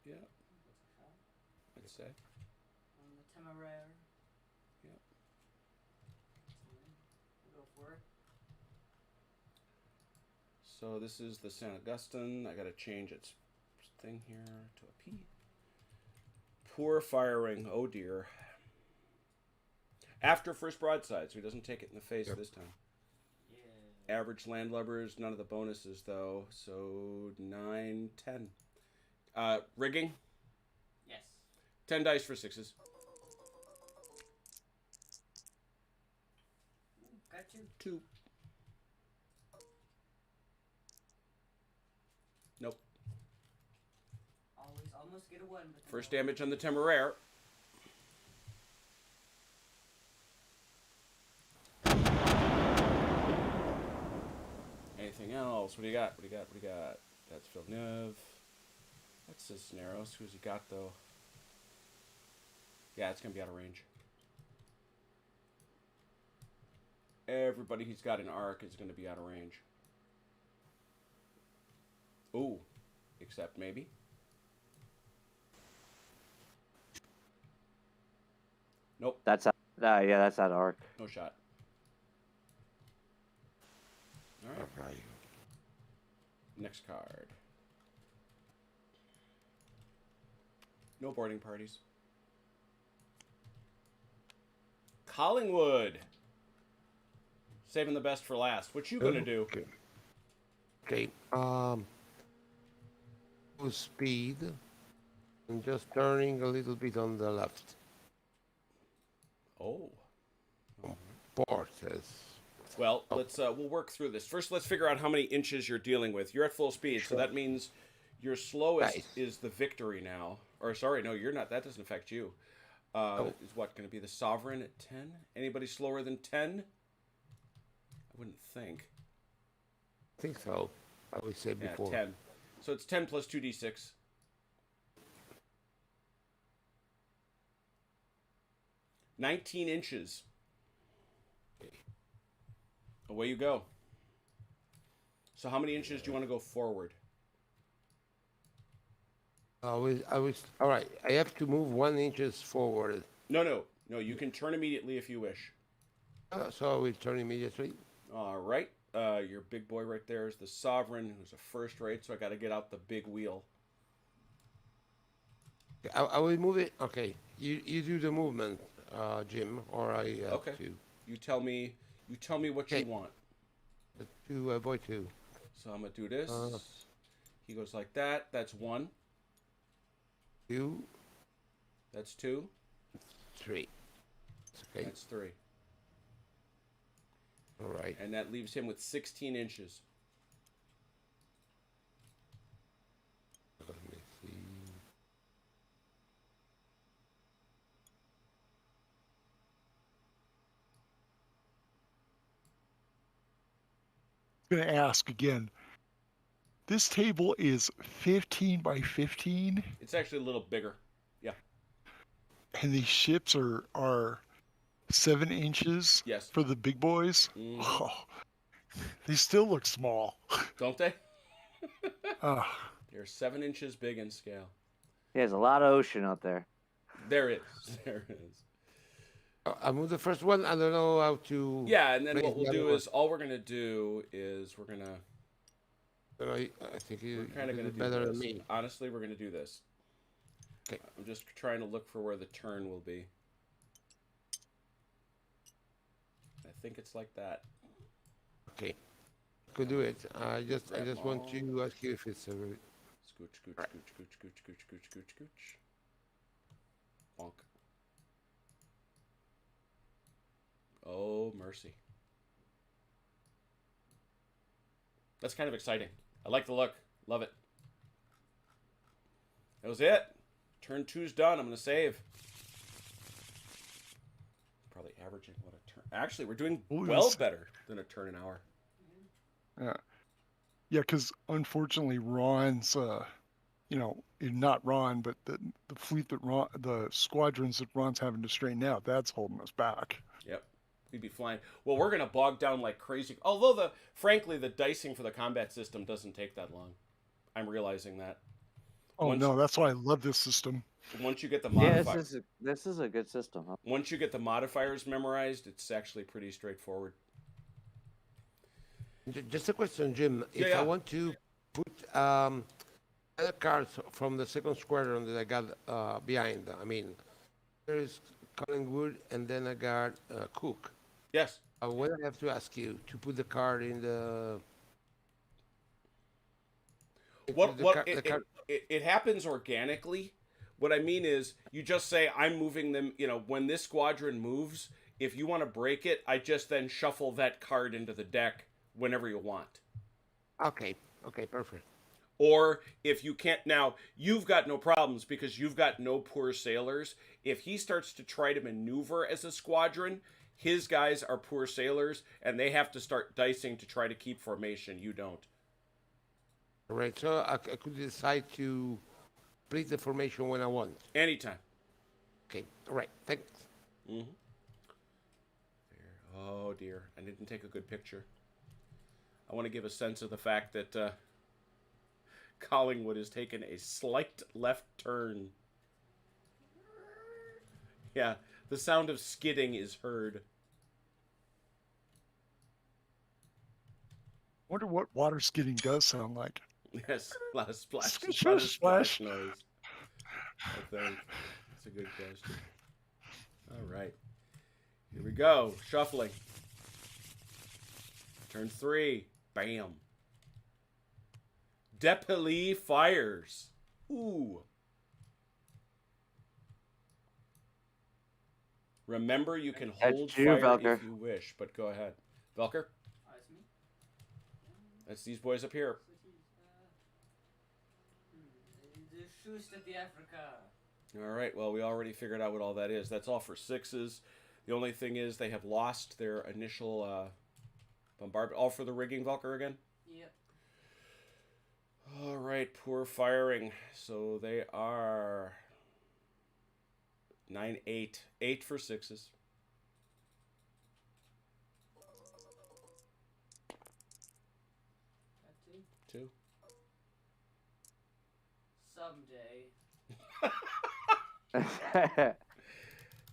Yeah, I'd say. On the Temeraire. Yep. We'll go for it. So this is the St. Augustine. I gotta change its thing here to a P. Poor firing. Oh dear. After first broadside, so he doesn't take it in the face this time. Yeah. Average landlubbers, none of the bonuses though. So 9, 10. Rigging. Yes. 10 dice for 6s. Ooh, got you. 2. Nope. Always almost get a 1, but First damage on the Temeraire. Anything else? What do you got? What do you got? What do you got? That's Villeneuve. That's Cisneros. Who's he got, though? Yeah, it's going to be out of range. Everybody he's got in arc is going to be out of range. Ooh. Except maybe. Nope. That's yeah, that's that arc. No shot. All right. Right. Next card. No boarding parties. Collingwood. Saving the best for last. What you gonna do? Okay. Okay. Full speed and just turning a little bit on the left. Oh. Port says. Well, let's we'll work through this. First, let's figure out how many inches you're dealing with. You're at full speed, so that means your slowest Nice. is the Victory now. Or sorry, no, you're not. That doesn't affect you. Is what going to be the Sovereign at 10? Anybody slower than 10? I wouldn't think. I think so. I would say Yeah, before. 10. So it's 10 plus 2d6. $19 inches. Away you go. So how many inches do you want to go forward? I was all right. I have to move 1 inches forward. No. You can turn immediately if you wish. So I will turn immediately. All right. Your big boy right there is the Sovereign, who's a first rate, so I got to get out the big wheel. I will move it. Okay. You do the movement, Jim, or I have Okay. to. You tell me what you Okay. want. To avoid 2. So I'm going to do this. He goes like that. That's 1. 2, That's 2. 3. Okay. That's 3. All right. And that leaves him with 16 inches. Let me see. I'm going to ask again. This table is 15 by 15. It's actually a little bigger. Yeah. And these ships are 7 inches Yes. for the big boys. Mhm. Oh, they still look small. Don't they? Ah, They're 7 inches big in scale. There's a lot of ocean out there. There is. There is. I moved the first one. I don't know how to. Yeah, and then place what we'll the other do one. is all we're gonna do is we're gonna But I think you kind of did gonna it do better this. than me. Honestly, we're gonna do this. Okay. I'm just trying to look for where the turn will be. I think it's like that. Okay, could do it. I just want Grab to ask you if it's a. Scooch, scooch, scooch, scooch, scooch, scooch, scooch, scooch, scooch. Bonk. Oh, mercy. That's kind of exciting. I like the look. Love it. That was it. Turn 2's done. I'm going to save. Probably averaging what a turn. Actually, we're doing well better than a turn an hour. yeah, yeah. Because unfortunately, Ron's, not Ron, but the fleet that the squadrons that Ron's having to straighten out, that's holding us back. Yep. We'd be flying. Well, we're going to bog down like crazy. Although, frankly, the dicing for the combat system doesn't take that long. I'm realizing that. Oh no, that's why I love this system. Once you get the Yeah, modifiers, this is a good system. Huh? once you get the modifiers memorized, it's actually pretty straightforward. Just a question, Jim. If Yeah. I want to put other cards from the second squadron that I got behind, I mean, there's Collingwood and then I got Cook. Yes. What I have to ask you to put the card in the. It happens organically. What I mean is, you just say, I'm moving them, when this squadron moves, if you want to break it, I just then shuffle that card into the deck whenever you want. Okay, perfect. Or if you can't, now, you've got no problems because you've got no poor sailors. If he starts to try to maneuver as a squadron, his guys are poor sailors, and they have to start dicing to try to keep formation. You don't. Right, so I could decide to complete the formation when I want. Anytime. Okay, all right, thanks. Mm-hmm. Oh, dear. I didn't take a good picture. I want to give a sense of the fact that Collingwood has taken a slight left turn. Yeah, the sound of skidding is heard. Wonder what water skidding does sound like. Yes, a lot of splash, Splash, a lot of splash. splash noise. I think that's a good question. All right, here we go. Shuffling. Turn 3. Bam. Depilly fires. Ooh. Remember, you can hold you, fire Velker. if you wish, but go ahead. Velker? It's me. That's these boys up here. The Schoost of the Africa. All right, well, we already figured out what all that is. That's all for 6s. The only thing is they have lost their initial bombardment. All for the rigging, Velker, again? Yep. All right, poor firing. So they are 9, 8. 8 for 6s. That 2. Someday.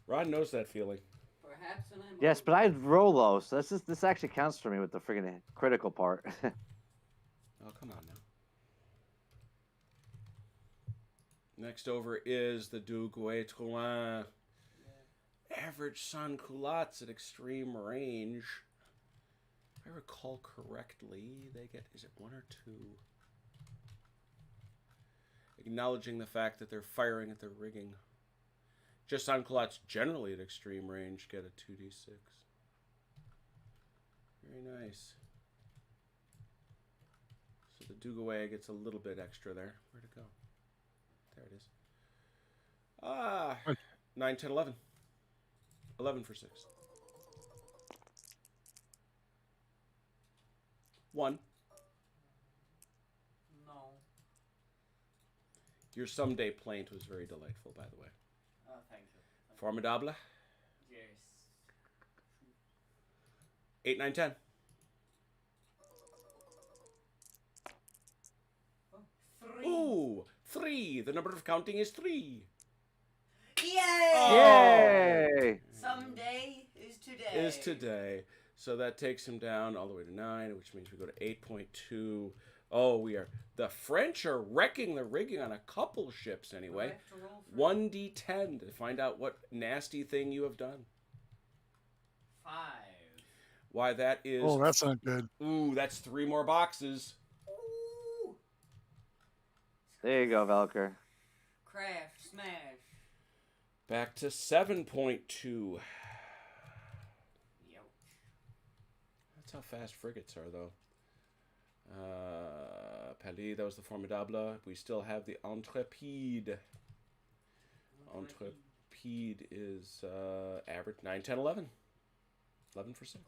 Ron knows that feeling. Perhaps when I'm Yes, but I roll low, so this actually counts for me with the friggin' critical part. Oh, come on now. Next over is the Duguay Toulon. Average Sun Culottes at extreme range. If I recall correctly, they get, is it 1 or 2? Acknowledging the fact that they're firing at their rigging. Just Sun Culottes generally at extreme range get a 2d6. Very nice. So the Duguay gets a little bit extra there. Where'd it go? There it is. 9, 10, 11. 11 for 6. 1. No. Your someday plaint was very delightful, by the way. Oh, thank you. Formidable. Yes. 8, 9, 10. Oh, 3. Ooh, 3. The number of counting is 3. Yay! Oh. Yay! Someday is today. Is today. So that takes him down all the way to 9, which means we go to 8.2. Oh, we are. The French are wrecking the rigging on a couple ships anyway. Do I have to roll for 1d10 to find out what nasty thing you have done. 5. Why that is. Oh, that's not good. Ooh, that's 3 more boxes. Ooh. There you go, Velker. Crash, smash. Back to 7.2. Yep. That's how fast frigates are, though. Palais, that was the Formidable. We still have the Intrépide. Intrépide is average 9, 10, 11. 11 for 6.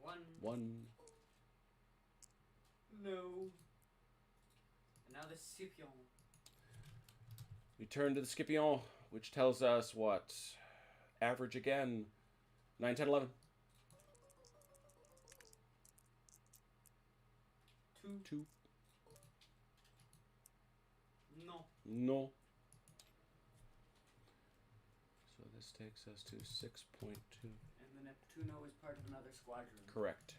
1. 1. No. And now the Scipion. We turn to the Scipion, which tells us what? Average again. 9, 10, 11. 2. 2. No. No. So this takes us to 6.2. And the Neptuno is part of another squadron. Correct.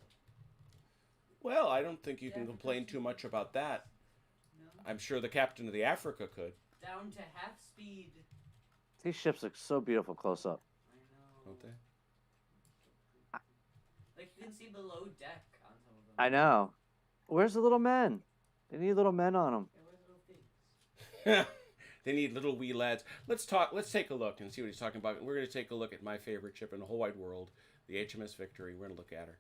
So, Well, I don't think you can Yeah, complain too much about that. no. I'm sure the captain of the Africa could. Down to half speed. These ships look so beautiful close up. I know. Don't they? Like you can see below deck on some of them. I know. Where's the little men? They need little men on them. Yeah, where's little pigs? They need little wee lads. Let's take a look and see what he's talking about. We're going to take a look at my favorite ship in the whole wide world, the HMS Victory. We're going to look at her.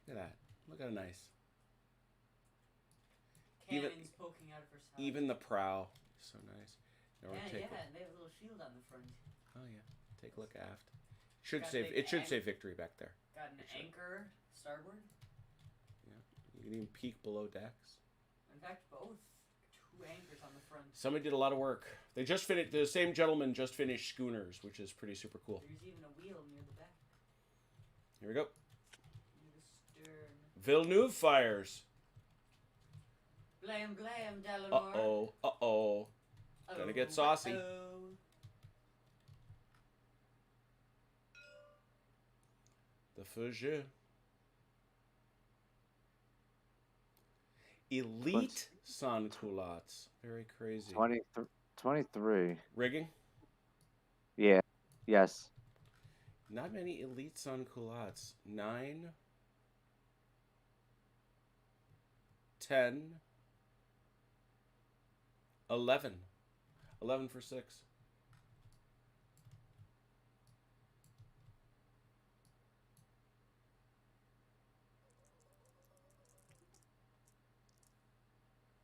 Look at that. Look at how nice. Cannons poking out of her side. Even the prow is so nice. Now we're Yeah, gonna take and they have a little shield on the front. Oh yeah. Take a look aft. Should Got say big it should anch- say Victory back there. Got an anchor starboard. You can even peek below decks. In fact, both. 2 anchors on the front. Somebody did a lot of work. They just finished. The same gentleman just finished schooners, which is pretty super cool. There's even a wheel near the back. Here we go. Near the stern. Villeneuve fires. Blam blam, Uh Delamore. oh. Uh oh. Gonna get saucy. Uh-oh. The feu jeu. Elite sans culottes. Very crazy. 23. Rigging. Yeah. Yes. Not many elite sans culottes. 9. 10. 11. 11 for 6.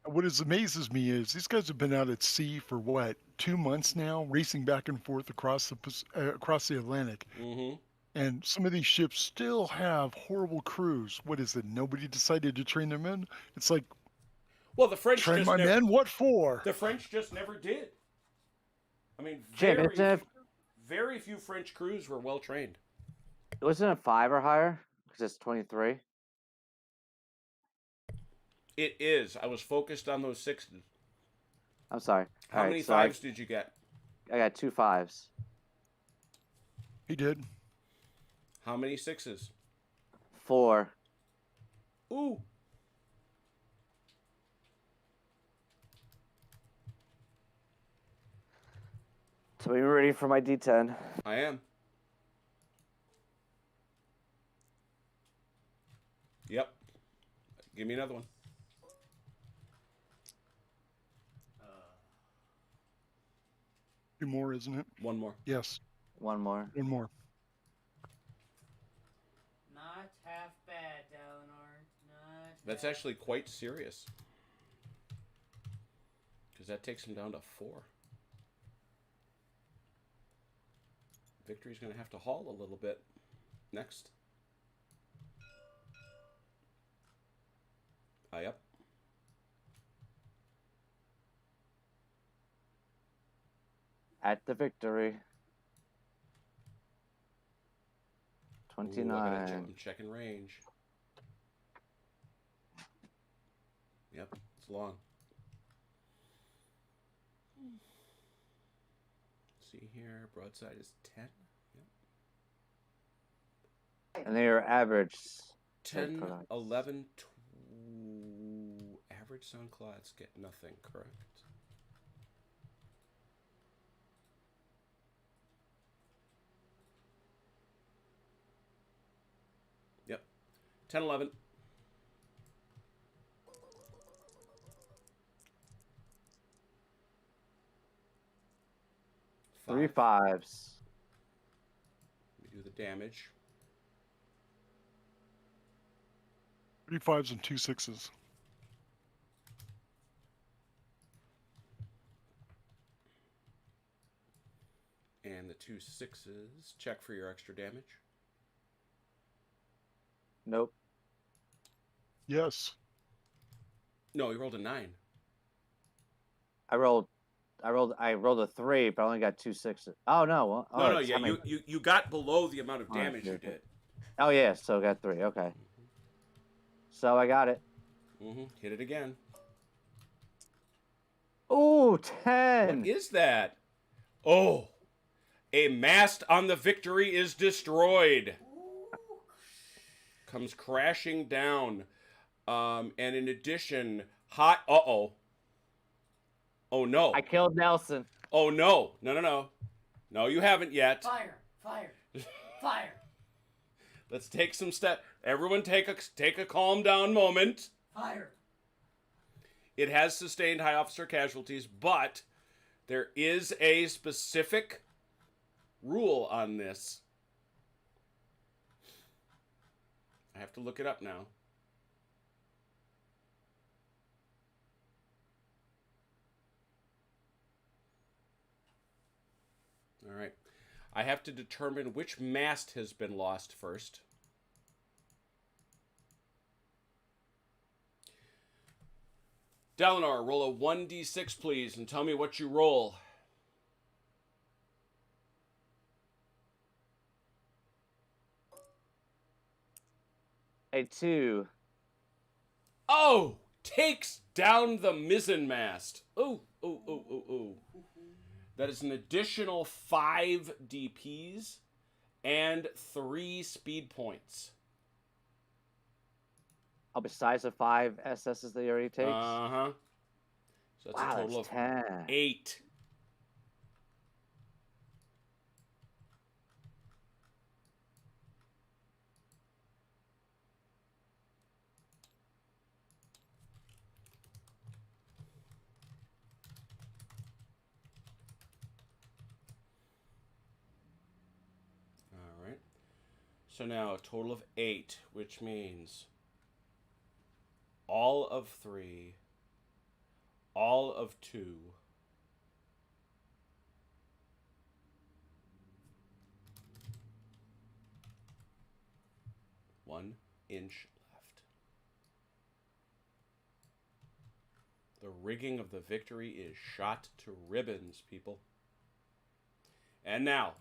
What amazes me is these guys have been out at sea for what, 2 months now, racing back and forth across the Atlantic, Mm-hmm. and some of these ships still have horrible crews. What is it? Nobody decided to train their men. It's like, Well, the French train just my never, men. What for? The French just never did. I mean, Jim, very few French crews were well trained. wasn't it 5 or higher? Because it's 23. It is. I was focused on those 6s. I'm sorry. How All right, many so 5s did you get? I got 2 5s. He did. How many 6s? 4. Ooh. So are you ready for my D10? I am. Yep. Give me another one. Two more, isn't it? One more. Yes. One more. One more. Not half bad, Dalinar. Not That's half actually quite serious. Because that takes him down to 4. Victory's going to have to haul a little bit. Next. Yep. At the victory. Ooh, I gotta 29. I'm checking range. Yep, it's long. See here, broadside is 10. Yep. And they are average. 10, products. 11, average sunclots get nothing, correct? Yep. 10, 11. Three Five. fives. We do the damage. 3 5s and 2 6s. And the 2 6s. Check for your extra damage. Nope. Yes. No, he rolled a 9. I rolled a 3, but I only got 2 6s. Oh no. Oh, No, it's yeah, how many- you got below the amount of Oh, damage you okay. did. Oh yeah, so I got 3. Okay. So I got it. Hit it again. Ooh, 10. What is that? Oh, a mast on the Victory is destroyed. Comes crashing down. And in addition, hot. Oh no. I killed Nelson. Oh no. No. No, you haven't yet. Fire! Fire! Fire! Let's take some steps. Everyone take a calm down moment. Fire! It has sustained high officer casualties, but there is a specific rule on this. I have to look it up now. All right. I have to determine which mast has been lost first. Dalinar, roll a 1d6, please, and tell me what you roll. A 2. Oh! Takes down the mizzen mast. Ooh. That is an additional 5 DPs and 3 speed points. Oh, besides the 5 SSs that he already takes. Uh-huh. So that's Wow, a total that's of 10. 8. All right. So now a total of 8, which means all of 3, all of 2, 1 inch left. The rigging of the Victory is shot to ribbons, people. And now,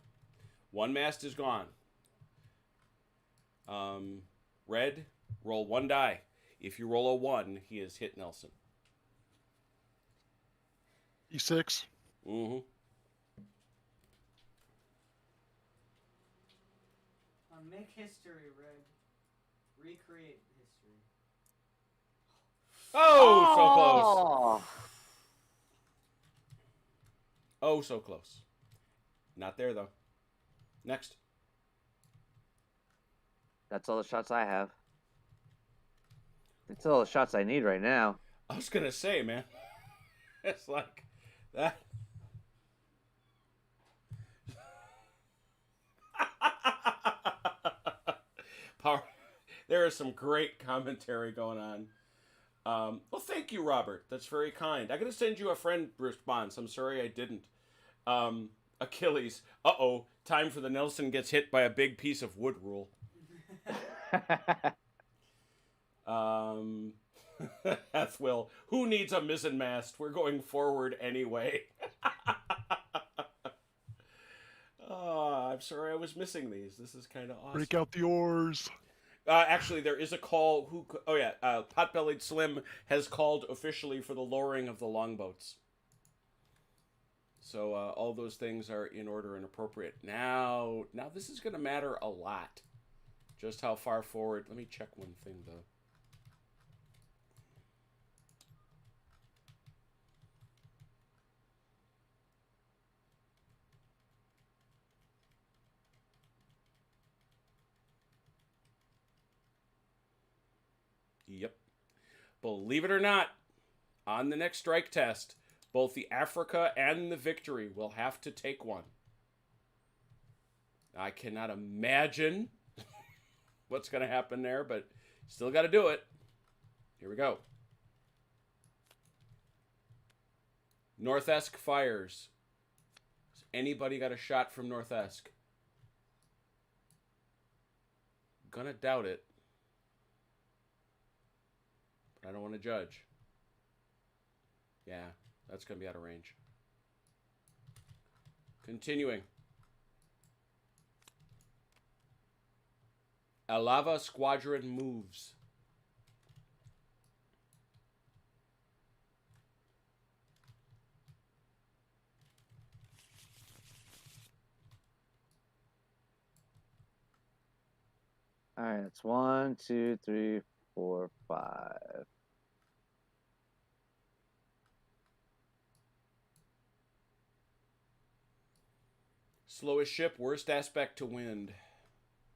one mast is gone. Red, roll 1 die. If you roll a 1, he has hit Nelson. E6. Mm-hmm. Make history, Red. Recreate history. Oh, so close. Oh, so close. Not there, though. Next. That's all the shots I have. That's all the shots I need right now. I was going to say, man. It's like that. Power. There is some great commentary going on. Well, thank you, Robert. That's very kind. I'm going to send you a friend response. I'm sorry I didn't. Achilles. Uh-oh. Time for the Nelson gets hit by a big piece of wood rule. Will. Who needs a mizzen mast? We're going forward anyway. Oh, I'm sorry I was missing these. This is kind of awesome. Break out the oars. Actually, there is a call. Oh yeah, Potbellied Slim has called officially for the lowering of the longboats. So all those things are in order and appropriate. Now this is going to matter a lot. Just how far forward. Let me check one thing though. Yep. Believe it or not, on the next strike test, both the Africa and the Victory will have to take one. I cannot imagine what's going to happen there, but still got to do it. Here we go. North Esk fires. Has anybody got a shot from North Esk? Gonna doubt it. But I don't want to judge. Yeah, that's going to be out of range. Continuing. Alava Squadron moves. All right, it's 1, 2, 3, 4, 5. Slowest ship, worst aspect to wind.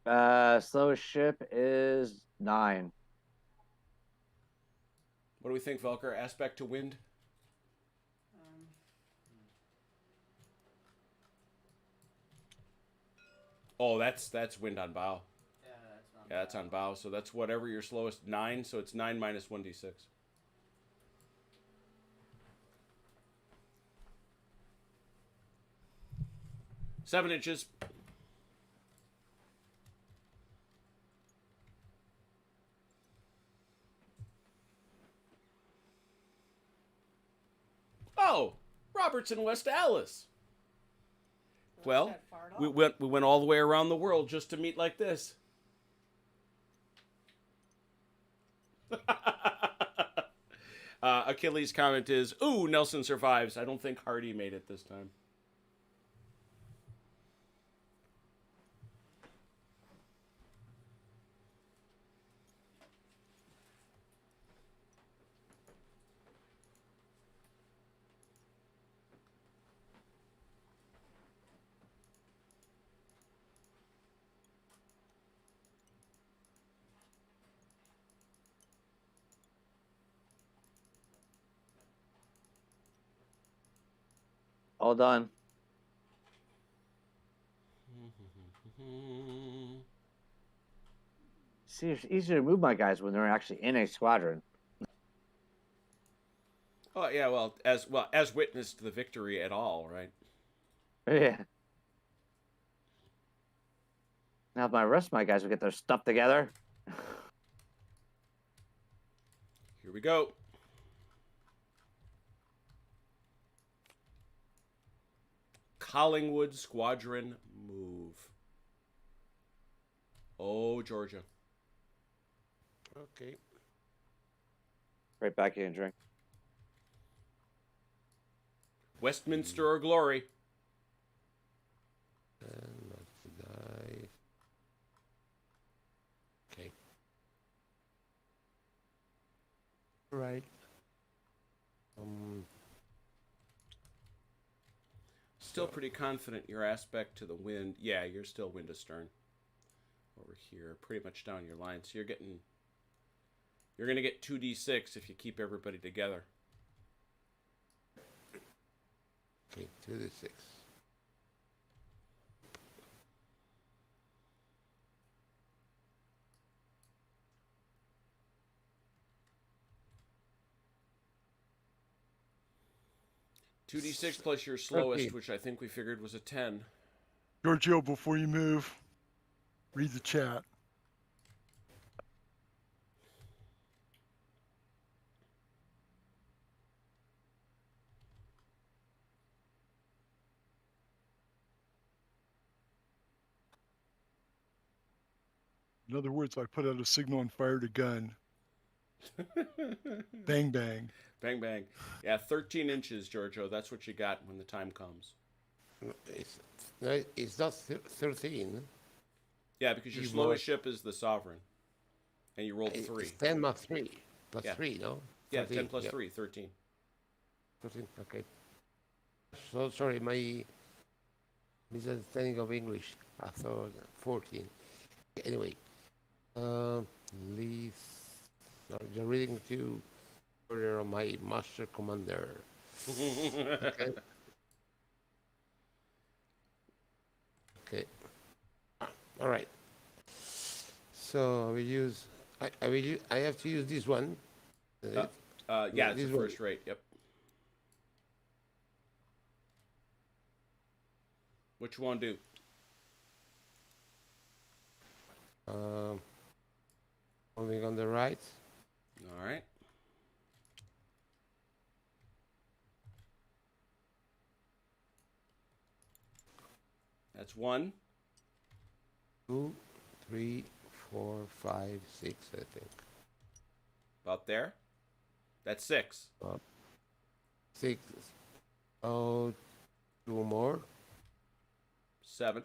Slowest ship is 9. What do we think, Velker? Aspect to wind? Oh, that's wind on bow. Yeah, that's on bow. So that's whatever your slowest 9. So it's 9 minus 1d6. Seven inches. Oh, Robertson, West Allis. Well, we went all the way around the world just to meet like this. Achilles' comment is, "Ooh, Nelson survives. I don't think Hardy made it this time." All done. See, it's easier to move my guys when they're actually in a squadron. Oh yeah, well as witnessed the victory at all, right? Yeah. Now my rest of my guys will get their stuff together. Here we go. Collingwood Squadron move. Oh, Georgia. Okay. Right back in, drink. Westminster or glory. And that's the die. Okay. Right. Still pretty confident your aspect to the wind. Yeah, you're still wind astern. Over here, pretty much down your line. So you're going to get 2d6 if you keep everybody together. Okay, 2d6. Two d6 plus your slowest, Okay. which I think we figured was a 10. Giorgio, before you move, read the chat. In other words, I put out a signal and fired a gun. Bang, bang. Bang bang. Yeah, 13 inches, Giorgio. That's what you got when the time comes. It's, no, it's not 13. Yeah, because your You slowest roll- ship is the Sovereign, and you rolled It's 3. 10 plus 3. Plus Yeah. 3, no? Yeah, 13, 10 plus yeah, 3, 13. 13, okay. So, sorry, my misunderstanding of English. I thought 14. Anyway, please, you're reading to order on my master commander. Okay. Okay. All right. So I will use. I will. I have to use this one. Is it? Yeah, it's This the one. first rate. Yep. What you want to do? Moving on the right. All right. That's 1. 2, 3, 4, 5, 6. I think. About there. That's 6. 6. Oh, 2 more. 7.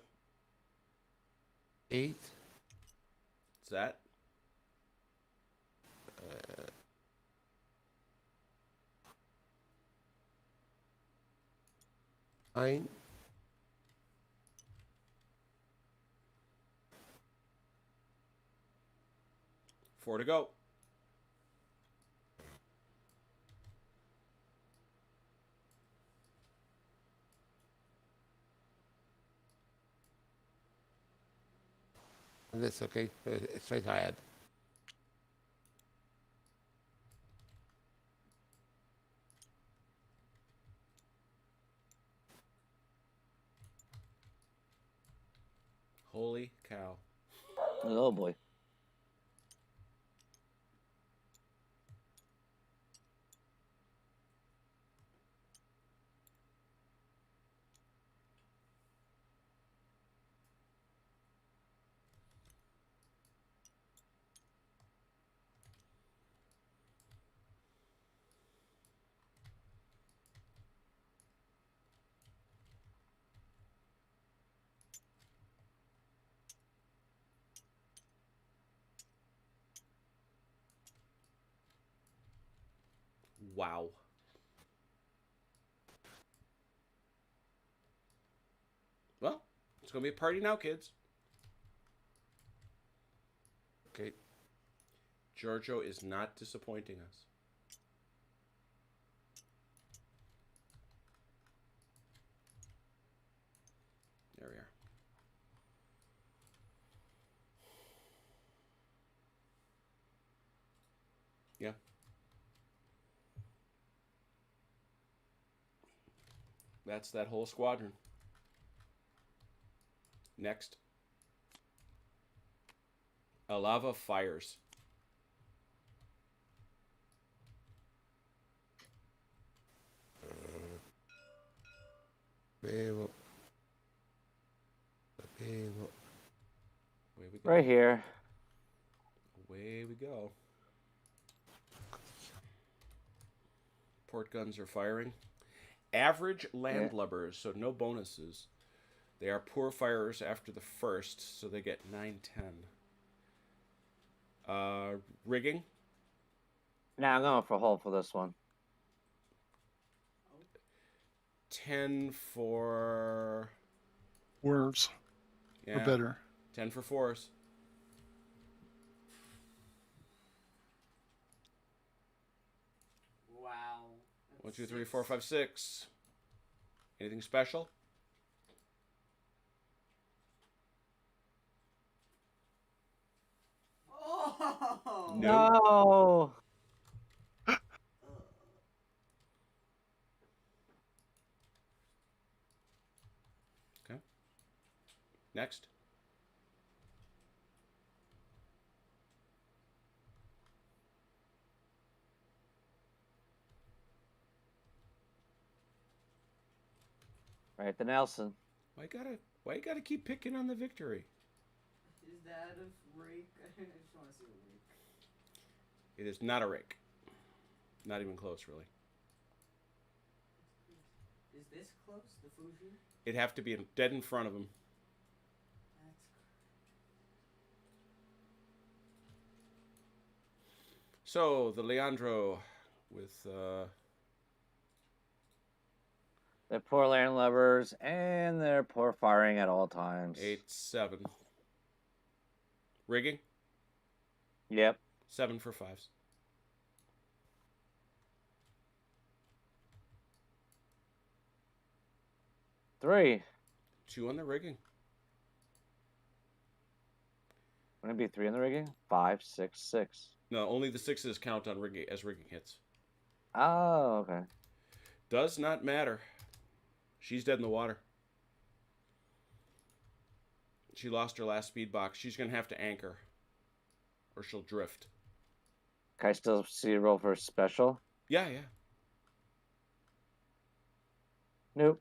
8. What's that? 9. 4 to go. That's okay. Straight ahead. Holy cow. Oh boy. Wow. Well, it's going to be a party now, kids. Okay. Giorgio is not disappointing us. There we are. Yeah. That's that whole squadron. Next. Alava fires. Bevo. Bevo. Away we go. Right here. Away we go. Port guns are firing. Average landlubbers, so no bonuses. They are poor firers after the first, so they get 9, 10. Rigging. Now I'm going for hold for this one. 10 for... Worse Yeah, or better. 10 for 4s. Wow. 1, 2, 3, 4, 5, 6. Anything special? Oh! No. No. Okay. Next. Right, the Nelson. Why you gotta keep picking on the victory? His that a rake? I just want to see a rake. It is not a rake. Not even close, really. Is this close? The Fuji? It'd have to be dead in front of him. That's So the Leandro with They're poor landlubbers, and they're poor firing at all times. 8-7. Rigging? Yep. 7 for 5s. Three. 2 on the rigging. Wouldn't it be 3 in the rigging? 5, 6, 6. No, only the 6s count on rigging as rigging hits. Oh, okay. Does not matter. She's dead in the water. She lost her last speed box. She's going to have to anchor. Or she'll drift. Can I still see a roll for special? Yeah, yeah. Nope.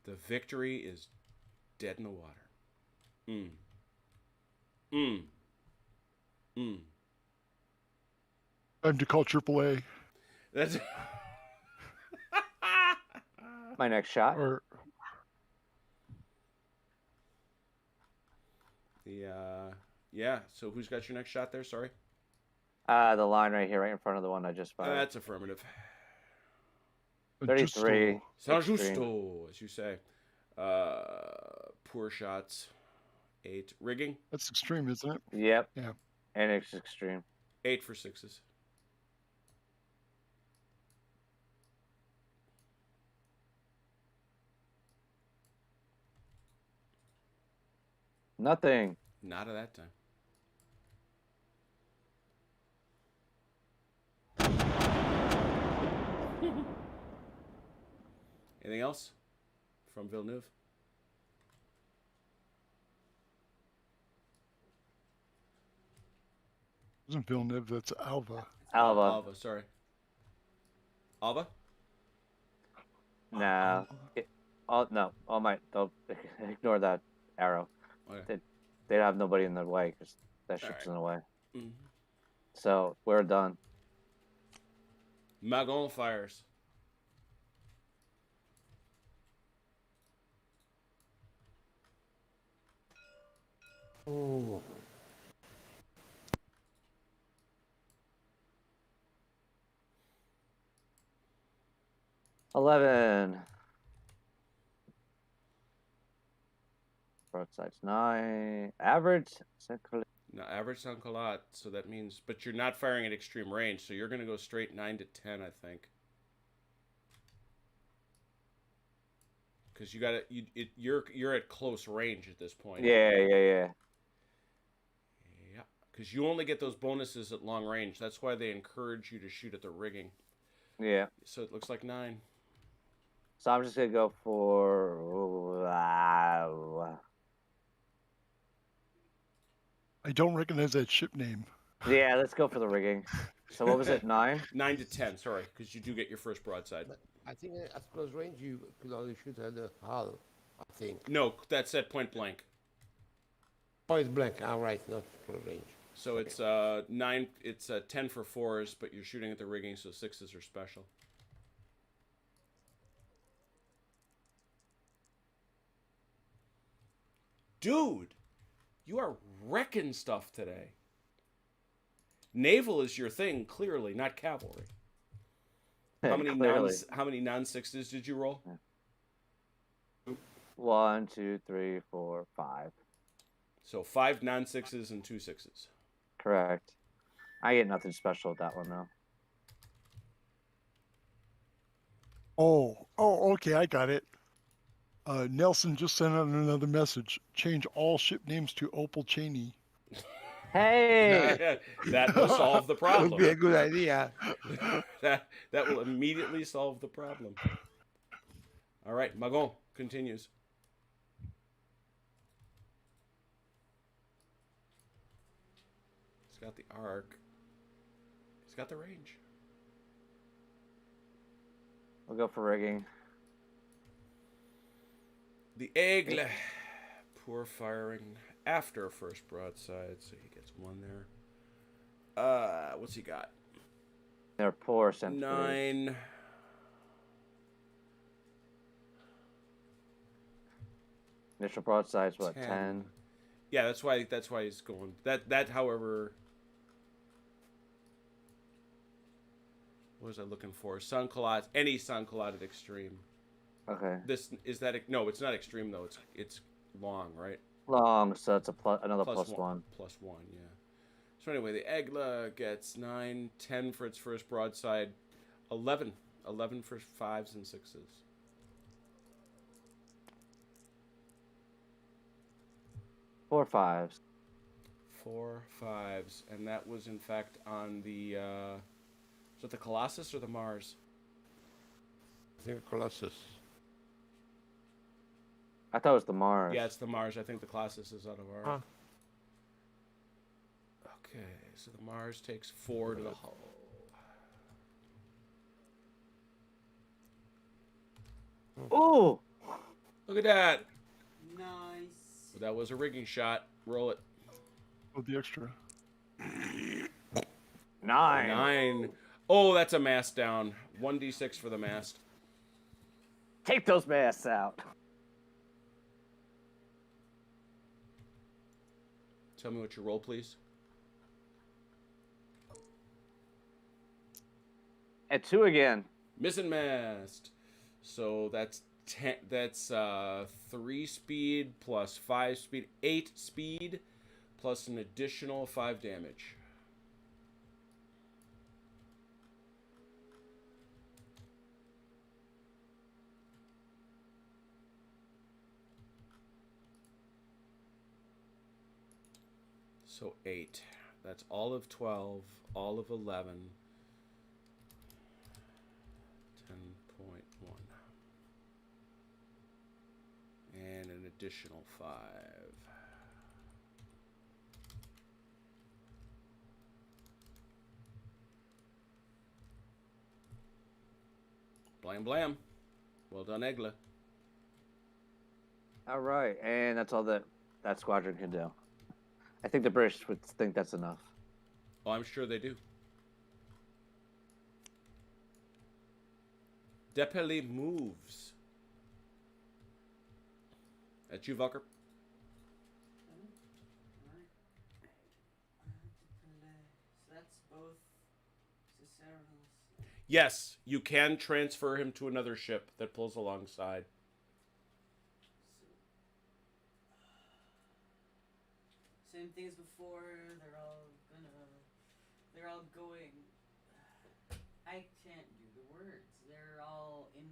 The Victory is dead in the water. Time to call AAA. That's My next shot. Or yeah. So who's got your next shot there? Sorry. The line right here, right in front of the one I just fired. That's affirmative. 33. San Extreme. justo, as you say. Poor shots. 8. Rigging? That's extreme, isn't it? Yep. Yeah. And it's extreme. 8 for 6s. Nothing. Not at that time. Anything else from Villeneuve? Isn't Villeneuve? That's Alva. Alva. Alva, sorry. Alva? No. No. Oh my. Don't ignore that arrow. Okay. They have nobody in the way because that ship's Alright. in the way. Mm-hmm. So we're done. Magon fires. Oh. 11. Broadsides 9. Average. No, average sound a lot, so that means, but you're not firing at extreme range, so you're going to go straight 9 to 10, I think. Because you got to, you're at close range at this point. Yeah. Yeah, because you only get those bonuses at long range. That's why they encourage you to shoot at the rigging. Yeah. So it looks like 9. So I'm just gonna go for. I don't recognize that ship name. Yeah, let's go for the rigging. So what was it? 9? 9 to 10, sorry, because you do get your first broadside. But I think at close range you could only shoot at the hull, I think. No, that's at point blank. Point blank, all right, not close range. So it's 9. It's 10 for 4s, but you're shooting at the rigging, so 6s are special. Dude, you are wrecking stuff today. Naval is your thing, clearly, not cavalry. How many Clearly. how many non-6s did you roll? 1, 2, 3, 4, 5. So 5 non-6s and 2 6s. Correct. I get nothing special with that one though. Oh, okay, I got it. Nelson just sent out another message. Change all ship names to Opal Cheney. Hey! That will solve the That would be a problem. good idea. that will immediately solve the problem. All right, Magon continues. He's got the arc. He's got the range. We'll go for rigging. The Aigle. Poor firing after first broadside, so he gets 1 there. What's he got? They're poor centipedes. 9. Initial broadside's what, 10. 10? Yeah, that's why he's going. That however, what was I looking for? Sun collide, any sun collided extreme. Okay. This is that no, it's not extreme though. It's long, right? Long, so it's another Plus plus one. Plus 1, yeah. So anyway, the Aigle gets 9, 10 for its first broadside, 11 for 5s and 6s. 4 5s. 4 5s, and that was in fact on the is it the Colossus or the Mars? I think Colossus. I thought it was the Mars. Yeah, it's the Mars. I think the Colossus is out of our. Huh. Okay, so the Mars takes 4 to the hull. Ooh! Look at that. Nice. That was a rigging shot. Roll it. With the extra. 9. 9. Oh, that's a mast down. 1d6 for the mast. Take those masts out. Tell me what you roll, please. And 2 again. Missing mast. So that's 10. That's 3 speed plus 5 speed, 8 speed, plus an additional 5 damage. So 8. That's all of 12, all of 11. 10.1. And an additional 5. Blam blam. Well done, Egla. All right, and that's all that squadron can do. I think the British would think that's enough. Oh, I'm sure they do. Depeli moves. That's you, Volker. So that's both Cicero's. Yes, you can transfer him to another ship that pulls alongside. Same thing as before. They're all going. I can't do the words. They're all in.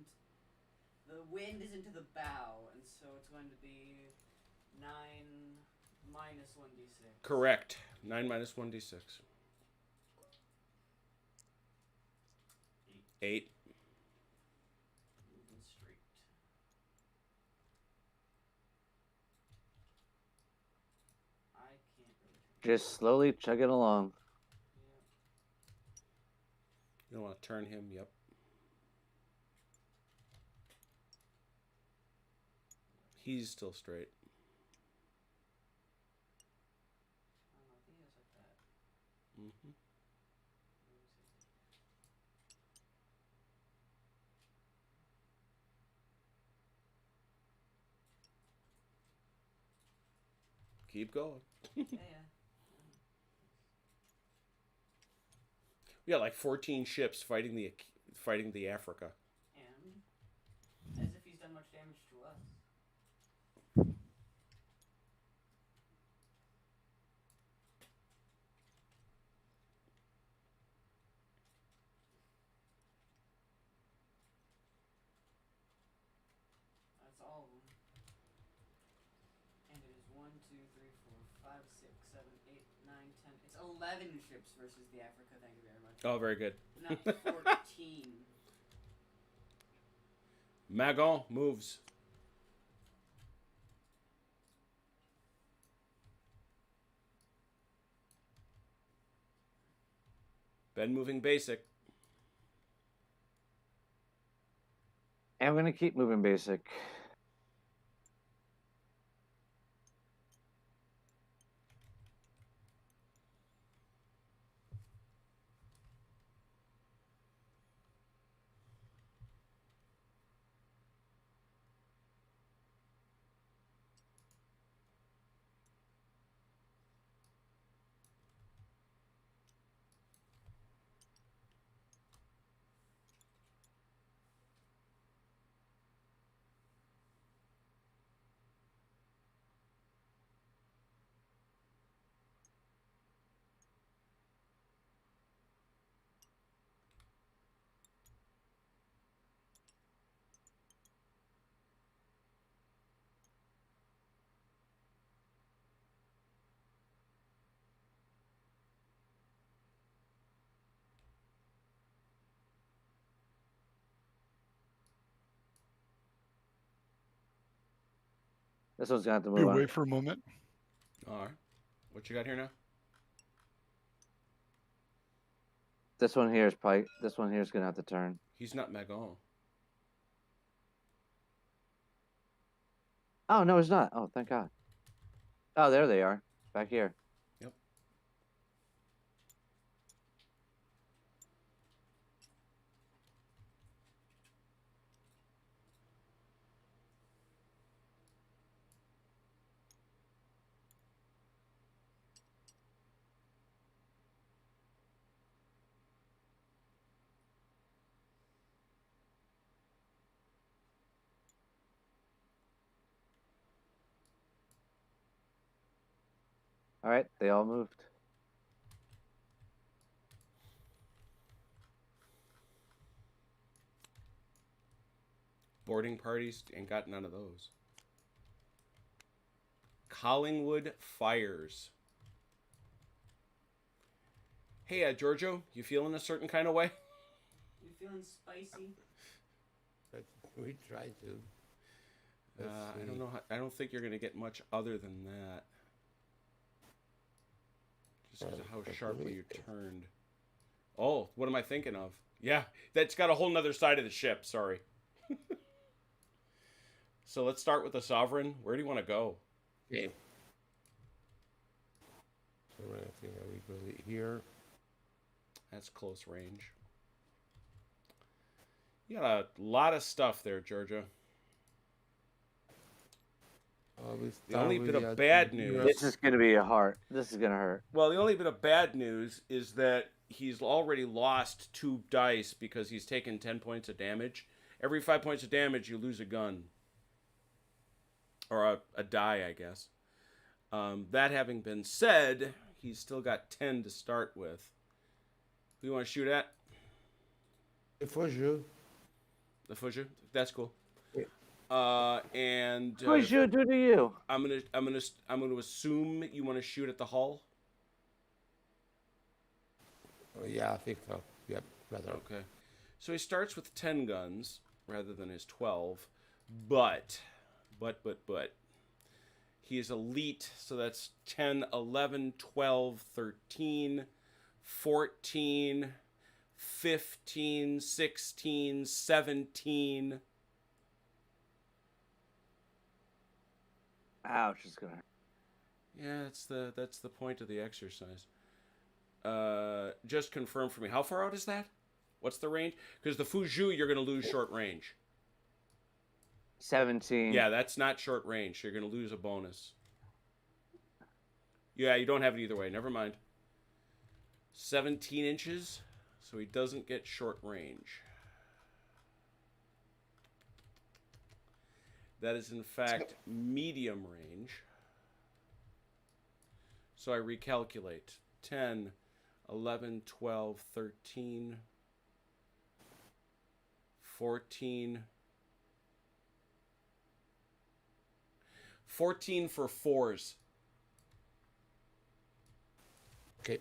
The wind is into the bow, and so it's going to be 9 minus 1d6. Correct. 9 minus 1d6. 8. Moving straight. I can't really. Just slowly chugging along. You don't want to turn him. Yep. He's still straight. I don't know. I think it's like that. Mm-hmm. Keep going. Yeah. We got like 14 ships fighting the Africa. And as if he's done much damage to us. That's all of them. And it is 1, 2, 3, 4, 5, 6, 7, 8, 9, 10. It's 11 ships versus the Africa. Thank you very much. Oh, very good. Not 14. Magon moves. Ben moving basic. And I'm going to keep moving basic. This one's gonna have to Be move away on. for a moment. All right. What you got here now? This one here is probably. This one here is gonna have to turn. He's not Magon. Oh no, it's not. Oh, thank God. Oh, there they are, back here. Yep. All right, they all moved. Boarding parties ain't got none of those. Collingwood fires. Hey, Giorgio, you feeling a certain kind of way? You feeling spicy? But we try to. I don't know. I don't think you're gonna get much other than that. Just because of how sharply you turned. Oh, what am I thinking of? Yeah, that's got a whole nother side of the ship. Sorry. So let's start with the Sovereign. Where do you want to go? Okay. So I think I will go here. That's close range. You got a lot of stuff there, Georgia. The only bit of bad news. This is gonna be a hard. This is gonna hurt. Well, the only bit of bad news is that he's already lost 2 dice because he's taken 10 points of damage. Every 5 points of damage, you lose a gun. Or a die, I guess. That having been said, he's still got 10 to start with. Who you want to shoot at? The Fouju. The Fouju? That's cool. Yeah. And What should I do to you? I'm gonna assume you want to shoot at the hull. Oh, yeah, I think so. Yep, better. Okay. So he starts with 10 guns rather than his 12, but he is elite, so that's 10, 11, 12, 13, 14, 15, 16, 17. Ouch! It's gonna hurt. Yeah, that's the point of the exercise. Just confirm for me. How far out is that? What's the range? Because the Fouju, you're going to lose short range. 17. Yeah, that's not short range. You're going to lose a bonus. Yeah, you don't have it either way. Never mind. 17 inches, so he doesn't get short range. That is, in fact, medium range. So I recalculate. 10, 11, 12, 13, 14. 14 for 4s. Okay.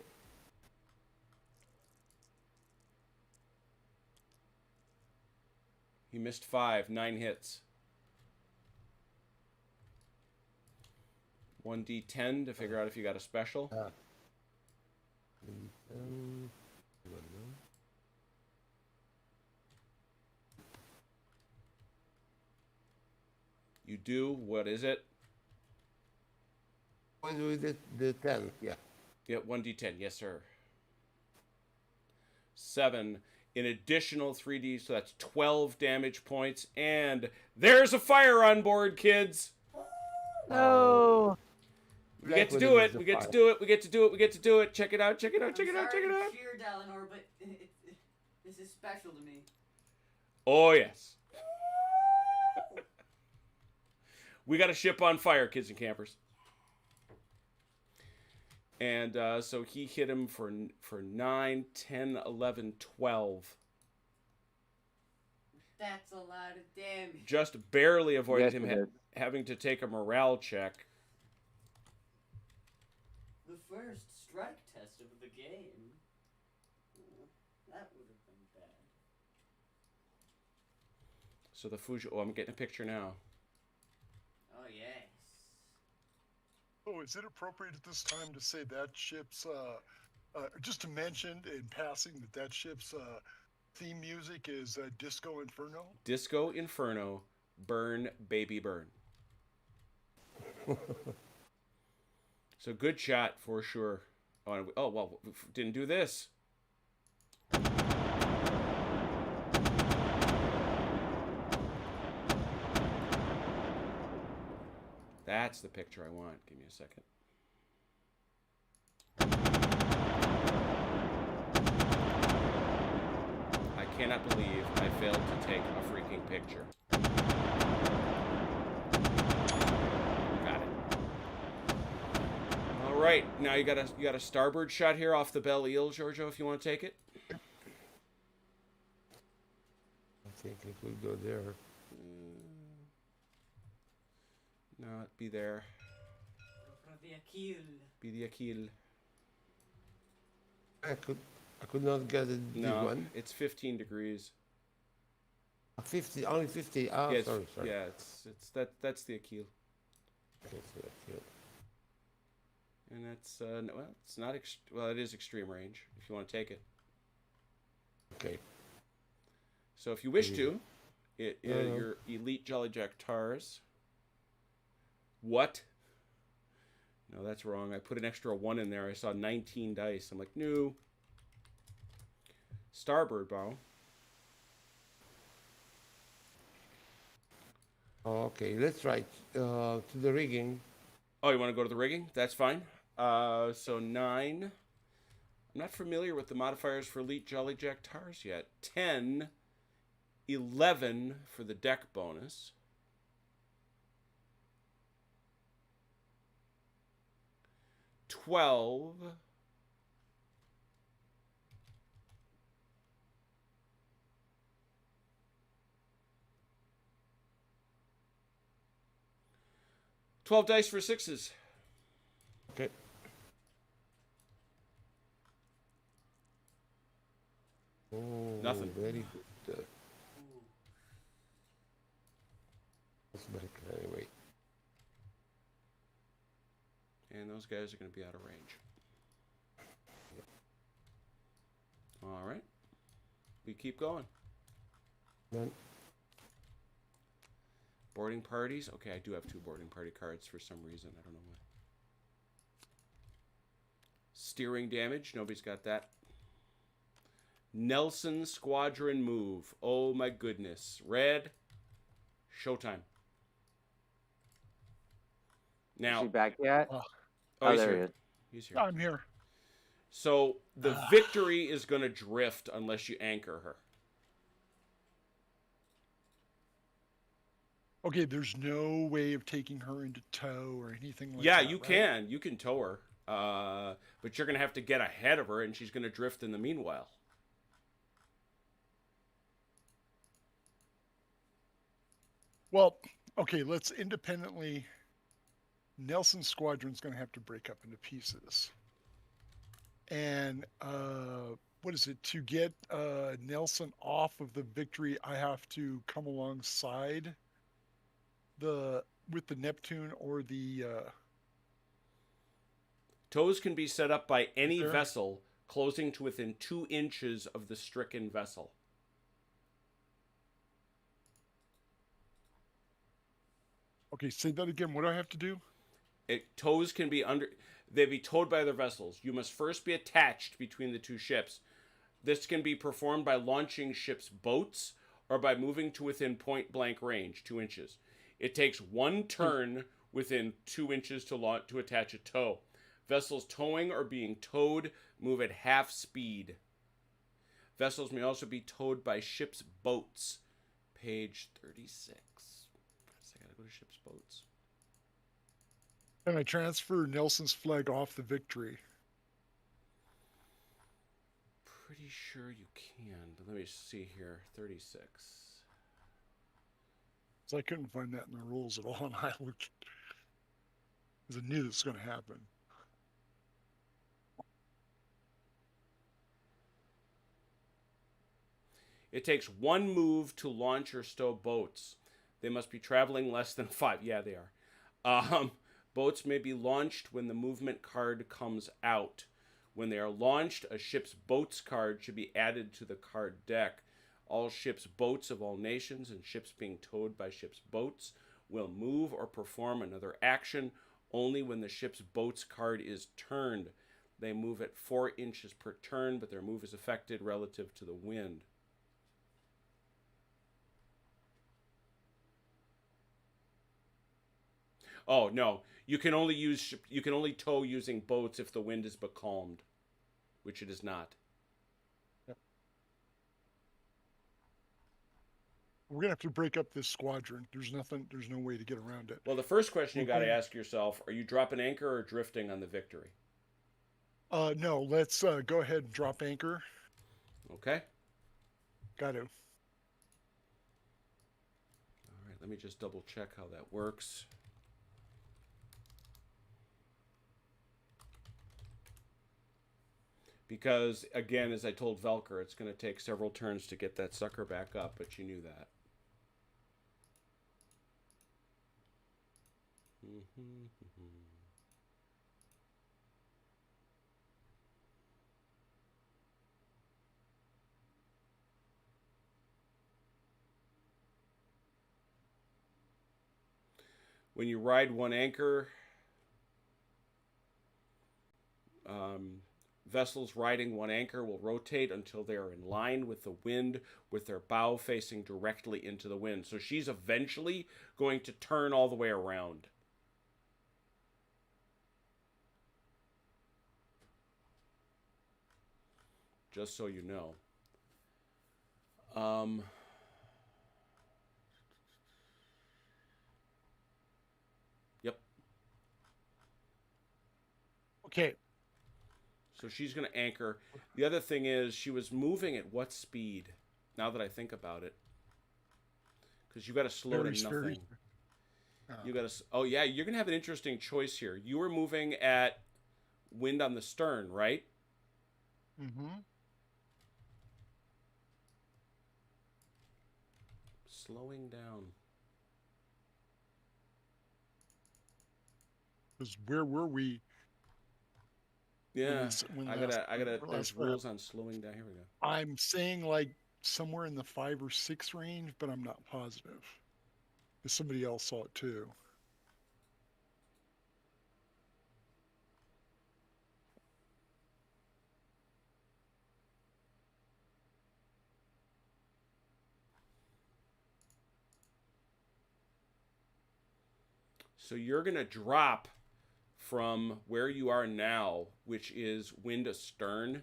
He missed 5, 9 hits. 1d10 to figure out if you got a special. You do. What is it? When we did the 10, yeah. Yeah, 1d10. Yes, sir. 7. An additional 3d, so that's 12 damage points. And there's a fire on board, kids. No. We get to do it. We get to do it. We get to do it. We get to do it. Check it out. Check it out. Check it out. Check it out. Cheer, Dalinor, but this is special to me. Oh, yes. We got a ship on fire, kids and campers. And so he hit him for 9, 10, 11, 12. That's a lot of damage. Just barely avoided Yes, him it is. having to take a morale check. The first strike test of the game. That would have been bad. So the Fuji... Oh, I'm getting a picture now. Oh, yes. Oh, is it appropriate at this time to say that ship's just to mention in passing that ship's theme music is Disco Inferno? Disco Inferno, burn, baby, burn. So good shot for sure. Oh, well, didn't do this. That's the picture I want. Give me a second. I cannot believe I failed to take a freaking picture. Got it. All right, now you got a starboard shot here off the Belle Ile, Giorgio, if you want to take it. I think it will go there. No, be there. Be the Achille. I could not get it. No, This one. it's 15 degrees. 50, only 50. Ah, Yeah, sorry. Yeah, that's the Achille. Okay, so that's it. And that's well, it's not well, it is extreme range if you want to take it. Okay. So if you wish to, your elite Jolly Jack tars. What? No, that's wrong. I put an extra 1 in there. I saw 19 dice. I'm like, no. Starboard bow. Okay, let's try to the rigging. Oh, you want to go to the rigging? That's fine. So 9. I'm not familiar with the modifiers for elite Jolly Jack tars yet. 10. 11 for the deck bonus. 12. $12 dice for 6s. Okay. Oh, Nothing. Very good. Let's make anyway. And those guys are going to be out of range. All right. We keep going. Then Boarding parties. Okay, I do have 2 boarding party cards for some reason. I don't know why. Steering damage. Nobody's got that. Nelson Squadron move. Oh my goodness. Red. Showtime. Now. Is she back yet? Oh, Oh, he's there he here. is. He's here. I'm here. So the Victory is going to drift unless you anchor her. Okay, there's no way of taking her into tow or anything like Yeah, that. you right? can. You can tow her. But you're going to have to get ahead of her, and she's going to drift in the meanwhile. Well, okay, let's independently. Nelson's squadron's going to have to break up into pieces. And what is it? To get Nelson off of the Victory, I have to come alongside with the Neptune or the Tows can be set up by any There. vessel closing to within 2 inches of the stricken vessel. Okay, say that again. What do I have to do? Tows can be they'd be towed by other vessels. You must first be attached between the 2 ships. This can be performed by launching ships' boats or by moving to within point blank range, 2 inches. It takes 1 turn within 2 inches to attach a tow. Vessels towing or being towed move at half speed. Vessels may also be towed by ships' boats. Page 36. I gotta go to ships' boats. Can I transfer Nelson's flag off the Victory? Pretty sure you can, but let me see here. 36. So I couldn't find that in the rules at all, and I looked because I knew this was going to happen. It takes 1 move to launch or stow boats. They must be traveling less than 5. Yeah, they are. Boats may be launched when the movement card comes out. When they are launched, a ship's boats card should be added to the card deck. All ships' boats of all nations and ships being towed by ships' boats will move or perform another action only when the ship's boats card is turned. They move at 4 inches per turn, but their move is affected relative to the wind. Oh no, you can only tow using boats if the wind is becalmed, which it is not. Yep. We're gonna have to break up this squadron. There's no way to get around it. Well, the first question you got to Okay. ask yourself: are you dropping anchor or drifting on the Victory? No, let's go ahead and drop anchor. Okay. Got to. All right. Let me just double check how that works. Because, again, as I told Velker, it's going to take several turns to get that sucker back up, but you knew that. When you ride one anchor, vessels riding one anchor will rotate until they are in line with the wind, with their bow facing directly into the wind. So she's eventually going to turn all the way around. Just so you know. Yep. Okay. So she's going to anchor. The other thing is, she was moving at what speed? Now that I think about it, because you got to slow to nothing. You got to. Oh yeah, you're going to have an interesting choice here. You were moving at wind on the stern, right? Mm-hmm. Slowing down. Because where were we? Yeah, when I gotta. last There's lap? rules on slowing down. Here we go. I'm saying like somewhere in the 5 or 6 range, but I'm not positive. Because somebody else saw it too. So you're gonna drop from where you are now, which is wind astern,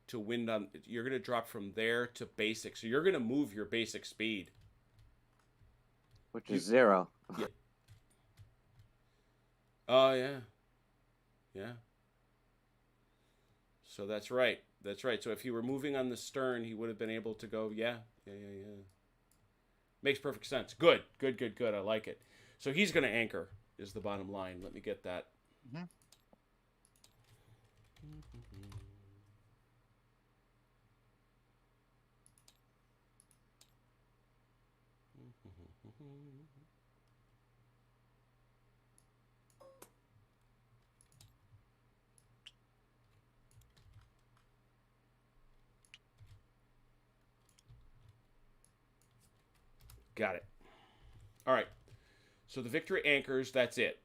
to wind on. You're gonna drop from there to basic. So you're gonna move your basic speed, which is 0. Yeah. Oh yeah. Yeah. So that's right. That's right. So if he were moving on the stern, he would have been able to go. Yeah. Makes perfect sense. Good. I like it. So he's going to anchor, is the bottom line. Let me get that. Mm-hmm. Got it. All right. So the Victory anchors. That's it.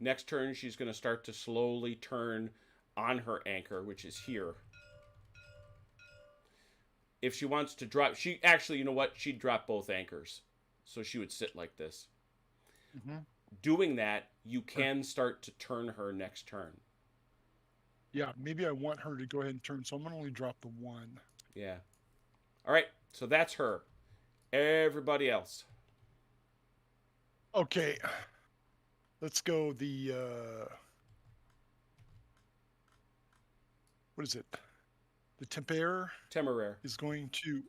Next turn, she's going to start to slowly turn on her anchor, which is here. If she wants to drop, she actually, you know what? She'd drop both anchors. So she would sit like this. Mm-hmm. Doing that, you can start to turn her next turn. Yeah, maybe I want her to go ahead and turn, so I'm going to only drop the 1. Yeah. All right, so that's her. Everybody else. Okay. Let's go the, what is it? The Temeraire is going to,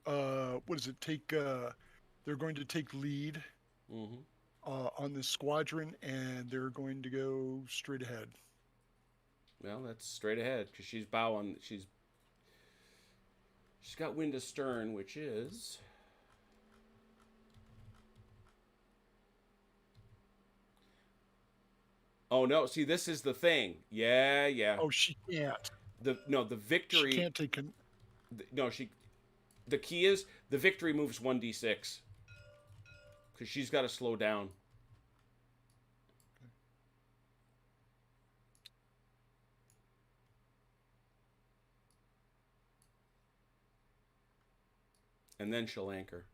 they're going to take lead on this squadron, and they're going to go straight ahead. Well, that's straight ahead, because she's bow on, she's got wind astern, which is Oh no, see this is the thing. Yeah, yeah. Oh, she can't. The She victory. can't take an. No, she. The key is the victory moves 1d6 because she's got to slow down. And then she'll anchor.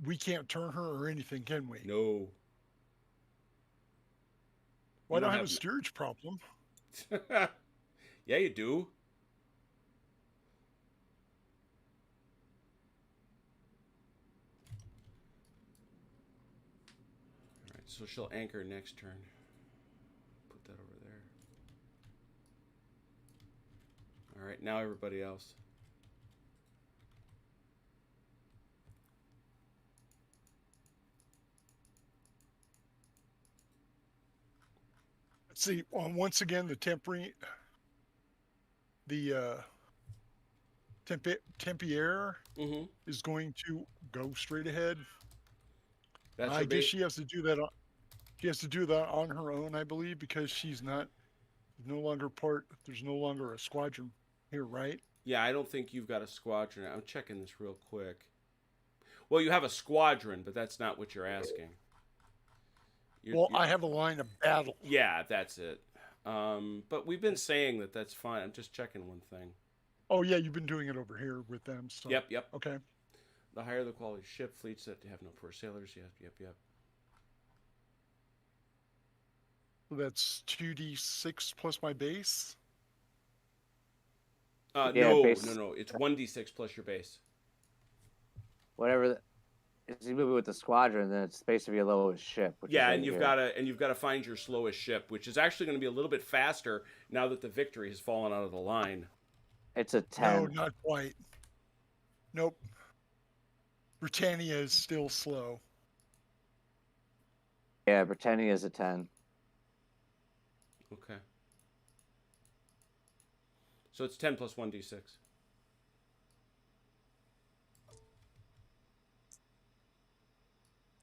We can't turn her or anything, can we? No. Well, I don't don't have a have- steerage problem. Yeah, you do. All right, so she'll anchor next turn. Put that over there. All right, now everybody else. Let's see. Once again, the Tempier Mm-hmm. is going to go straight ahead. That's I her guess base. she has to do that. She has to do that on her own, I believe, because she's no longer part. There's no longer a squadron here, right? Yeah, I don't think you've got a squadron. I'm checking this real quick. Well, you have a squadron, but that's not what you're asking. I have a line of battle. Yeah, that's it. But we've been saying that that's fine. I'm just checking one thing. Oh yeah, you've been doing it over here with them. So. Yep. Okay. The higher the quality ship, fleets that have no poor sailors. Yep. So that's 2d6 plus my base. Yeah, no. base. It's 1d6 plus your base. Whatever. If you move it with the squadron, then it's basically your lowest ship. Which Yeah, is and you've got to find your slowest ship, which is actually going to be a little bit faster now that the victory has fallen out of the line. It's a 10. No, not quite. Nope. Britannia is still slow. Yeah, Britannia is a 10. Okay. So it's 10 plus 1d6.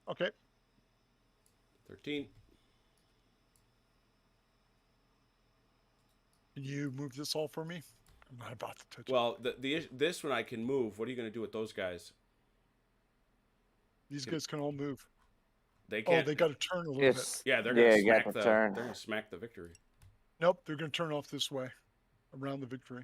Okay. 13. Can you move this all for me? I'm not about to touch it. Well, this one I can move. What are you going to do with those guys? These guys can all move. They Oh, can't. they got to turn a little bit. It's, Yeah, they're going to you smack got the. to turn. They're going to smack the victory. Nope, they're going to turn off this way, around the victory.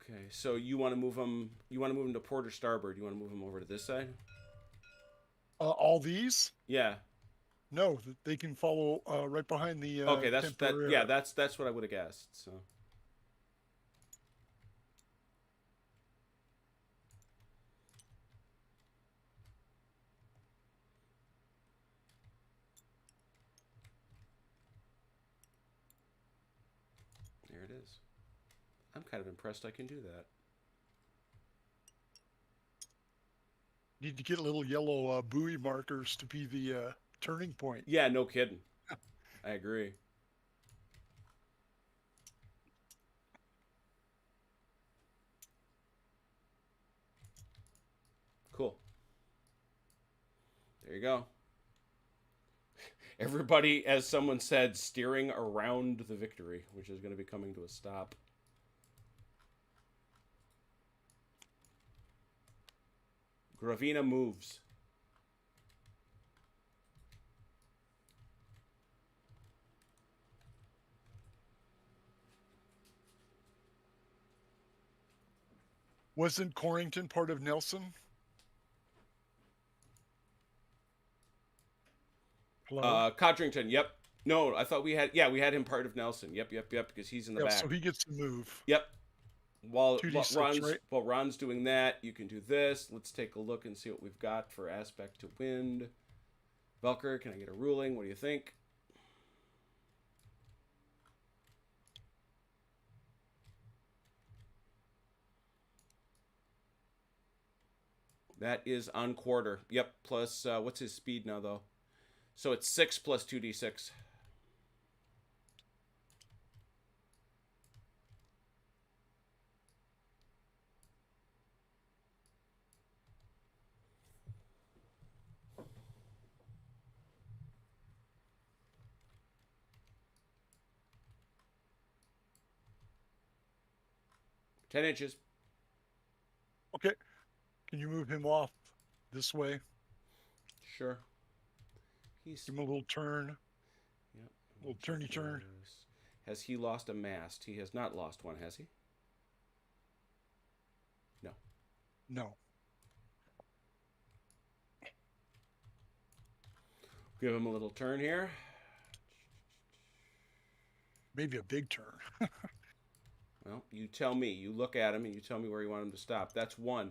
Okay, so you want to move them? You want to move them to port or starboard? You want to move them over to this side? All these? Yeah. No, they can follow right behind the. Okay, that's that. Temporary. Yeah, that's what I would have guessed. So. There it is. I'm kind of impressed I can do that. Need to get little yellow buoy markers to be the turning point. Yeah, no kidding. I agree. Cool. There you go. Everybody, as someone said, steering around the victory, which is going to be coming to a stop. Gravina moves. Wasn't Corrington part of Nelson? Hello? Codrington, yep. No, I thought we had him part of Nelson. Yep, because he's in the back. So he gets to move. Yep. While 2d6, right? Ron's doing that, you can do this. Let's take a look and see what we've got for aspect to wind. Velker, can I get a ruling? What do you think? That is on quarter. Yep. Plus, what's his speed now, though? So it's 6 plus 2d6. Ten inches. Okay. Can you move him off this way? Sure. He's Give him a little turn. Yep. Little turny turn. Has he lost a mast? He has not lost one, has he? No. No. Give him a little turn here. Maybe a big turn. Well, you tell me. You look at him and you tell me where you want him to stop. That's 1.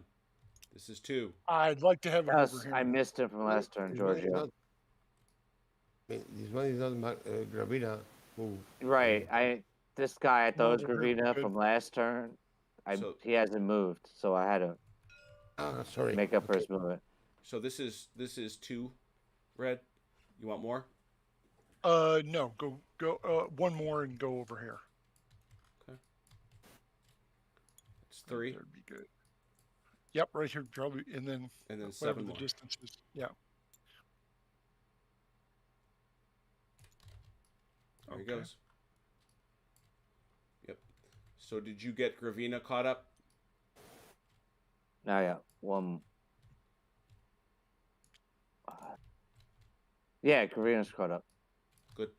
This is 2. I'd like to have him over Yes, here. I missed it from last turn, This one is Giorgio. not- I mean, this one is not Gravina move. Right. This guy I thought was Over here, Gravina good. from last turn. So- He hasn't moved, so I had to Sorry. make up for Okay. his movement. So this is 2 red. You want more? No. Go. One more and go over here. It's 3 That'd be good. Yep, right here, probably, and then and then whatever 7 the more. distance is. Yeah. There he Okay. goes. Yep. So did you get Gravina caught up? Now, yeah, one. Yeah, Karina's caught up. Good.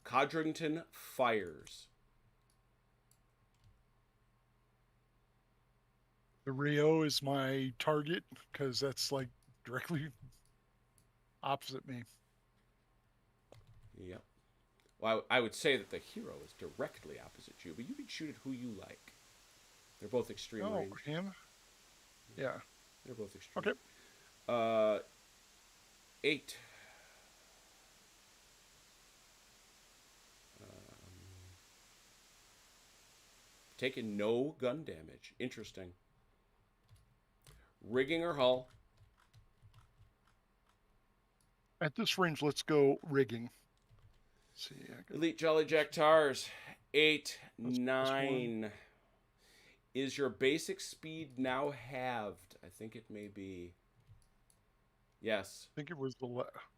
Codrington fires. The Rio is my target because that's like directly opposite me. Yep. Well, I would say that the hero is directly opposite you, but you can shoot at who you like. They're both extreme Oh, range. him? Yeah. They're both extreme. Okay. 8. Taking no gun damage. Interesting. Rigging her hull. At this range, let's go rigging. Let's see. I got- Elite Jolly Jack Tars. 8, That's plus 9. Is your basic speed now halved? I think it may be. Yes. I think it was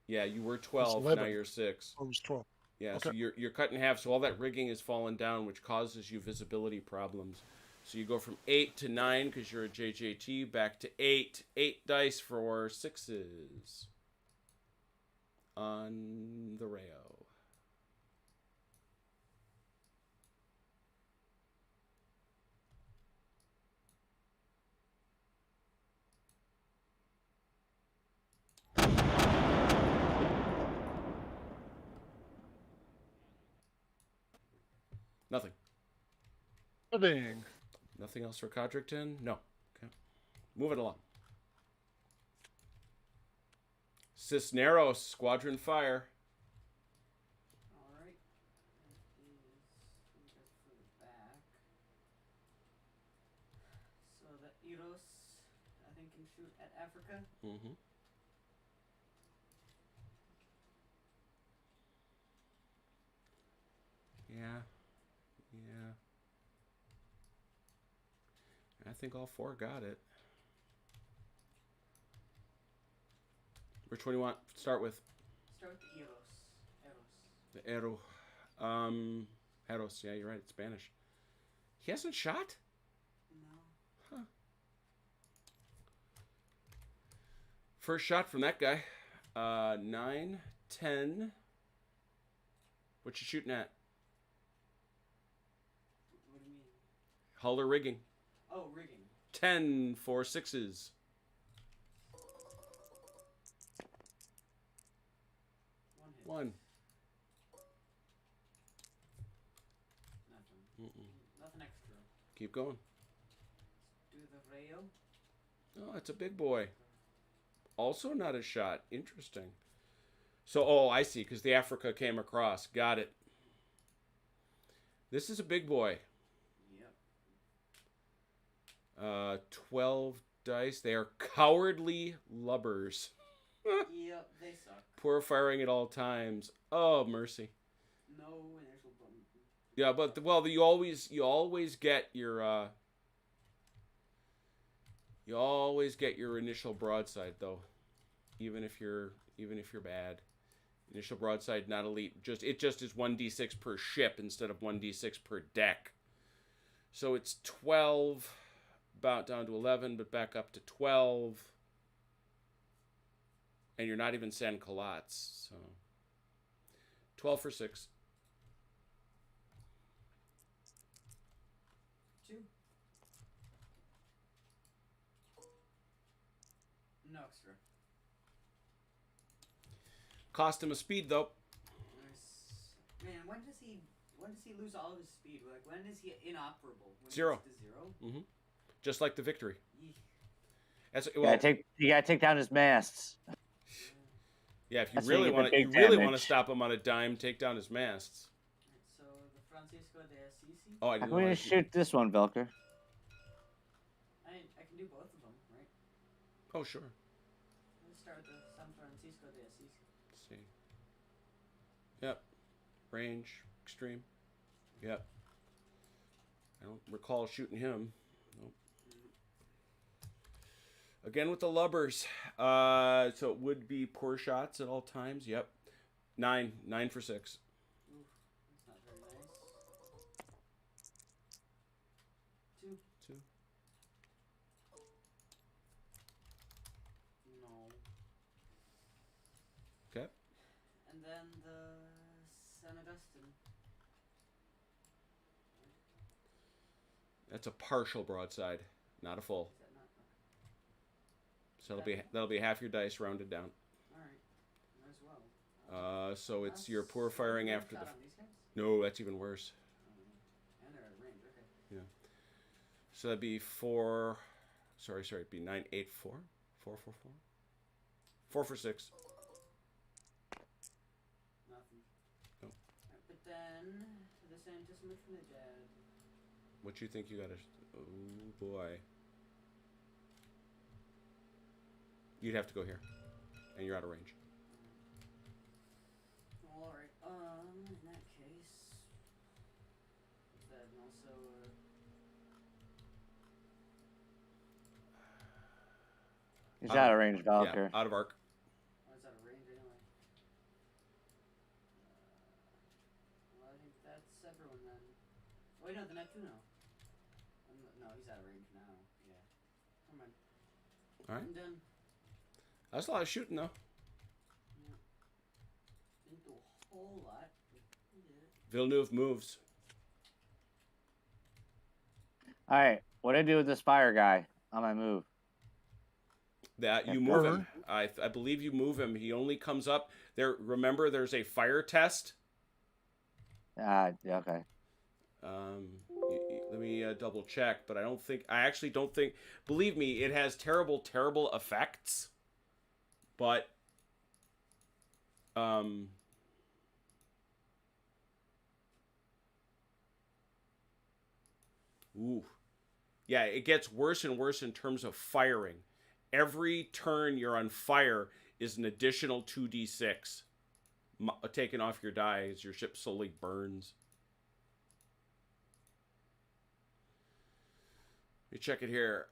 Yeah, you were 12, now 11. you're 6. Oh, it was 12. Yeah, so Okay. you're cut in half, so all that rigging is fallen down, which causes you visibility problems. So you go from 8 to 9 because you're a JJT, back to 8. 8 dice for 6s on the Rayo. Nothing. Nothing. Nothing else for Codrington? No. Okay. Move it along. Cisneros, Squadron Fire. Alright. That is further back. So the Eros, I think, can shoot at Africa. Mm-hmm. Yeah. Yeah. I think all 4 got it. Which one do you want to start with? Start with the Eros. Eros. The Ero. Eros, yeah, you're right, it's Spanish. He hasn't shot? No. First shot from that guy. 9, 10. What you shooting at? What do you mean? Hull or rigging? Oh, rigging. 10 for 6s. One hit. 1. Nothing. Nothing extra. Keep going. Do the Rayo. Oh, it's a big boy. Also not a shot. Interesting. So, I see, because the Africa came across. Got it. This is a big boy. Yep. 12 dice. They are cowardly lubbers. Yep, they suck. Poor firing at all times. Oh, mercy. No initial button. Yeah, but well, you always get your initial broadside though, even if you're bad. Initial broadside not elite. It just is 1d6 per ship instead of 1d6 per deck. So it's 12, about down to 11, but back up to 12. And you're not even San Colats, so 12 for 6. 2. No extra. Cost him a speed though. Man, when does he lose all of his speed? Like, when is he inoperable? When 0. He gets to 0? Mm-hmm. Just like the victory. Yeesh. You gotta take down his masts. Yeah, if you That's where really you get want the to, big damage. stop him on a dime, take down his masts. So the Francisco de Assisi. Oh, I How didn't can we know. just shoot this one, Velker? I can do both of them, right? Oh, sure. Let's start with the San Francisco de Assisi. Let's see. Yep. Range, extreme. Yep. I don't recall shooting him. Nope. Again with the lubbers. So it would be poor shots at all times. Yep. 9 for 6. Oof, that's not very nice. 2. 2. No. Okay. And then the San Augustine. That's a partial broadside, not a full. Is that not? So that'll be half your dice rounded down. Alright. Might as well. So it's your poor firing after the. Shot on these guys? No, that's even worse. And they're out of range, okay. So that'd be 4. Sorry, it'd be 9, 8, 4. 4, 4, 4. 4 for 6. Nothing. No. But then, the Santisima Trinidad. What you think you got to... Oh, boy. You'd have to go here. And you're out of range. Alright, in that case... What's that? And also, He's out of range, Valkyr. Yeah, out of arc. oh, it's out of range anyway. Well, I think that's everyone then. Oh, wait, no, the Neptuno. No, he's out of range now. Yeah. Never mind. All right. I'm done. That's a lot of shooting, though. Yeah. Didn't do a whole lot, but we did it. Villeneuve moves. All right, what do I do with this fire guy on my move? That you move him. I believe you move him. He only comes up there. Remember, there's a fire test. Yeah, okay. Let me double check, but I actually don't think. Believe me, it has terrible effects. But ooh, yeah, it gets worse and worse in terms of firing. Every turn you're on fire is an additional 2d6 taken off your die as your ship slowly burns. Let me check it here.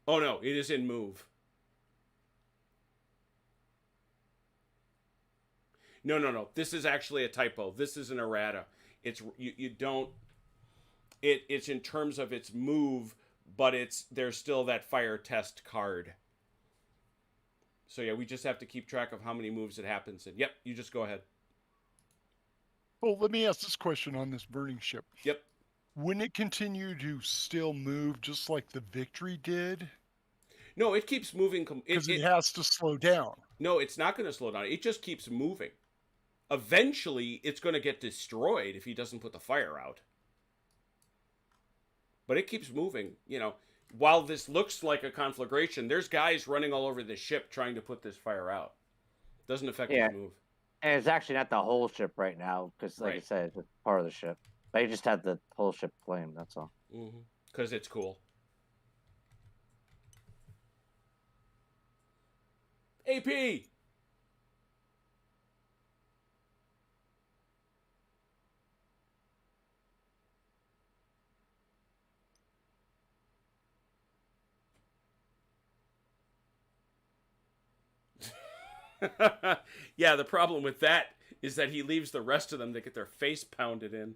Oh no, it is in move. No. This is actually a typo. This is an errata. It's you don't. It's in terms of its move, but there's still that fire test card. So yeah, we just have to keep track of how many moves it happens in. Yep, you just go ahead. Well, let me ask this question on this burning ship. Yep. Wouldn't it continue to still move just like the Victory did? No, it keeps moving. Because it has to slow down. No, it's not going to slow down. It just keeps moving. Eventually, it's going to get destroyed if he doesn't put the fire out. But it keeps moving. You know, while this looks like a conflagration, there's guys running all over the ship trying to put this fire out. Doesn't affect his move. And it's actually not the whole ship right now, because like I said, it's part of the ship. They just had the whole ship claimed, that's all. Mm-hmm. Because it's cool. AP! Yeah, the problem with that is that he leaves the rest of them to get their face pounded in.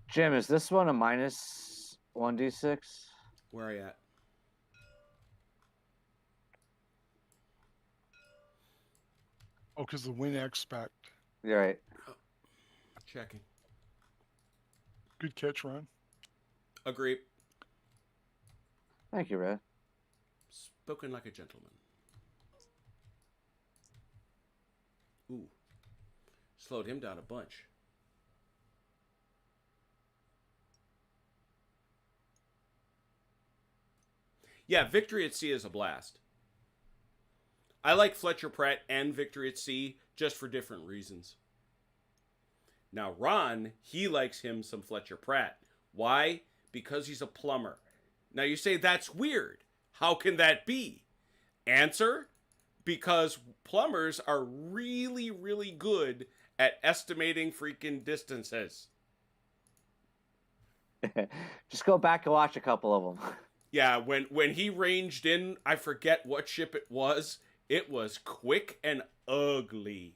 Jim, is this one a minus 1d6? Where are you at? Oh, because the win expect. You're right. Checking. Good catch, Ron. Agree. Thank you, Red. Spoken like a gentleman. Ooh. Slowed him down a bunch. Yeah, Victory at Sea is a blast. I like Fletcher Pratt and Victory at Sea just for different reasons. Now, Ron, he likes him some Fletcher Pratt. Why? Because he's a plumber. Now, you say that's weird. How can that be? Answer? Because plumbers are really, really good at estimating freaking distances. Just go back and watch a couple of them. Yeah, when he ranged in, I forget what ship it was quick and ugly.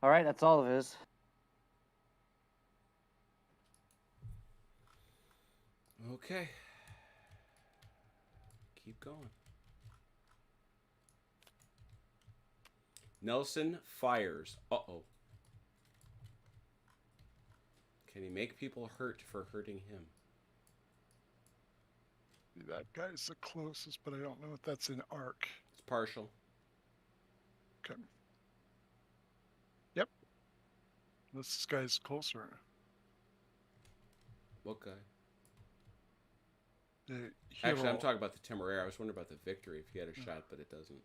All right, that's all of his. Okay. Keep going. Nelson fires. Uh-oh. Can he make people hurt for hurting him? That guy's the closest, but I don't know if that's an arc. It's partial. Okay. Yep. This guy's closer. What guy? The Actually, I'm hero. talking about the Temeraire. I was wondering about the Victory if he had a shot, but it doesn't.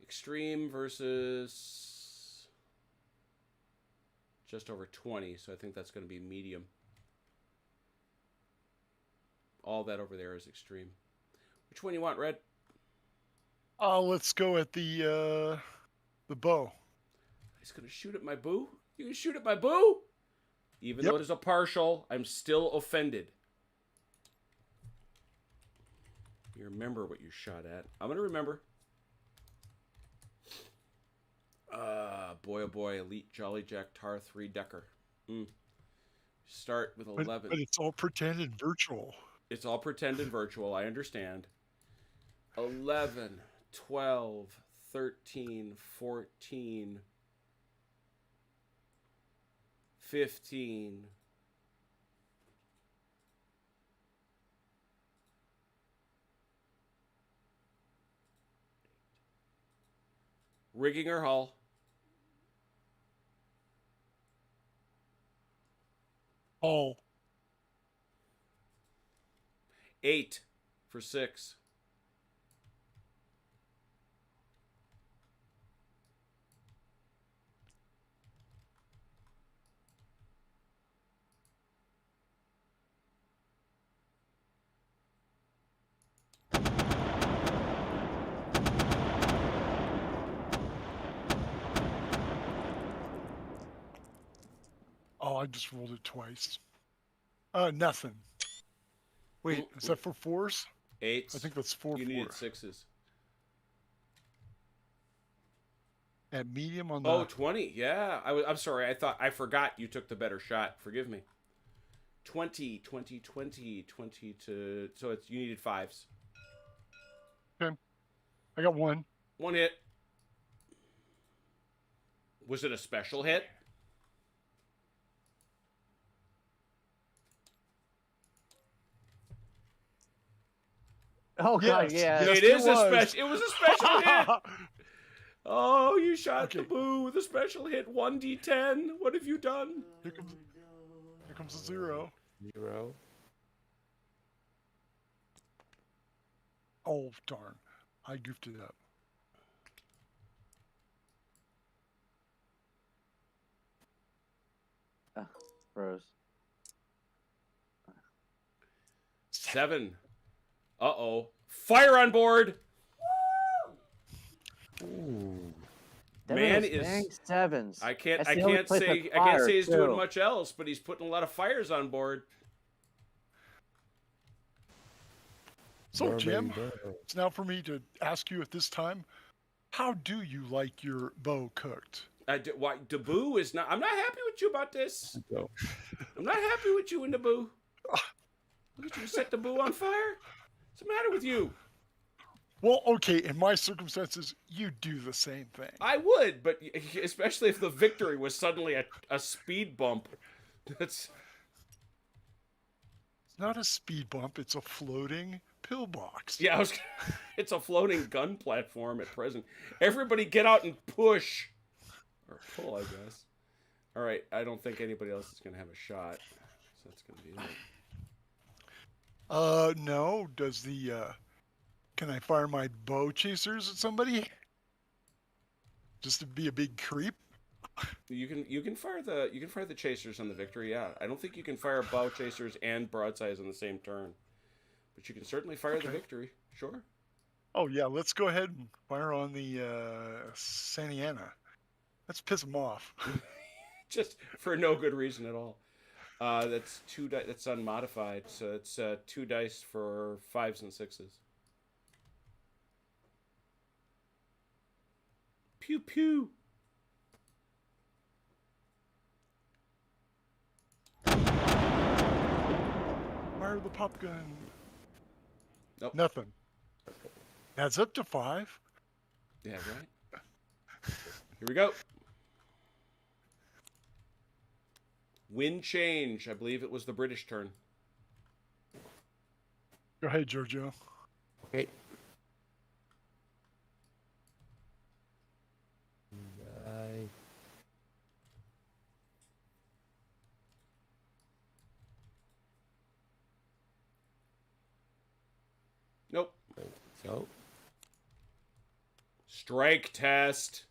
Extreme versus just over 20, so I think that's going to be medium. All that over there is extreme. Which one you want, Red? Let's go at the bow. He's going to shoot at my boo? You can shoot at my boo? Even Yep. though it is a partial, I'm still offended. You remember what you shot at. I'm going to remember. Boy, oh boy, Elite Jolly Jack Tar 3 Decker. Start with 11. But it's all pretend and virtual. It's all pretend and virtual, I understand. 11, 12, 13, 14, 15. Rigging her hull. All. 8 for 6. Oh, I just rolled it twice. Nothing. Wait, is that for 4s? 8s. I think that's 4 You 4. needed 6s. At medium on the. Oh, 20. Yeah. I'm sorry. I forgot you took the better shot. Forgive me. 20 to... So you needed 5s. Okay. I got 1. 1 hit. Was it a special hit? Oh God, yeah. Yes, It is a was. special. It was a special hit. Oh, you shot Okay. the boo with a special hit. 1d10. What have you done? Here comes a 0. 0. Oh darn! I goofed it up. Froze. 7. Uh-oh. Fire on board. Ooh. Man Those is... dang 7s. I can't That's the only place say with I can't fire, say he's doing too. much else, but he's putting a lot of fires on board. So Burn, Jim, baby, burn. it's now for me to ask you at this time, how do you like your bow cooked? Why Naboo is not? I'm not happy with you about this. No. I'm not happy with you and Naboo. Look at you set Naboo on fire. What's the matter with you? Well, okay, in my circumstances, you do the same thing. I would, but especially if the victory was suddenly a speed bump. That's It's not a speed bump; it's a floating pillbox. yeah. It's a floating gun platform at present. Everybody, get out and push or pull, I guess. All right, I don't think anybody else is gonna have a shot, so that's gonna be it. No. Does the can I fire my bow chasers at somebody? Just to be a big creep? You can fire the chasers on the victory. Yeah, I don't think you can fire bow chasers and broadsides on the same turn, but you can certainly fire the Okay. victory. Sure. Oh yeah, let's go ahead and fire on the Santa Ana. Let's piss them off. Just for no good reason at all. That's 2 dice. That's unmodified, so it's 2 dice for 5s and 6s. Pew pew. Fire the pop gun. Nope. Nothing. That's up to 5. Yeah, right. Here we go. Wind change. I believe it was the British turn. Go ahead, Giorgio. Okay. I... Nope. So, Strike test.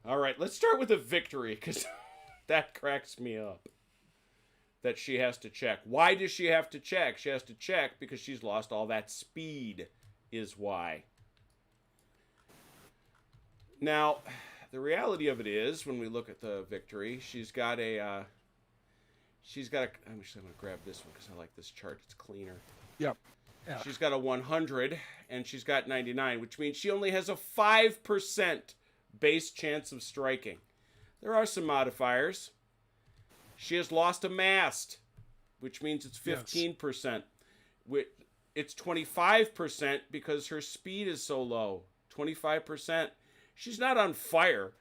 All right, let's start with a victory because that cracks me up. That she has to check. Why does she have to check? She has to check because she's lost all that speed, is why. Now, the reality of it is, when we look at the victory, she's got a. I'm just gonna grab this one because I like this chart. It's cleaner. Yep. Yeah. She's got a 100 and she's got 99, which means she only has a 5% base chance of striking. There are some modifiers. She has lost a mast, which means it's 15%. It's 25% because her speed is so low. 25%. She's not on fire,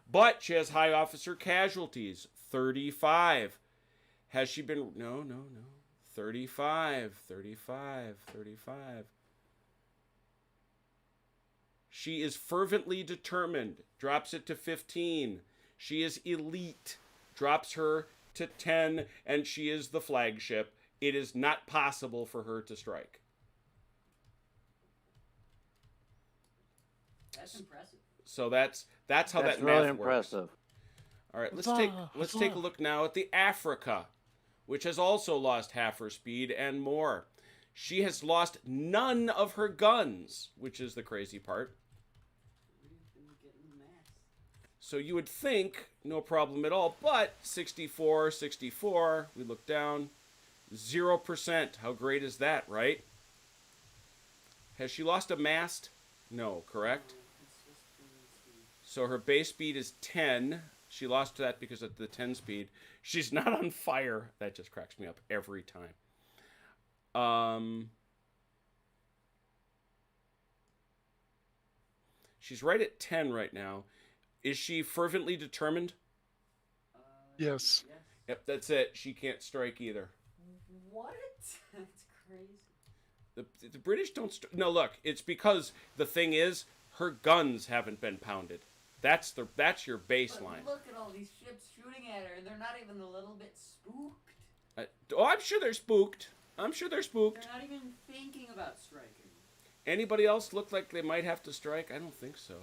but she has high officer casualties. 35. Has she been... No. 35. She is fervently determined. Drops it to 15. She is elite. Drops her to 10, and she is the flagship. It is not possible for her to strike. That's impressive. So that's how That's that really math works. impressive. All right, let's take a look now at the Africa, which has also lost half her speed and more. She has lost none of her guns, which is the crazy part. We've been getting the mass. So you would think no problem at all, but 64, we look down, 0%. How great is that, right? Has she lost a mast? No, correct? It's just been speed. So her base speed is 10. She lost that because of the 10 speed. She's not on fire. That just cracks me up every time. She's right at 10 right now. Is she fervently determined? Yes. Yes. Yep, that's it. She can't strike either. What? That's crazy. The British don't... No, look. It's because the thing is, her guns haven't been pounded. That's your baseline. But look at all these ships shooting at her, and they're not even a little bit spooked. I'm sure they're spooked. I'm sure they're spooked. They're not even thinking about striking. Anybody else look like they might have to strike? I don't think so.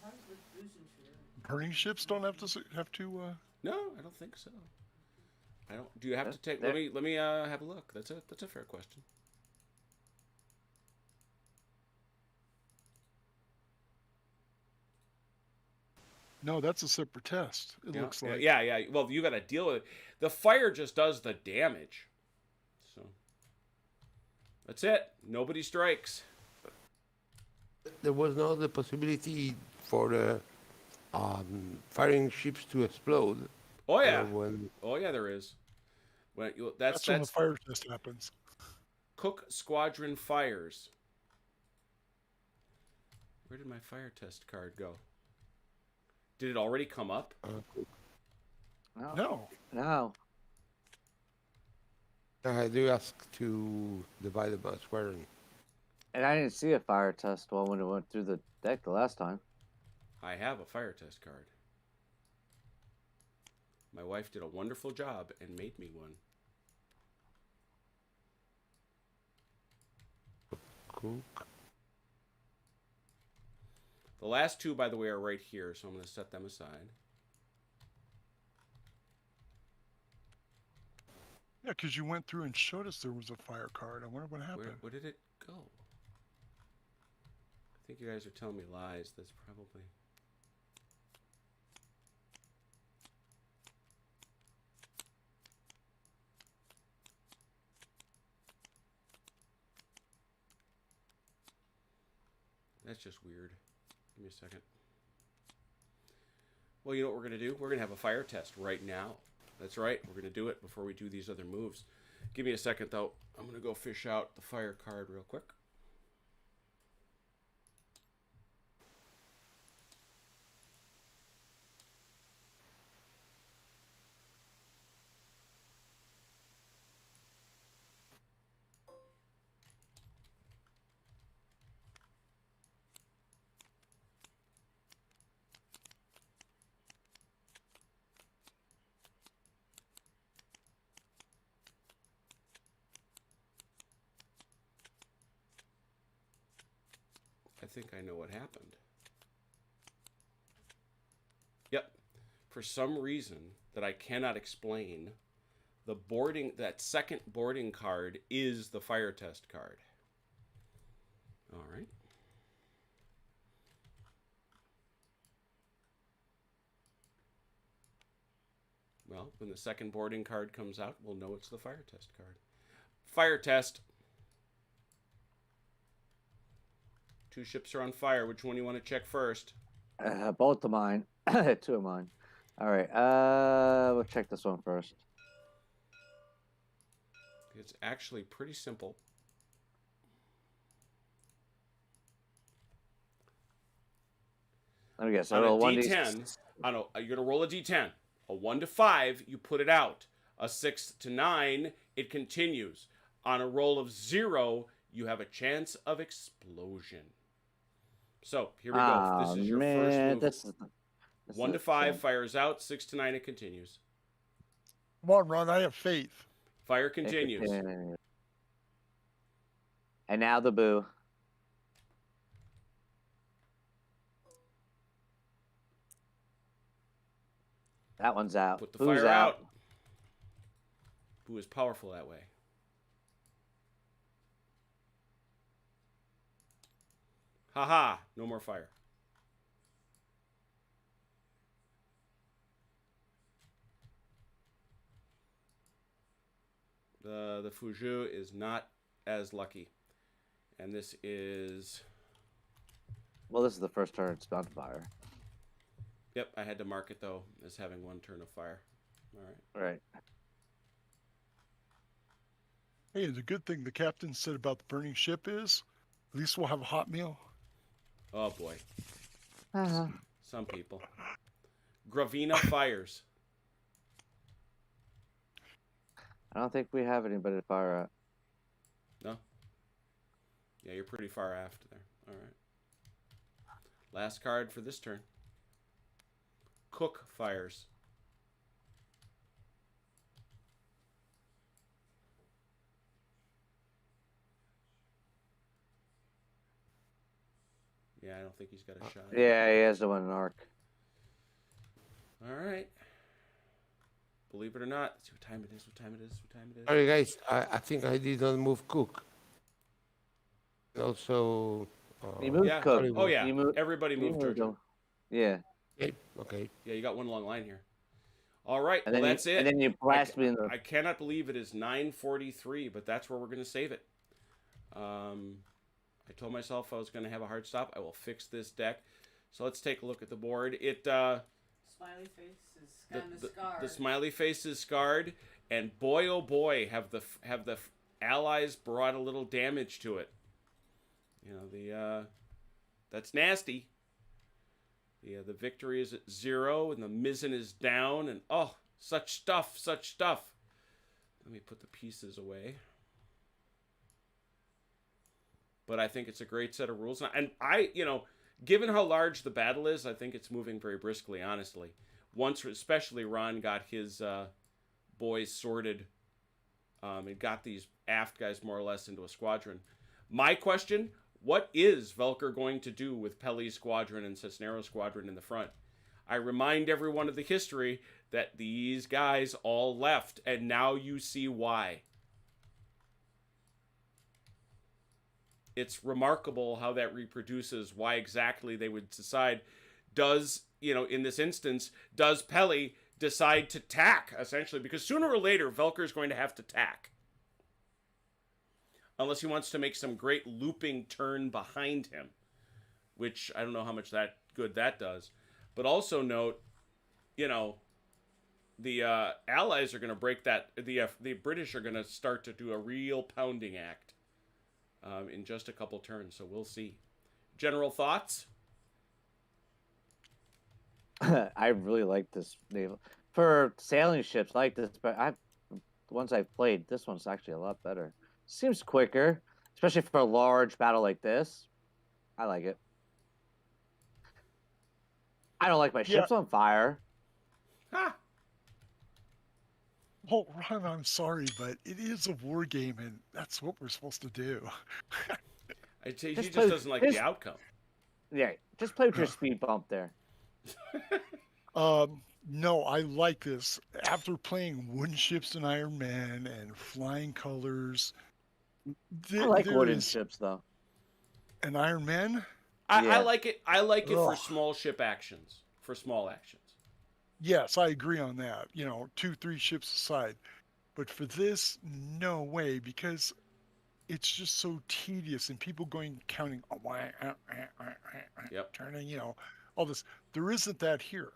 How's the boosting shooter? Burning ships don't have to No, I don't think so. I don't. Do you have to take? There- Let me have a look. That's a fair question. No, that's a separate test. It Yeah, looks like. yeah. Well, you got to deal with it. The fire just does the damage. So that's it. Nobody strikes. There was no the possibility for the firing ships to explode. Oh yeah. When Oh yeah, there is. When That's when the fire test happens. Cook Squadron fires. Where did my fire test card go? Did it already come up? No. No. No. I do ask to divide it by squadron. And I didn't see a fire test one when it went through the deck the last time. I have a fire test card. My wife did a wonderful job and made me one. Cook. The last two, by the way, are right here, so I'm going to set them aside. Yeah, because you went through and showed us there was a fire card. I wonder what happened. Where did it go? I think you guys are telling me lies. That's probably... That's just weird. Give me a second. Well, you know what we're going to do? We're going to have a fire test right now. That's right. We're going to do it before we do these other moves. Give me a second, though. I'm going to go fish out the fire card real quick. I think I know what happened. Yep. For some reason that I cannot explain, that second boarding card is the fire test card. All right. Well, when the second boarding card comes out, we'll know it's the fire test card. Fire test. 2 ships are on fire. Which one do you want to check first? Both of mine. 2 of mine. All right. We'll check this one first. It's actually pretty simple. Let me guess. On a roll D10, you're gonna roll a D10. A 1 to 5, you put it out. A 6 to 9, it continues. On a roll of 0, you have a chance of explosion. So here we go. This is your first move. This 1 to 5 fires out. 6 to 9, it continues. Come on, Ron. I have faith. Fire continues. And now the boo. That one's out. Put the Boo's fire out. Boo is powerful that way. Haha, no more fire. The Fujou is not as lucky. And this is... Well, this is the first turn it's about to fire. Yep, I had to mark it though as having 1 turn of fire. All right. Right. Hey, the good thing the captain said about the burning ship is, at least we'll have a hot meal. Oh boy, Uh-huh. some people. Gravina fires. I don't think we have anybody to fire at. No. Yeah, you're pretty far after there. All right. Last card for this turn. Cook fires. Yeah, I don't think he's got a shot. Yeah, he has the one in arc. All right. Believe it or not, let's see what time it is. What time it is. What time it is. Sorry, guys. I think I did not move Cook. And also. He moved Yeah. Cook. Oh yeah. He moved, Everybody he moved moved Jojo. him. Yeah. Okay. Okay. Yeah, you got one long line here. All right. And Well, then that's it. And then you blast me in the. I cannot believe it is 9:43, but that's where we're going to save it. I told myself I was going to have a hard stop. I will fix this deck. So let's take a look at the board. It Smiley face is kind of scarred. the smiley face is scarred, and boy oh boy have the allies brought a little damage to it. You know the that's nasty. The victory is at 0, and the mizzen is down, and oh, such stuff, such stuff. Let me put the pieces away. But I think it's a great set of rules, and I given how large the battle is, I think it's moving very briskly, honestly. Once, especially, Ron got his boys sorted and got these aft guys more or less into a squadron. My question, what is Velker going to do with Peli's squadron and Cisneros squadron in the front? I remind everyone of the history that these guys all left, and now you see why. It's remarkable how that reproduces why exactly they would decide. Does, in this instance, does Peli decide to tack, essentially? Because sooner or later, Velker is going to have to tack. Unless he wants to make some great looping turn behind him, which I don't know how much good that does. But also note, the Allies are going to break that. The British are going to start to do a real pounding act in just a couple turns, so we'll see. General thoughts? I really like this naval for sailing ships. I like this, but the ones I've played, this one's actually a lot better. Seems quicker, especially for a large battle like this. I like it. I don't like my ships on fire. Ha! Oh, Ron, I'm sorry, but it is a war game, and that's what we're supposed to do. I'd say he just doesn't like the outcome. Yeah, just play with your speed bump there. No, I like this. After playing wooden ships and Iron Man and flying colors, I like wooden ships though. And Iron Man? I like it. I like it for small ship actions. For small actions. Yes, I agree on that. 2-3 ships aside. But for this, no way, because it's just so tedious and people counting, Yep. turning, all this. There isn't that here.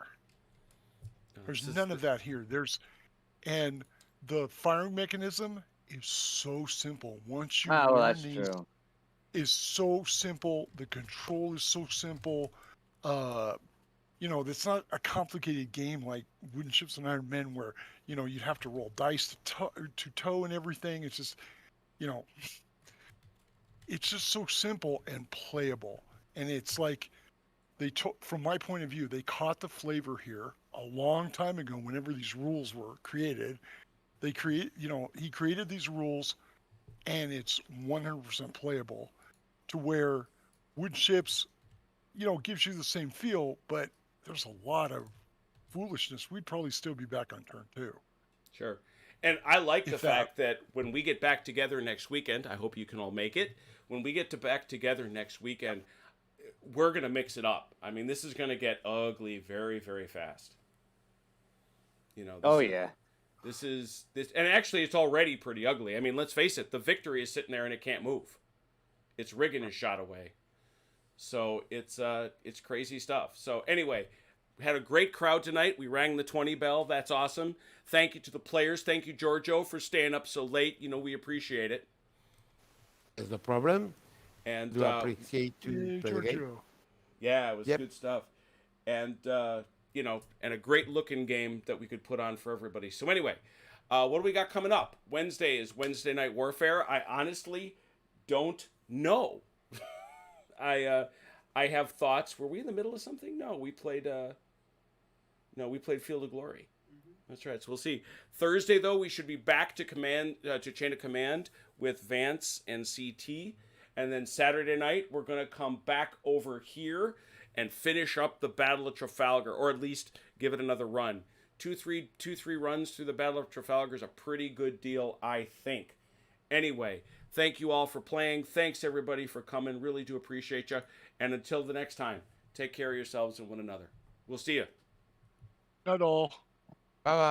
There's none of that here. And the firing mechanism is so simple. Once you learn these, true. is so simple. The control is so simple. It's not a complicated game like Wooden Ships and Iron Men where, you'd have to roll dice to tow and everything. It's just, it's just so simple and playable. And it's like from my point of view, they caught the flavor here a long time ago whenever these rules were created. He created these rules and it's 100% playable to where Wooden Ships, gives you the same feel, but there's a lot of foolishness. We'd probably still be back on turn 2. Sure. And I like the fact that when we get back together next weekend, I hope you can all make it. When we get back together next weekend, we're going to mix it up. I mean, this is going to get ugly very, very fast. This is, and actually it's already pretty ugly. I mean, let's face it, the Victory is sitting there and it can't move. Its rigging is shot away. So it's crazy stuff. So anyway, We had a great crowd tonight. We rang the 20 bell. That's awesome. Thank you to the players. Thank you, Giorgio, for staying up so late. We appreciate it. There's no problem. And Do appreciate to Yay, play the game. Giorgio. yeah, it was Yep. good stuff. And and a great looking game that we could put on for everybody. So anyway, what do we got coming up? Wednesday is Wednesday Night Warfare. I honestly don't know. I have thoughts. Were we in the middle of something? No, we played. We played Field of Glory. That's right. So we'll see. Thursday though, we should be back to Chain of Command with Vance and CT, and then Saturday night we're gonna come back over here and finish up the Battle of Trafalgar, or at least give it another run. Two, three runs through the Battle of Trafalgar is a pretty good deal, I think. Anyway, thank you all for playing. Thanks everybody for coming. Really do appreciate you. And until the next time, take care of yourselves and one another. We'll see you. Not all.